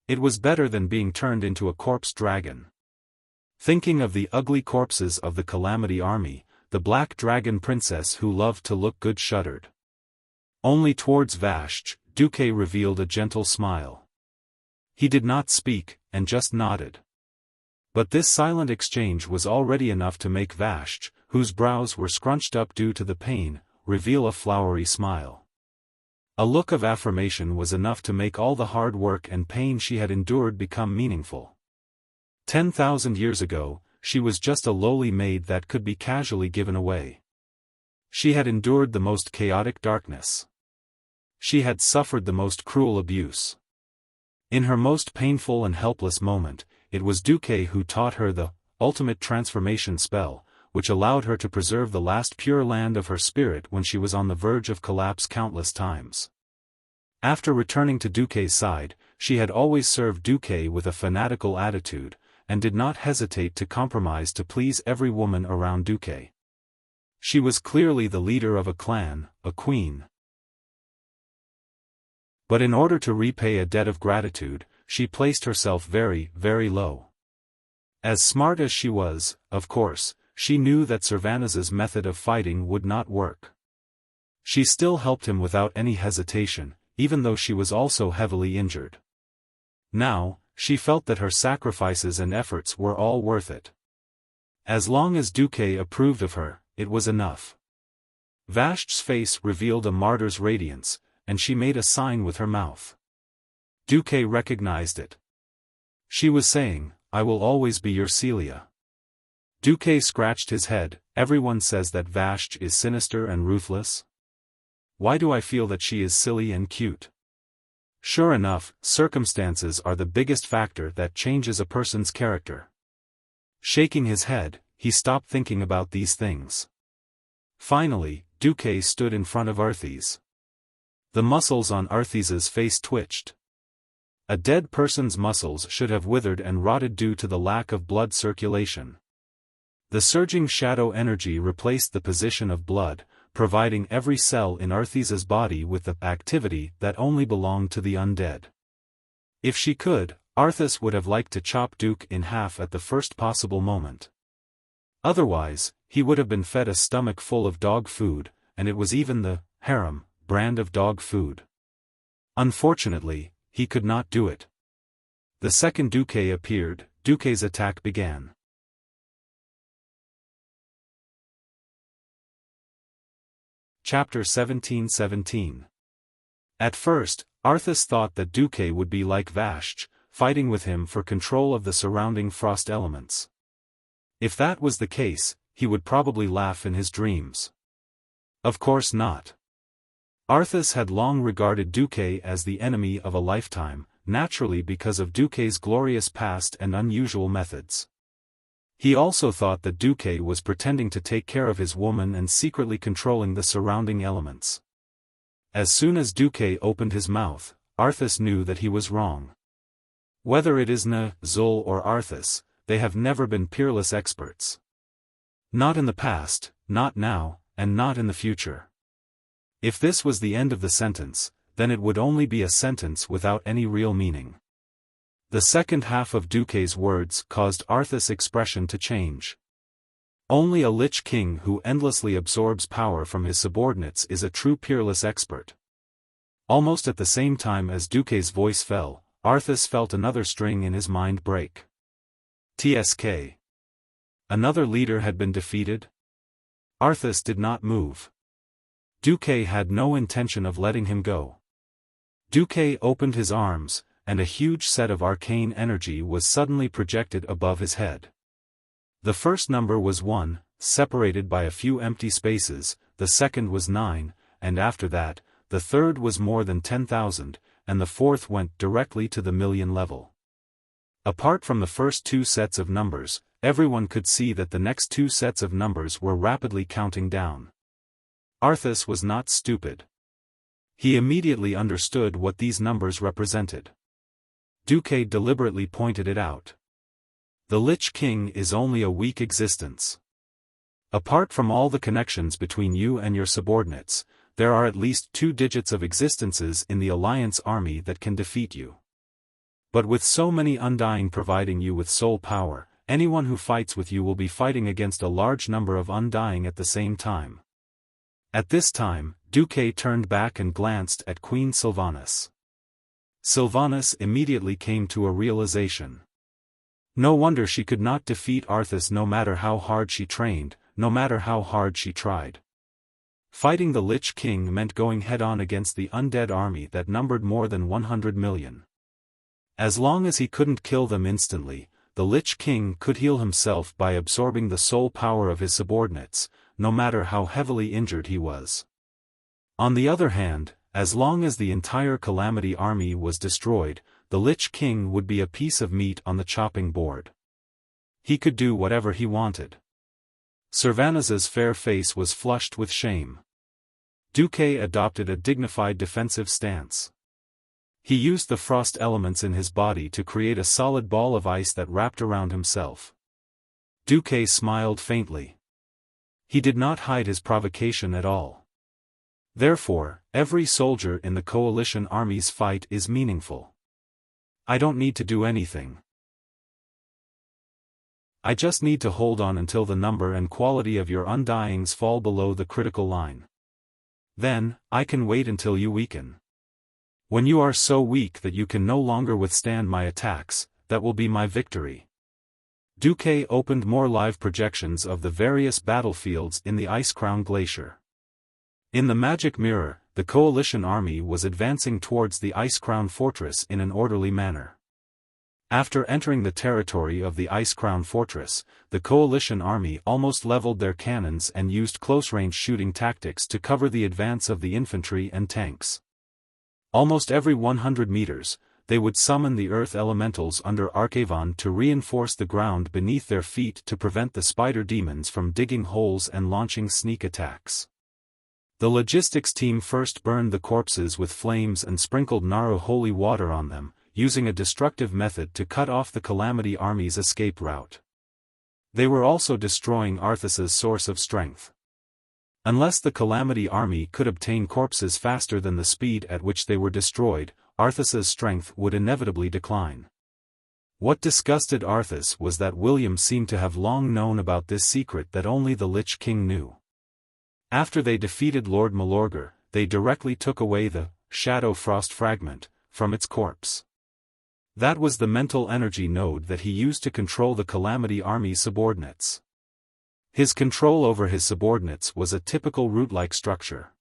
Speaker 1: It was better than being turned into a corpse dragon. Thinking of the ugly corpses of the Calamity Army, the Black Dragon Princess who loved to look good shuddered. Only towards Vashj, Duque revealed a gentle smile. He did not speak, and just nodded. But this silent exchange was already enough to make Vashj, whose brows were scrunched up due to the pain, reveal a flowery smile. A look of affirmation was enough to make all the hard work and pain she had endured become meaningful. 10,000 years ago, she was just a lowly maid that could be casually given away. She had endured the most chaotic darkness. She had suffered the most cruel abuse. In her most painful and helpless moment, it was Duque who taught her the ultimate transformation spell, which allowed her to preserve the last pure land of her spirit when she was on the verge of collapse countless times. After returning to Duque's side, she had always served Duque with a fanatical attitude, and did not hesitate to compromise to please every woman around Duque. She was clearly the leader of a clan, a queen. But in order to repay a debt of gratitude, she placed herself very, very low. As smart as she was, of course, she knew that Sylvanas's method of fighting would not work. She still helped him without any hesitation, even though she was also heavily injured. Now, she felt that her sacrifices and efforts were all worth it. As long as Duque approved of her, it was enough. Vashj's face revealed a martyr's radiance, and she made a sign with her mouth. Duque recognized it. She was saying, "I will always be your Celia." Duque scratched his head. Everyone says that Vashj is sinister and ruthless. Why do I feel that she is silly and cute? Sure enough, circumstances are the biggest factor that changes a person's character. Shaking his head, he stopped thinking about these things. Finally, Duque stood in front of Arthes. The muscles on Arthes's face twitched. A dead person's muscles should have withered and rotted due to the lack of blood circulation. The surging shadow energy replaced the position of blood, providing every cell in Arthesa's body with the activity that only belonged to the undead. If she could, Arthas would have liked to chop Duke in half at the first possible moment. Otherwise, he would have been fed a stomach full of dog food, and it was even the harem brand of dog food. Unfortunately, he could not do it. The second Duke appeared, Duke's attack began. Chapter 1717. At first, Arthas thought that Duke would be like Vashj, fighting with him for control of the surrounding frost elements. If that was the case, he would probably laugh in his dreams. Of course not. Arthas had long regarded Duke as the enemy of a lifetime, naturally because of Duke's glorious past and unusual methods. He also thought that Duke was pretending to take care of his woman and secretly controlling the surrounding elements. As soon as Duke opened his mouth, Arthas knew that he was wrong. Whether it is Zul or Arthas, they have never been peerless experts. Not in the past, not now, and not in the future. If this was the end of the sentence, then it would only be a sentence without any real meaning. The second half of Duke's words caused Arthas' expression to change. Only a Lich King who endlessly absorbs power from his subordinates is a true peerless expert. Almost at the same time as Duke's voice fell, Arthas felt another string in his mind break. TSK. Another leader had been defeated? Arthas did not move. Duke had no intention of letting him go. Duke opened his arms, and a huge set of arcane energy was suddenly projected above his head. The first number was 1, separated by a few empty spaces, the second was 9, and after that, the third was more than 10,000, and the fourth went directly to the million level. Apart from the first two sets of numbers, everyone could see that the next two sets of numbers were rapidly counting down. Arthas was not stupid. He immediately understood what these numbers represented. Duke deliberately pointed it out. The Lich King is only a weak existence. Apart from all the connections between you and your subordinates, there are at least 2 digits of existences in the Alliance army that can defeat you. But with so many Undying providing you with soul power, anyone who fights with you will be fighting against a large number of Undying at the same time. At this time, Duke turned back and glanced at Queen Sylvanas. Sylvanas immediately came to a realization. No wonder she could not defeat Arthas no matter how hard she trained, no matter how hard she tried. Fighting the Lich King meant going head-on against the undead army that numbered more than 100 million. As long as he couldn't kill them instantly, the Lich King could heal himself by absorbing the soul power of his subordinates, no matter how heavily injured he was. On the other hand, as long as the entire Calamity army was destroyed, the Lich King would be a piece of meat on the chopping board. He could do whatever he wanted. Sylvanas's fair face was flushed with shame. Duke adopted a dignified defensive stance. He used the frost elements in his body to create a solid ball of ice that wrapped around himself. Duke smiled faintly. He did not hide his provocation at all. Therefore, every soldier in the coalition army's fight is meaningful. I don't need to do anything. I just need to hold on until the number and quality of your Undyings fall below the critical line. Then, I can wait until you weaken. When you are so weak that you can no longer withstand my attacks, that will be my victory. Duke opened more live projections of the various battlefields in the Ice-Crown Glacier. In the magic mirror, the coalition army was advancing towards the Ice-Crown Fortress in an orderly manner. After entering the territory of the Ice-Crown Fortress, the coalition army almost leveled their cannons and used close-range shooting tactics to cover the advance of the infantry and tanks. Almost every 100 meters, they would summon the earth elementals under Archavan to reinforce the ground beneath their feet to prevent the spider demons from digging holes and launching sneak attacks. The logistics team first burned the corpses with flames and sprinkled Naru holy water on them, using a destructive method to cut off the Calamity Army's escape route. They were also destroying Arthas's source of strength. Unless the Calamity Army could obtain corpses faster than the speed at which they were destroyed, Arthas's strength would inevitably decline. What disgusted Arthas was that William seemed to have long known about this secret that only the Lich King knew. After they defeated Lord Malorgar, they directly took away the Shadow Frost fragment from its corpse. That was the mental energy node that he used to control the Calamity Army's subordinates. His control over his subordinates was a typical root-like structure.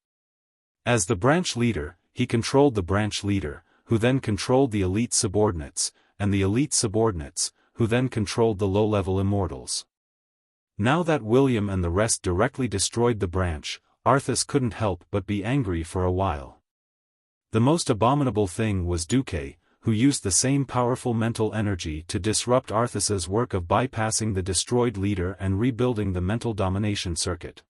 Speaker 1: As the branch leader, he controlled the branch leader, who then controlled the elite subordinates, and the elite subordinates, who then controlled the low-level immortals. Now that William and the rest directly destroyed the branch, Arthas couldn't help but be angry for a while. The most abominable thing was Duque, who used the same powerful mental energy to disrupt Arthas's work of bypassing the destroyed leader and rebuilding the mental domination circuit.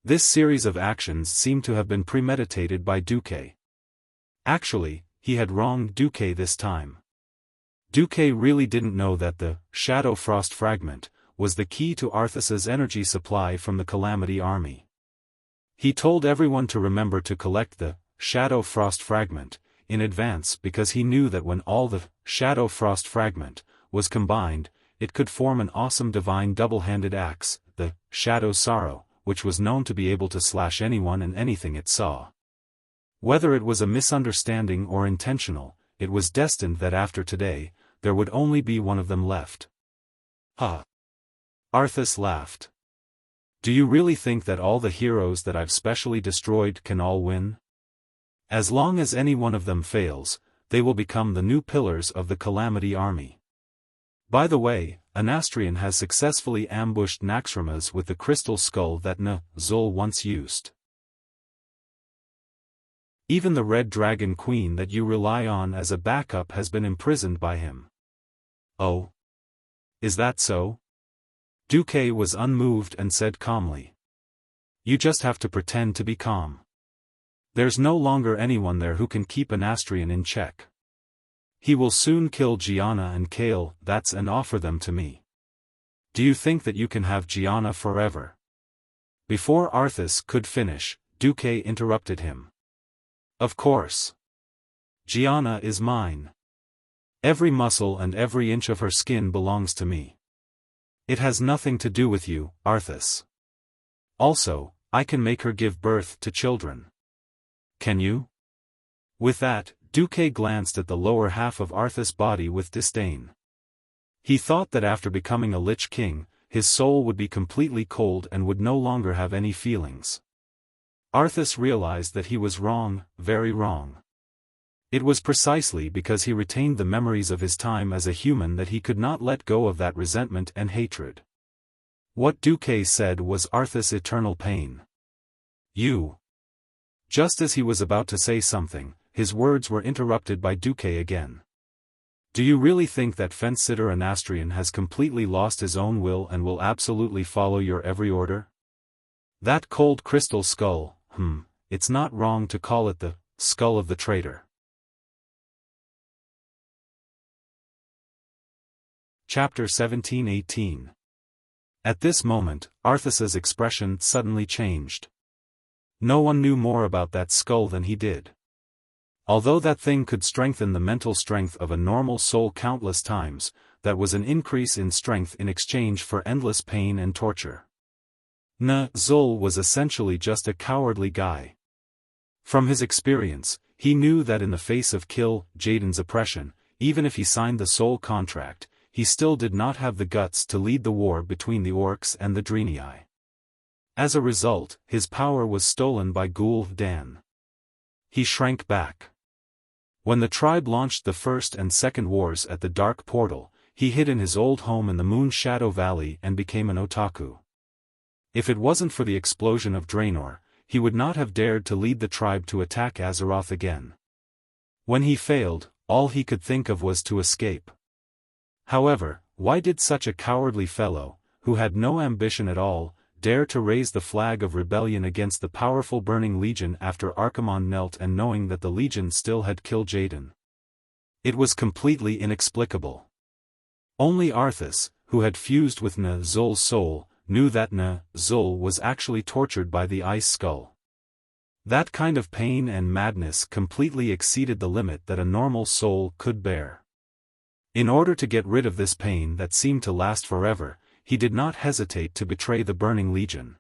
Speaker 1: This series of actions seemed to have been premeditated by Duque. Actually, he had wronged Duque this time. Duque really didn't know that the Shadow Frost fragment was the key to Arthas's energy supply from the Calamity Army. He told everyone to remember to collect the Shadow Frost fragment in advance because he knew that when all the Shadow Frost fragment was combined, it could form an awesome divine double-handed axe, the Shadow Sorrow, which was known to be able to slash anyone and anything it saw. Whether it was a misunderstanding or intentional, it was destined that after today, there would only be one of them left. Ha! Arthas laughed. Do you really think that all the heroes that I've specially destroyed can all win? As long as any one of them fails, they will become the new pillars of the Calamity Army. By the way, Anastrian has successfully ambushed Naxxramas with the crystal skull that Zul once used. Even the Red Dragon Queen that you rely on as a backup has been imprisoned by him. Oh? Is that so? Duque was unmoved and said calmly. You just have to pretend to be calm. There's no longer anyone there who can keep Anastrian in check. He will soon kill Gianna and Kale, and offer them to me. Do you think that you can have Gianna forever? Before Arthas could finish, Duque interrupted him. Of course. Gianna is mine. Every muscle and every inch of her skin belongs to me. It has nothing to do with you, Arthas. Also, I can make her give birth to children. Can you? With that, Duque glanced at the lower half of Arthas' body with disdain. He thought that after becoming a Lich King, his soul would be completely cold and would no longer have any feelings. Arthas realized that he was wrong, very wrong. It was precisely because he retained the memories of his time as a human that he could not let go of that resentment and hatred. What Duque said was Arthas' eternal pain. You. Just as he was about to say something, his words were interrupted by Duque again. Do you really think that fence-sitter Anastrian has completely lost his own will and will absolutely follow your every order? That cold crystal skull, it's not wrong to call it the skull of the traitor. Chapter 17-18. At this moment, Arthas's expression suddenly changed. No one knew more about that skull than he did. Although that thing could strengthen the mental strength of a normal soul countless times, that was an increase in strength in exchange for endless pain and torture. Zul was essentially just a cowardly guy. From his experience, he knew that in the face of Jaden's oppression, even if he signed the soul contract, he still did not have the guts to lead the war between the Orcs and the Draenei. As a result, his power was stolen by Gul'dan. He shrank back. When the tribe launched the First and Second Wars at the Dark Portal, he hid in his old home in the Moon Shadow Valley and became an otaku. If it wasn't for the explosion of Draenor, he would not have dared to lead the tribe to attack Azeroth again. When he failed, all he could think of was to escape. However, why did such a cowardly fellow, who had no ambition at all, dare to raise the flag of rebellion against the powerful Burning Legion after Archimonde knelt and knowing that the Legion still had killed Jaden? It was completely inexplicable. Only Arthas, who had fused with Zul's soul, knew that Zul was actually tortured by the ice skull. That kind of pain and madness completely exceeded the limit that a normal soul could bear. In order to get rid of this pain that seemed to last forever, he did not hesitate to betray the Burning Legion.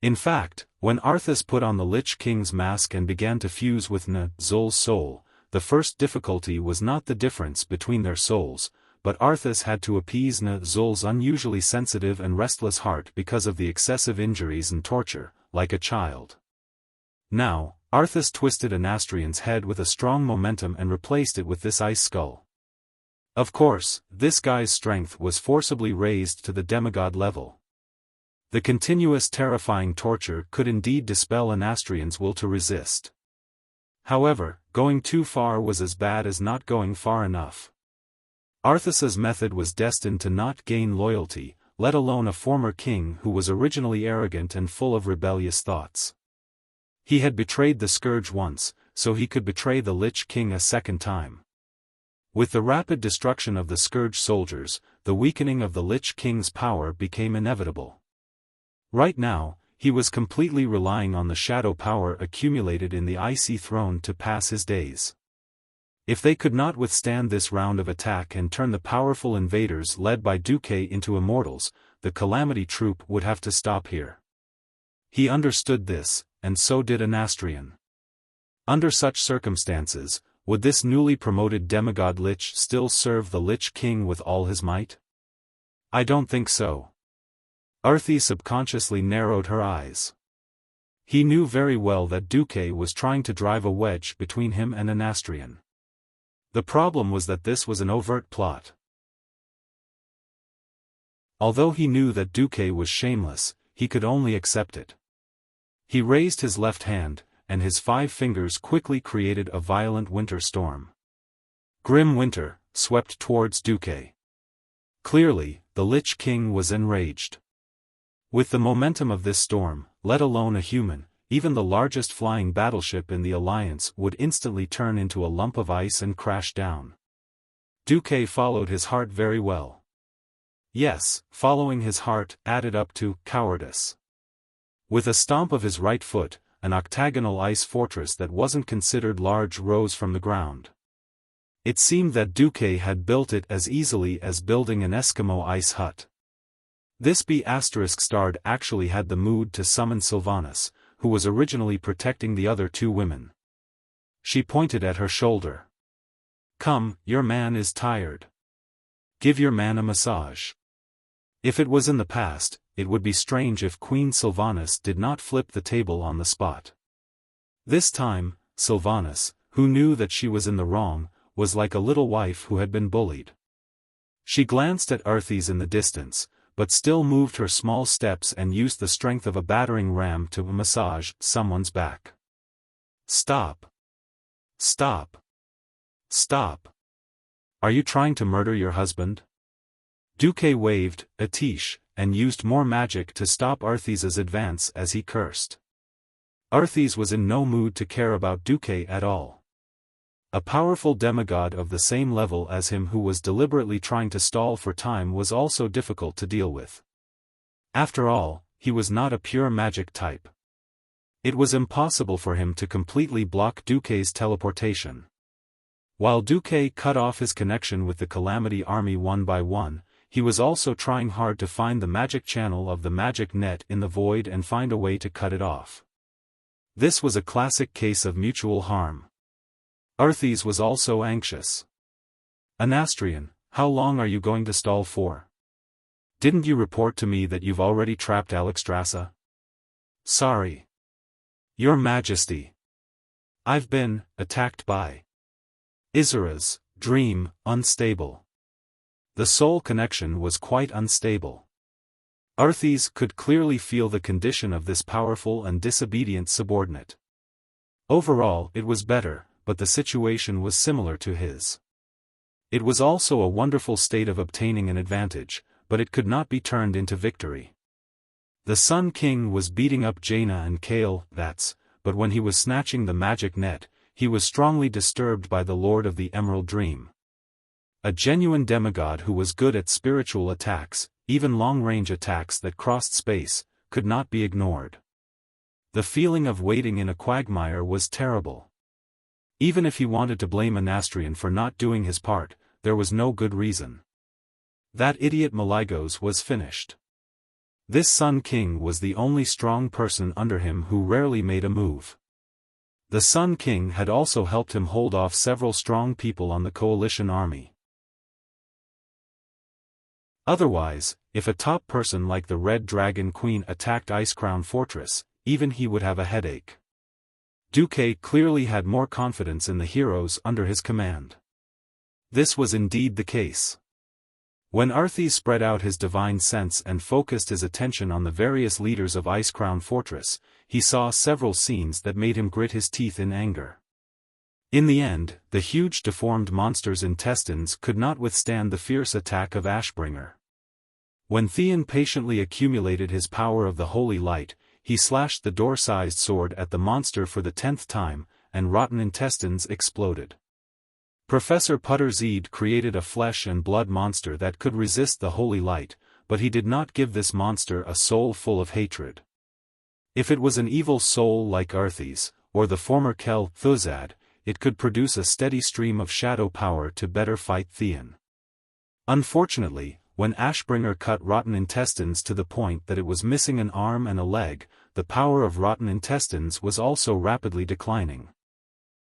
Speaker 1: In fact, when Arthas put on the Lich King's mask and began to fuse with Zul's soul, the first difficulty was not the difference between their souls, but Arthas had to appease Zul's unusually sensitive and restless heart because of the excessive injuries and torture, like a child. Now, Arthas twisted Anastrian's head with a strong momentum and replaced it with this ice skull. Of course, this guy's strength was forcibly raised to the demigod level. The continuous terrifying torture could indeed dispel Anastrian's will to resist. However, going too far was as bad as not going far enough. Arthas's method was destined to not gain loyalty, let alone a former king who was originally arrogant and full of rebellious thoughts. He had betrayed the Scourge once, so he could betray the Lich King a second time. With the rapid destruction of the Scourge soldiers, the weakening of the Lich King's power became inevitable. Right now, he was completely relying on the shadow power accumulated in the Icy Throne to pass his days. If they could not withstand this round of attack and turn the powerful invaders led by Duque into immortals, the Calamity Troop would have to stop here. He understood this, and so did Anastrian. Under such circumstances, would this newly promoted demigod Lich still serve the Lich King with all his might? I don't think so. Arthi subconsciously narrowed her eyes. He knew very well that Duque was trying to drive a wedge between him and Anastrian. The problem was that this was an overt plot. Although he knew that Duque was shameless, he could only accept it. He raised his left hand, and his 5 fingers quickly created a violent winter storm. Grim winter swept towards Duque. Clearly, the Lich King was enraged. With the momentum of this storm, let alone a human, even the largest flying battleship in the Alliance would instantly turn into a lump of ice and crash down. Duque followed his heart very well. Yes, following his heart added up to cowardice. With a stomp of his right foot, an octagonal ice fortress that wasn't considered large rose from the ground. It seemed that Duque had built it as easily as building an Eskimo ice hut. This B***starred actually had the mood to summon Sylvanas, who was originally protecting the other 2 women. She pointed at her shoulder. "Come, your man is tired. Give your man a massage." If it was in the past, it would be strange if Queen Sylvanas did not flip the table on the spot. This time, Sylvanas, who knew that she was in the wrong, was like a little wife who had been bullied. She glanced at Arthas in the distance, but still moved her small steps and used the strength of a battering ram to massage someone's back. "Stop. Stop. Stop. Are you trying to murder your husband?" Duque waved a tish, and used more magic to stop Arthas's advance as he cursed. Arthas was in no mood to care about Duque at all. A powerful demigod of the same level as him who was deliberately trying to stall for time was also difficult to deal with. After all, he was not a pure magic type. It was impossible for him to completely block Duque's teleportation. While Duque cut off his connection with the Calamity Army one by one, he was also trying hard to find the magic channel of the magic net in the void and find a way to cut it off. This was a classic case of mutual harm. Arthas was also anxious. "Anastrian, how long are you going to stall for? Didn't you report to me that you've already trapped Alexstrasza?" "Sorry. Your Majesty. I've been attacked by Isera's dream, unstable." The soul connection was quite unstable. Arthas could clearly feel the condition of this powerful and disobedient subordinate. Overall, it was better, but the situation was similar to his. It was also a wonderful state of obtaining an advantage, but it could not be turned into victory. The Sun King was beating up Jaina and Kale, but when he was snatching the magic net, he was strongly disturbed by the Lord of the Emerald Dream. A genuine demigod who was good at spiritual attacks, even long-range attacks that crossed space, could not be ignored. The feeling of wading in a quagmire was terrible. Even if he wanted to blame Anastrian for not doing his part, there was no good reason. That idiot Malygos was finished. This Sun King was the only strong person under him who rarely made a move. The Sun King had also helped him hold off several strong people on the coalition army. Otherwise, if a top person like the Red Dragon Queen attacked Icecrown Fortress, even he would have a headache. Duque clearly had more confidence in the heroes under his command. This was indeed the case. When Arthas spread out his divine sense and focused his attention on the various leaders of Icecrown Fortress, he saw several scenes that made him grit his teeth in anger. In the end, the huge deformed monster's intestines could not withstand the fierce attack of Ashbringer. When Theon patiently accumulated his power of the Holy Light, he slashed the door-sized sword at the monster for the 10th time, and rotten intestines exploded. Professor Putterzeed created a flesh and blood monster that could resist the Holy Light, but he did not give this monster a soul full of hatred. If it was an evil soul like Arthas, or the former Kel Thuzad, it could produce a steady stream of shadow power to better fight Theon. Unfortunately, when Ashbringer cut rotten intestines to the point that it was missing an arm and a leg, the power of rotten intestines was also rapidly declining.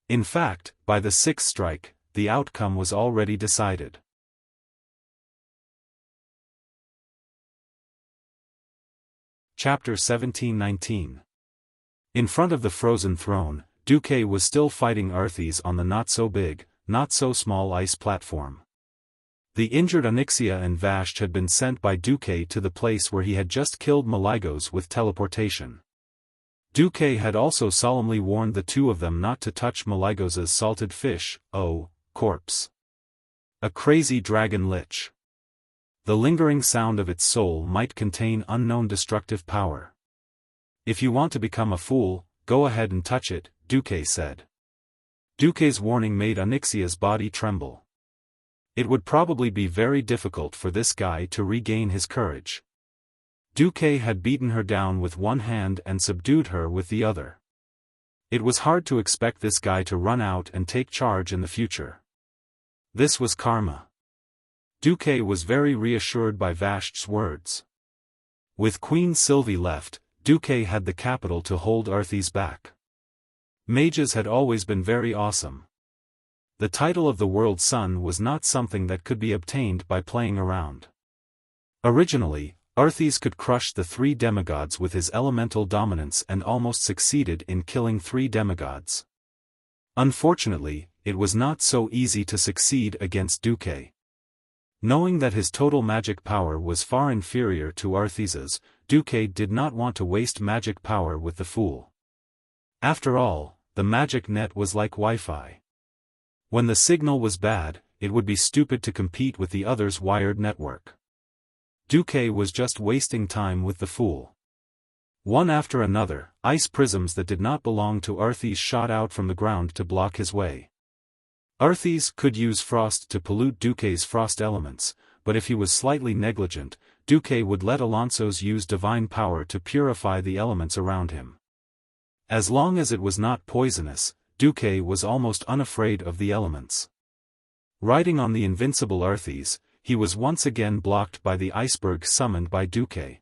Speaker 1: In fact, by the 6th strike, the outcome was already decided. Chapter 17-19. In front of the frozen throne, Duque was still fighting Arthas on the not-so-big, not-so-small ice platform. The injured Onyxia and Vashti had been sent by Duque to the place where he had just killed Malygos with teleportation. Duque had also solemnly warned the two of them not to touch Malygos's salted fish, corpse. A crazy dragon lich. The lingering sound of its soul might contain unknown destructive power. If you want to become a fool, go ahead and touch it, Duque said. Duque's warning made Onyxia's body tremble. It would probably be very difficult for this guy to regain his courage. Duque had beaten her down with one hand and subdued her with the other. It was hard to expect this guy to run out and take charge in the future. This was karma. Duque was very reassured by Vashti's words. With Queen Sylvie left, Duque had the capital to hold Arthas back. Mages had always been very awesome. The title of the World Sun was not something that could be obtained by playing around. Originally, Arthas could crush the 3 demigods with his elemental dominance and almost succeeded in killing 3 demigods. Unfortunately, it was not so easy to succeed against Duque. Knowing that his total magic power was far inferior to Arthas's, Duque did not want to waste magic power with the fool. After all, the magic net was like Wi-Fi. When the signal was bad, it would be stupid to compete with the other's wired network. Duque was just wasting time with the fool. One after another, ice prisms that did not belong to Arthas shot out from the ground to block his way. Arthas could use frost to pollute Duque's frost elements, but if he was slightly negligent, Duque would let Alonso's use divine power to purify the elements around him. As long as it was not poisonous, Duque was almost unafraid of the elements. Riding on the invincible Arthas, he was once again blocked by the iceberg summoned by Duque.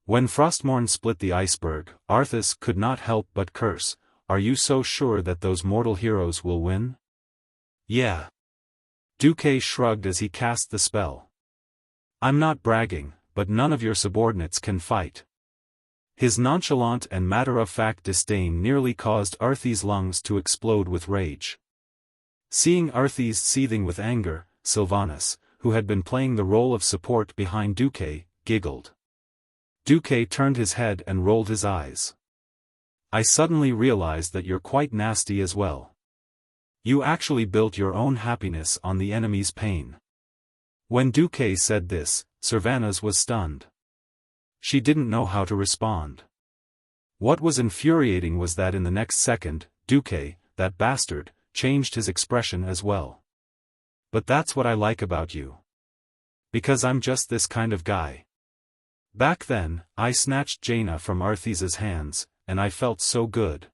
Speaker 1: When Frostmourne split the iceberg, Arthas could not help but curse, "Are you so sure that those mortal heroes will win?" "Yeah." Duque shrugged as he cast the spell. "I'm not bragging, but none of your subordinates can fight." His nonchalant and matter-of-fact disdain nearly caused Arthas' lungs to explode with rage. Seeing Arthas seething with anger, Sylvanas, who had been playing the role of support behind Duque, giggled. Duque turned his head and rolled his eyes. "I suddenly realized that you're quite nasty as well. You actually built your own happiness on the enemy's pain." When Duque said this, Sylvanas was stunned. She didn't know how to respond. What was infuriating was that in the next second, Duque, that bastard, changed his expression as well. But that's what I like about you. Because I'm just this kind of guy. Back then, I snatched Jaina from Arthes's hands, and I felt so good.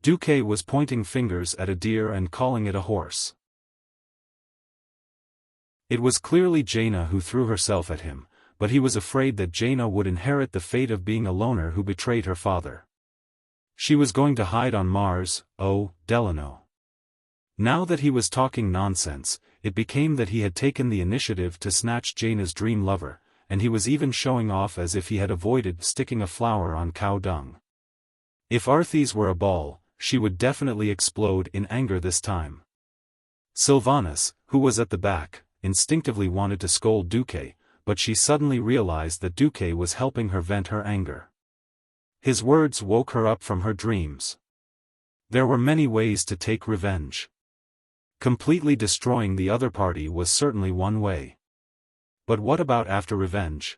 Speaker 1: Duque was pointing fingers at a deer and calling it a horse. It was clearly Jaina who threw herself at him, but he was afraid that Jaina would inherit the fate of being a loner who betrayed her father. She was going to hide on Mars, oh, Delano. Now that he was talking nonsense, it became that he had taken the initiative to snatch Jaina's dream lover, and he was even showing off as if he had avoided sticking a flower on cow dung. If Arthes were a ball, she would definitely explode in anger this time. Sylvanas, who was at the back, instinctively wanted to scold Duque, but she suddenly realized that Duque was helping her vent her anger. His words woke her up from her dreams. There were many ways to take revenge. Completely destroying the other party was certainly one way. But what about after revenge?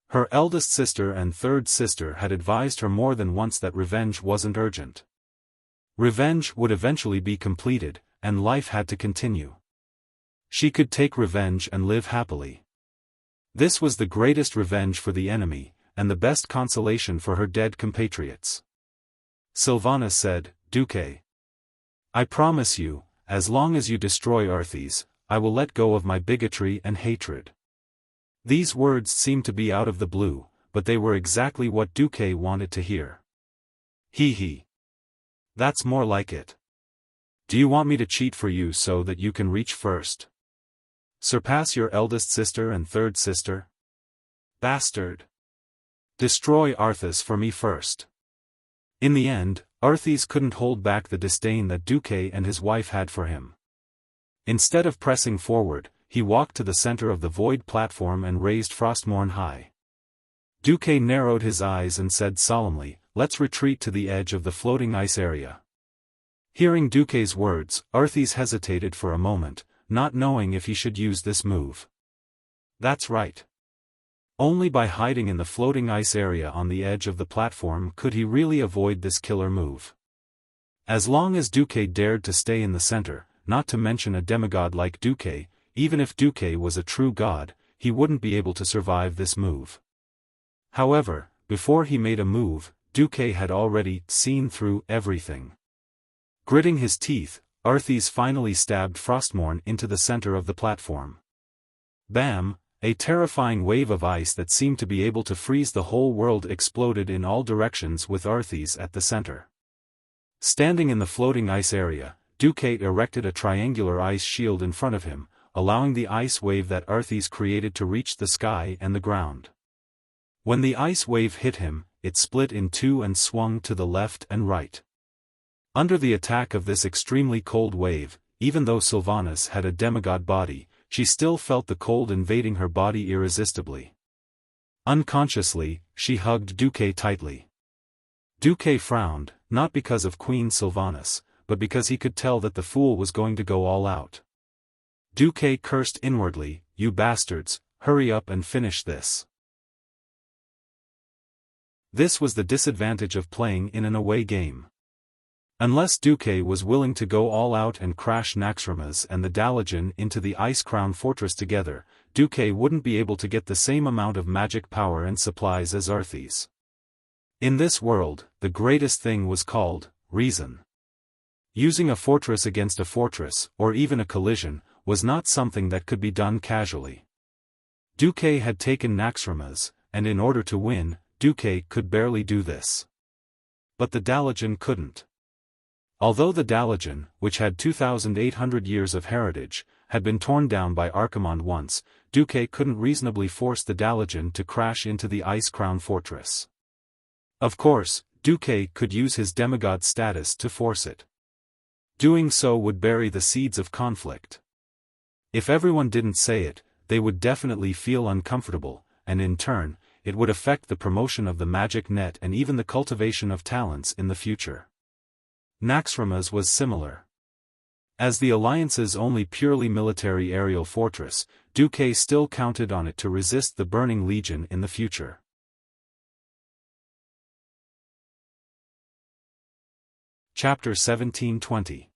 Speaker 1: Her eldest sister and third sister had advised her more than once that revenge wasn't urgent. Revenge would eventually be completed, and life had to continue. She could take revenge and live happily. This was the greatest revenge for the enemy, and the best consolation for her dead compatriots. Sylvanas said, Duque. I promise you, as long as you destroy Arthes, I will let go of my bigotry and hatred. These words seemed to be out of the blue, but they were exactly what Duque wanted to hear. Hee. That's more like it. Do you want me to cheat for you so that you can reach first? Surpass your eldest sister and third sister? Bastard. Destroy Arthes for me first. In the end, Arthes couldn't hold back the disdain that Duque and his wife had for him. Instead of pressing forward, he walked to the center of the void platform and raised Frostmourne high. Duque narrowed his eyes and said solemnly, let's retreat to the edge of the floating ice area. Hearing Duque's words, Arthes hesitated for a moment, not knowing if he should use this move. That's right. Only by hiding in the floating ice area on the edge of the platform could he really avoid this killer move. As long as Duque dared to stay in the center, not to mention a demigod like Duque, even if Duque was a true god, he wouldn't be able to survive this move. However, before he made a move, Duque had already seen through everything. Gritting his teeth, Arthes finally stabbed Frostmourne into the center of the platform. Bam! A terrifying wave of ice that seemed to be able to freeze the whole world exploded in all directions with Arthes at the center. Standing in the floating ice area, Duque erected a triangular ice shield in front of him, allowing the ice wave that Arthes created to reach the sky and the ground. When the ice wave hit him, it split in two and swung to the left and right. Under the attack of this extremely cold wave, even though Sylvanas had a demigod body, she still felt the cold invading her body irresistibly. Unconsciously, she hugged Duque tightly. Duque frowned, not because of Queen Sylvanas, but because he could tell that the fool was going to go all out. Duque cursed inwardly, you bastards, hurry up and finish this. This was the disadvantage of playing in an away game. Unless Duque was willing to go all out and crash Naxxramas and the Dalajan into the Ice Crown Fortress together, Duque wouldn't be able to get the same amount of magic power and supplies as Arthes. In this world, the greatest thing was called reason. Using a fortress against a fortress, or even a collision, was not something that could be done casually. Duque had taken Naxxramas, and in order to win, Duque could barely do this. But the Dalajan couldn't. Although the Dalajan, which had 2,800 years of heritage, had been torn down by Archimonde once, Duque couldn't reasonably force the Dalajan to crash into the Ice Crown Fortress. Of course, Duque could use his demigod status to force it. Doing so would bury the seeds of conflict. If everyone didn't say it, they would definitely feel uncomfortable, and in turn, it would affect the promotion of the magic net and even the cultivation of talents in the future. Naxxramas was similar. As the Alliance's only purely military aerial fortress, Duque still counted on it to resist the Burning Legion in the future. Chapter 1720.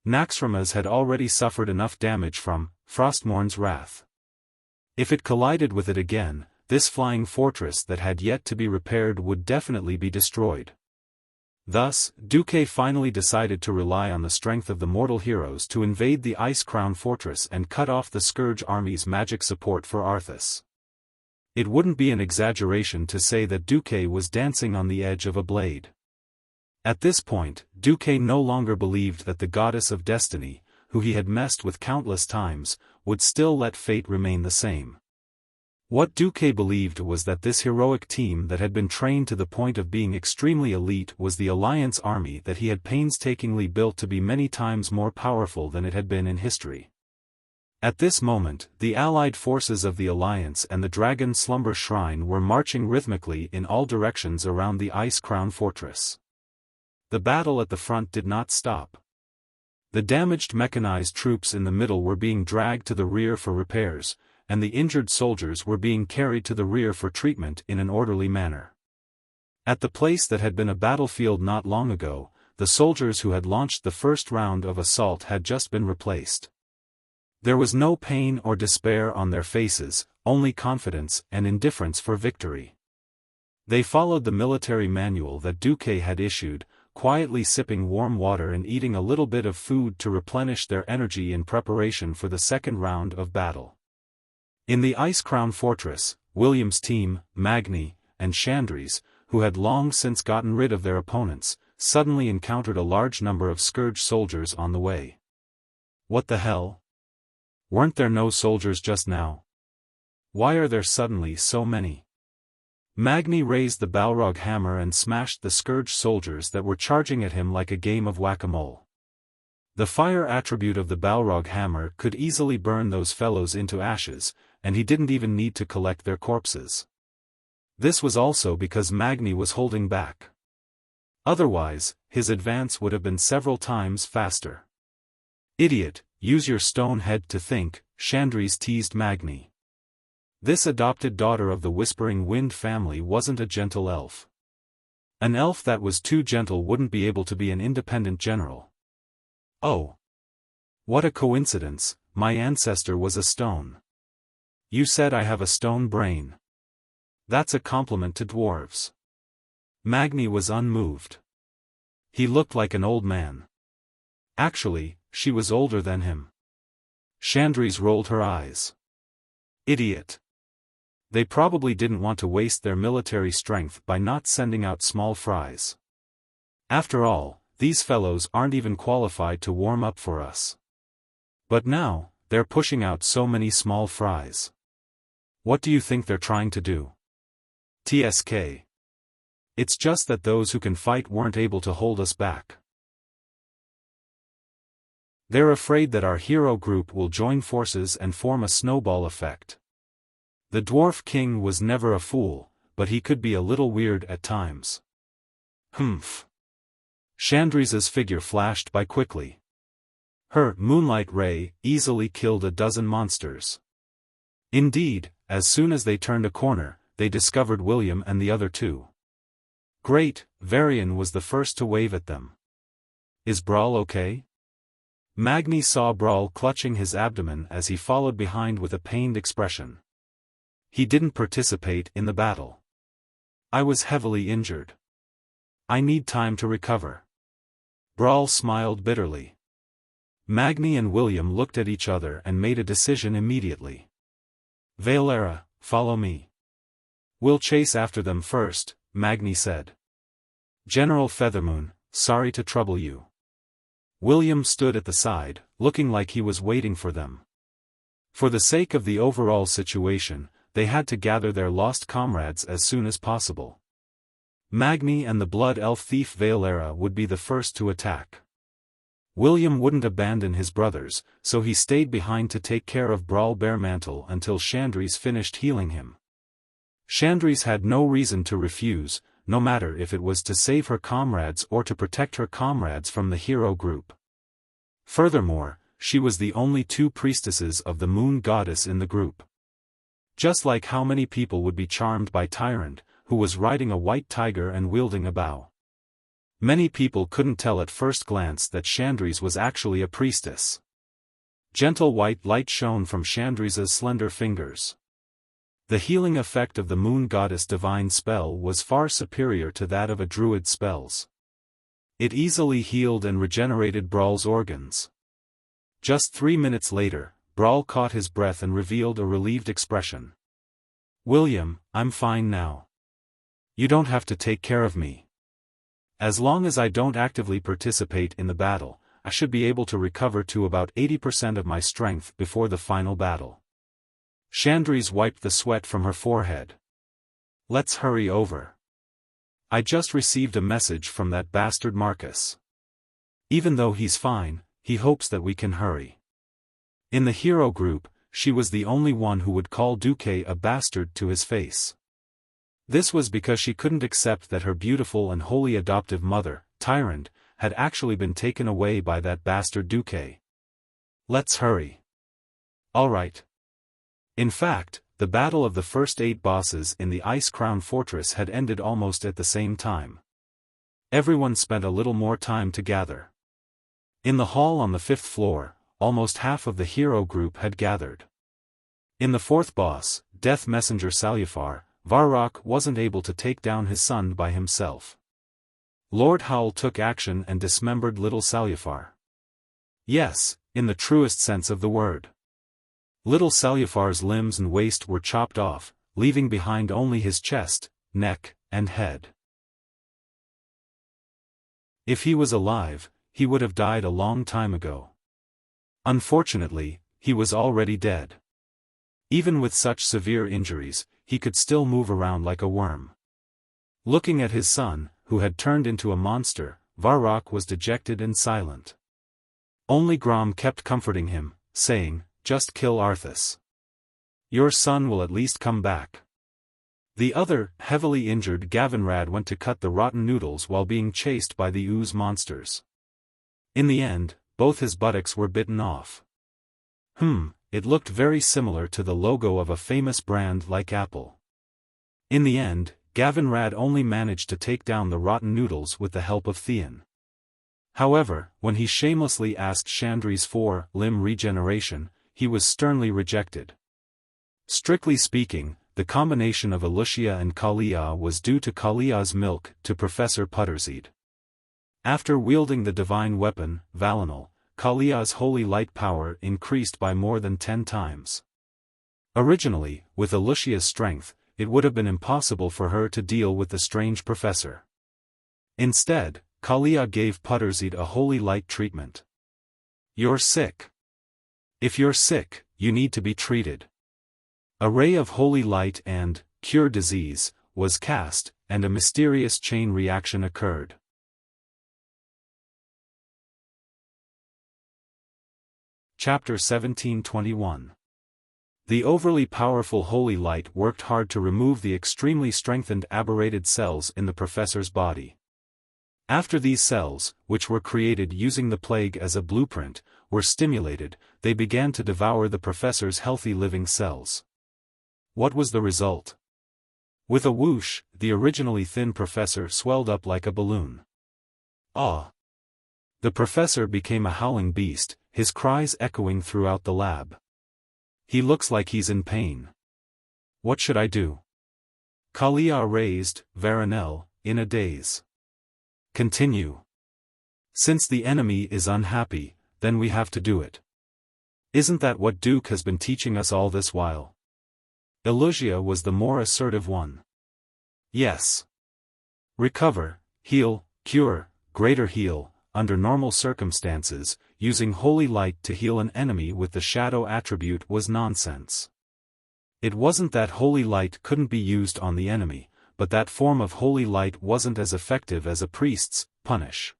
Speaker 1: Naxxramas had already suffered enough damage from Frostmourn's wrath. If it collided with it again, this flying fortress that had yet to be repaired would definitely be destroyed. Thus, Duque finally decided to rely on the strength of the mortal heroes to invade the Ice Crown Fortress and cut off the Scourge Army's magic support for Arthas. It wouldn't be an exaggeration to say that Duque was dancing on the edge of a blade. At this point, Duque no longer believed that the goddess of destiny, who he had messed with countless times, would still let fate remain the same. What Duque believed was that this heroic team that had been trained to the point of being extremely elite was the Alliance army that he had painstakingly built to be many times more powerful than it had been in history. At this moment, the allied forces of the Alliance and the Dragon Slumber Shrine were marching rhythmically in all directions around the Ice Crown Fortress. The battle at the front did not stop. The damaged mechanized troops in the middle were being dragged to the rear for repairs, and the injured soldiers were being carried to the rear for treatment in an orderly manner. At the place that had been a battlefield not long ago, the soldiers who had launched the first round of assault had just been replaced. There was no pain or despair on their faces, only confidence and indifference for victory. They followed the military manual that Duque had issued, quietly sipping warm water and eating a little bit of food to replenish their energy in preparation for the second round of battle. In the Ice Crown Fortress, William's team, Magni, and Chandri's, who had long since gotten rid of their opponents, suddenly encountered a large number of Scourge soldiers on the way. What the hell? Weren't there no soldiers just now? Why are there suddenly so many? Magni raised the Balrog hammer and smashed the Scourge soldiers that were charging at him like a game of whack-a-mole. The fire attribute of the Balrog hammer could easily burn those fellows into ashes, and he didn't even need to collect their corpses. This was also because Magni was holding back. Otherwise, his advance would have been several times faster. Idiot, use your stone head to think, Chandri's teased Magni. This adopted daughter of the Whispering Wind family wasn't a gentle elf. An elf that was too gentle wouldn't be able to be an independent general. Oh. What a coincidence, my ancestor was a stone. You said I have a stone brain. That's a compliment to dwarves. Magni was unmoved. He looked like an old man. Actually, she was older than him. Chandri's rolled her eyes. Idiot. They probably didn't want to waste their military strength by not sending out small fries. After all, these fellows aren't even qualified to warm up for us. But now, they're pushing out so many small fries. What do you think they're trying to do? TSK. It's just that those who can fight weren't able to hold us back. They're afraid that our hero group will join forces and form a snowball effect. The Dwarf King was never a fool, but he could be a little weird at times. Humph. Chandri's figure flashed by quickly. Her moonlight ray easily killed a dozen monsters. Indeed, as soon as they turned a corner, they discovered William and the other two. Great, Varian was the first to wave at them. Is Brawl okay? Magni saw Brawl clutching his abdomen as he followed behind with a pained expression. He didn't participate in the battle. I was heavily injured. I need time to recover. Brawl smiled bitterly. Magni and William looked at each other and made a decision immediately. Valera, follow me. We'll chase after them first, Magni said. General Feathermoon, sorry to trouble you. William stood at the side, looking like he was waiting for them. For the sake of the overall situation, they had to gather their lost comrades as soon as possible. Magni and the blood elf thief Valera would be the first to attack. William wouldn't abandon his brothers, so he stayed behind to take care of Brawl Baremantle until Chandri's finished healing him. Chandri's had no reason to refuse, no matter if it was to save her comrades or to protect her comrades from the hero group. Furthermore, she was the only two priestesses of the moon goddess in the group. Just like how many people would be charmed by Tyrant, who was riding a white tiger and wielding a bow. Many people couldn't tell at first glance that Chandrese was actually a priestess. Gentle white light shone from Chandrese's slender fingers. The healing effect of the moon goddess' divine spell was far superior to that of a druid's spells. It easily healed and regenerated Brawl's organs. Just 3 minutes later, Brawl caught his breath and revealed a relieved expression. "William, I'm fine now. You don't have to take care of me. As long as I don't actively participate in the battle, I should be able to recover to about 80% of my strength before the final battle." Chandrese wiped the sweat from her forehead. "Let's hurry over. I just received a message from that bastard Marcus. Even though he's fine, he hopes that we can hurry." In the hero group, she was the only one who would call Duque a bastard to his face. This was because she couldn't accept that her beautiful and holy adoptive mother, Tyrant, had actually been taken away by that bastard Duque. "Let's hurry." "All right." In fact, the battle of the first 8 bosses in the Ice Crown Fortress had ended almost at the same time. Everyone spent a little more time to gather. In the hall on the 5th floor, almost half of the hero group had gathered. In the 4th boss, Death Messenger Salyafar, Varrock wasn't able to take down his son by himself. Lord Howl took action and dismembered little Salyafar. Yes, in the truest sense of the word. Little Salyafar's limbs and waist were chopped off, leaving behind only his chest, neck, and head. If he was alive, he would have died a long time ago. Unfortunately, he was already dead. Even with such severe injuries, he could still move around like a worm. Looking at his son, who had turned into a monster, Varrock was dejected and silent. Only Grom kept comforting him, saying, "Just kill Arthas. Your son will at least come back." The other, heavily injured Gavinrad went to cut the rotten noodles while being chased by the ooze monsters. In the end, both his buttocks were bitten off. It looked very similar to the logo of a famous brand like Apple. In the end, Gavinrad only managed to take down the rotten noodles with the help of Theon. However, when he shamelessly asked Chandrese for limb regeneration, he was sternly rejected. Strictly speaking, the combination of Wuxia and Kalia was due to Kalia's milk to Professor Putterseed. After wielding the divine weapon, Valinor, Kalia's holy light power increased by more than 10 times. Originally, with Wuxia's strength, it would have been impossible for her to deal with the strange professor. Instead, Kalia gave Putterseed a holy light treatment. "You're sick. If you're sick, you need to be treated." A ray of holy light and cure disease was cast, and a mysterious chain reaction occurred. Chapter 1721. The overly powerful holy light worked hard to remove the extremely strengthened aberrated cells in the professor's body. After these cells, which were created using the plague as a blueprint, were stimulated, they began to devour the professor's healthy living cells. What was the result? With a whoosh, the originally thin professor swelled up like a balloon. Ah! The professor became a howling beast, his cries echoing throughout the lab. "He looks like he's in pain. What should I do?" Kalia raised Varanel, in a daze. "Continue. Since the enemy is unhappy, then we have to do it. Isn't that what Duke has been teaching us all this while?" Elusia was the more assertive one. "Yes. Recover, heal, cure, greater heal, under normal circumstances, using holy light to heal an enemy with the shadow attribute was nonsense. It wasn't that holy light couldn't be used on the enemy, but that form of holy light wasn't as effective as a priest's punish.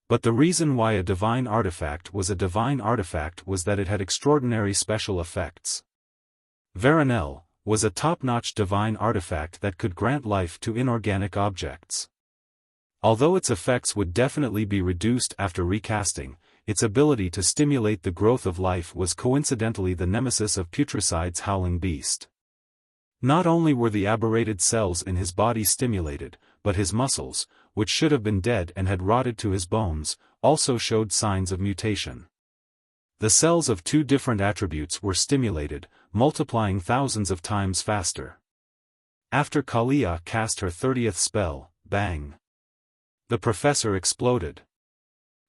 Speaker 1: But the reason why a divine artifact was a divine artifact was that it had extraordinary special effects. Varanel was a top-notch divine artifact that could grant life to inorganic objects. Although its effects would definitely be reduced after recasting, its ability to stimulate the growth of life was coincidentally the nemesis of Putricide's howling beast. Not only were the aberrated cells in his body stimulated, but his muscles, which should have been dead and had rotted to his bones, also showed signs of mutation. The cells of two different attributes were stimulated, multiplying thousands of times faster. After Kalia cast her 30th spell, bang! The professor exploded.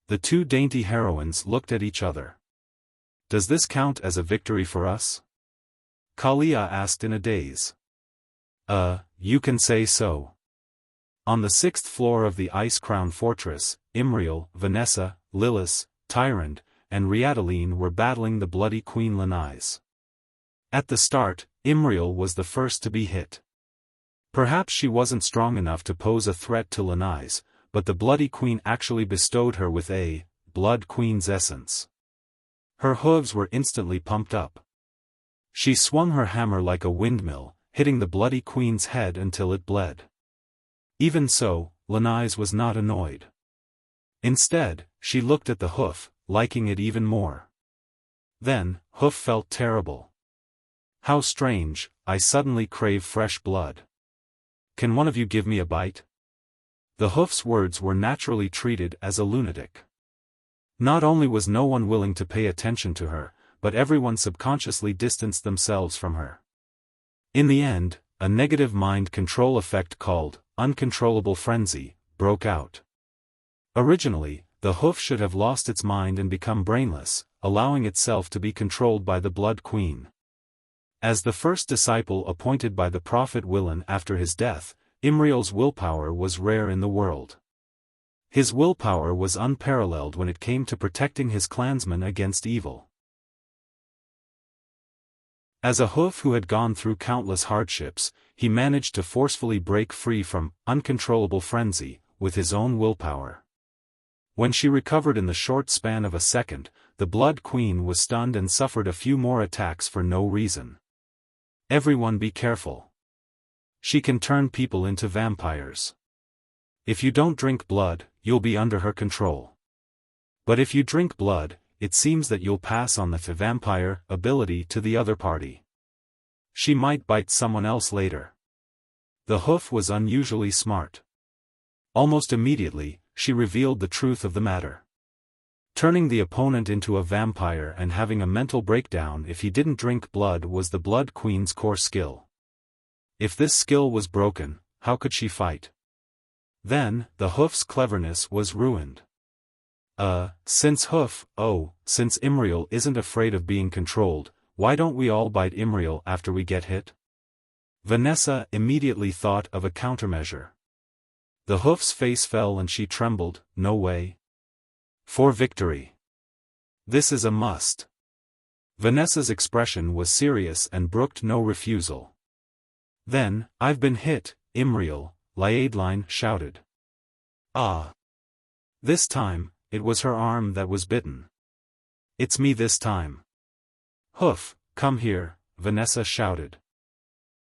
Speaker 1: The two dainty heroines looked at each other. Does this count as a victory for us? Kalia asked in a daze. You can say so. On the 6th floor of the Ice Crown Fortress, Imriel, Vanessa, Lilith, Tyrant, and Riadaline were battling the bloody Queen Lanais. At the start, Imriel was the first to be hit. Perhaps she wasn't strong enough to pose a threat to Lanais, but the bloody queen actually bestowed her with a Blood Queen's essence. Her hooves were instantly pumped up. She swung her hammer like a windmill, hitting the bloody queen's head until it bled. Even so, Lanais was not annoyed. Instead, she looked at the hoof, liking it even more. Then, Hoof felt terrible. How strange, I suddenly crave fresh blood. Can one of you give me a bite? The Hoof's words were naturally treated as a lunatic. Not only was no one willing to pay attention to her, but everyone subconsciously distanced themselves from her. In the end, a negative mind control effect called uncontrollable frenzy broke out. Originally, the Hoof should have lost its mind and become brainless, allowing itself to be controlled by the Blood Queen. As the first disciple appointed by the prophet Willan after his death, Imriel's willpower was rare in the world. His willpower was unparalleled when it came to protecting his clansmen against evil. As a Hoof who had gone through countless hardships, he managed to forcefully break free from uncontrollable frenzy with his own willpower. When she recovered in the short span of a second, the Blood Queen was stunned and suffered a few more attacks for no reason. Everyone be careful. She can turn people into vampires. If you don't drink blood, you'll be under her control. But if you drink blood, it seems that you'll pass on the vampire ability to the other party. She might bite someone else later. The Hoof was unusually smart. Almost immediately, she revealed the truth of the matter. Turning the opponent into a vampire and having a mental breakdown if he didn't drink blood was the Blood Queen's core skill. If this skill was broken, how could she fight? Then, the Hoof's cleverness was ruined. Since Imriel isn't afraid of being controlled, why don't we all bite Imriel after we get hit? Vanessa immediately thought of a countermeasure. The Hoof's face fell and she trembled. No way. For victory. This is a must. Vanessa's expression was serious and brooked no refusal. Then, I've been hit, Imriel, Liadeline shouted. Ah! This time, it was her arm that was bitten. It's me this time. Hoof, come here, Vanessa shouted.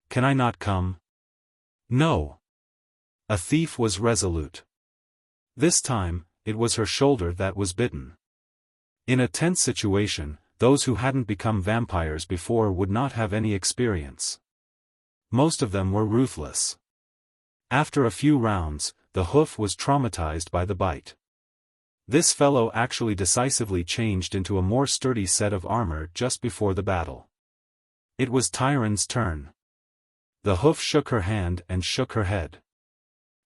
Speaker 1: Can I not come? No. A thief was resolute. This time, it was her shoulder that was bitten. In a tense situation, those who hadn't become vampires before would not have any experience. Most of them were ruthless. After a few rounds, the Hoof was traumatized by the bite. This fellow actually decisively changed into a more sturdy set of armor just before the battle. It was Tyrant's turn. The Hoof shook her hand and shook her head.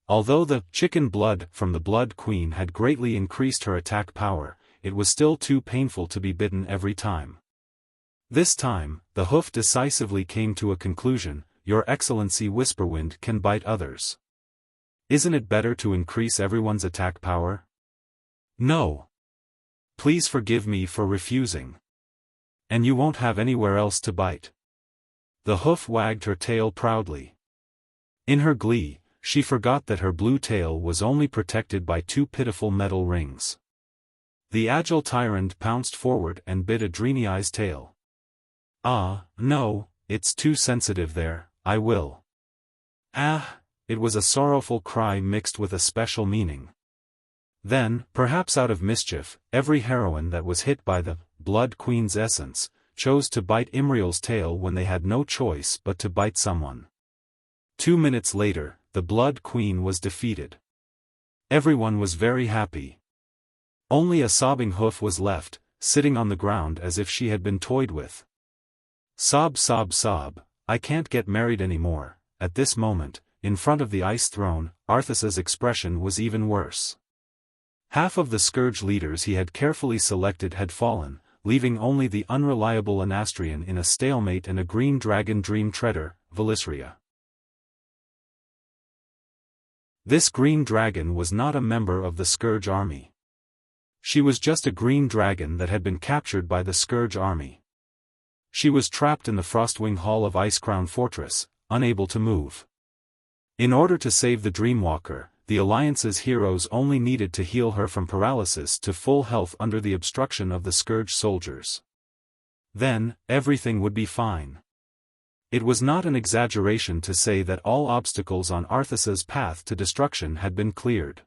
Speaker 1: Although the chicken blood from the Blood Queen had greatly increased her attack power, it was still too painful to be bitten every time. This time, the Hoof decisively came to a conclusion. Your Excellency Whisperwind can bite others. Isn't it better to increase everyone's attack power? No. Please forgive me for refusing. And you won't have anywhere else to bite. The Hoof wagged her tail proudly. In her glee, she forgot that her blue tail was only protected by two pitiful metal rings. The agile Tyrant pounced forward and bit Adreniai's tail. Ah, no, it's too sensitive there, I will. Ah! It was a sorrowful cry mixed with a special meaning. Then, perhaps out of mischief, every heroine that was hit by the Blood Queen's essence, chose to bite Imriel's tail when they had no choice but to bite someone. 2 minutes later, the Blood Queen was defeated. Everyone was very happy. Only a sobbing hoof was left, sitting on the ground as if she had been toyed with. Sob, sob, sob, I can't get married anymore. At this moment, in front of the ice throne, Arthas's expression was even worse. Half of the scourge leaders he had carefully selected had fallen, leaving only the unreliable Anastrian in a stalemate and a green dragon dream treader, Velisria. This green dragon was not a member of the Scourge army. She was just a green dragon that had been captured by the Scourge army. She was trapped in the Frostwing Hall of Icecrown Fortress, unable to move. In order to save the Dreamwalker, the Alliance's heroes only needed to heal her from paralysis to full health under the obstruction of the Scourge soldiers. Then, everything would be fine. It was not an exaggeration to say that all obstacles on Arthas's path to destruction had been cleared.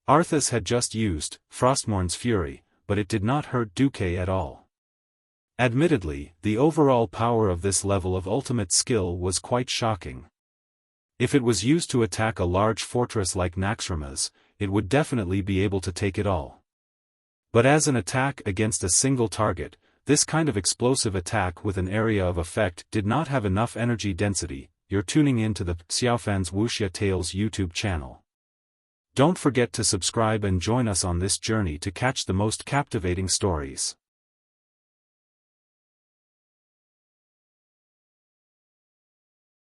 Speaker 1: Arthas had just used Frostmourn's Fury, but it did not hurt Duque at all. Admittedly, the overall power of this level of ultimate skill was quite shocking. If it was used to attack a large fortress like Naxxramas, it would definitely be able to take it all. But as an attack against a single target, this kind of explosive attack with an area of effect did not have enough energy density. You're tuning in to the Xiaofan's Wuxia Tales YouTube channel. Don't forget to subscribe and join us on this journey to catch the most captivating stories.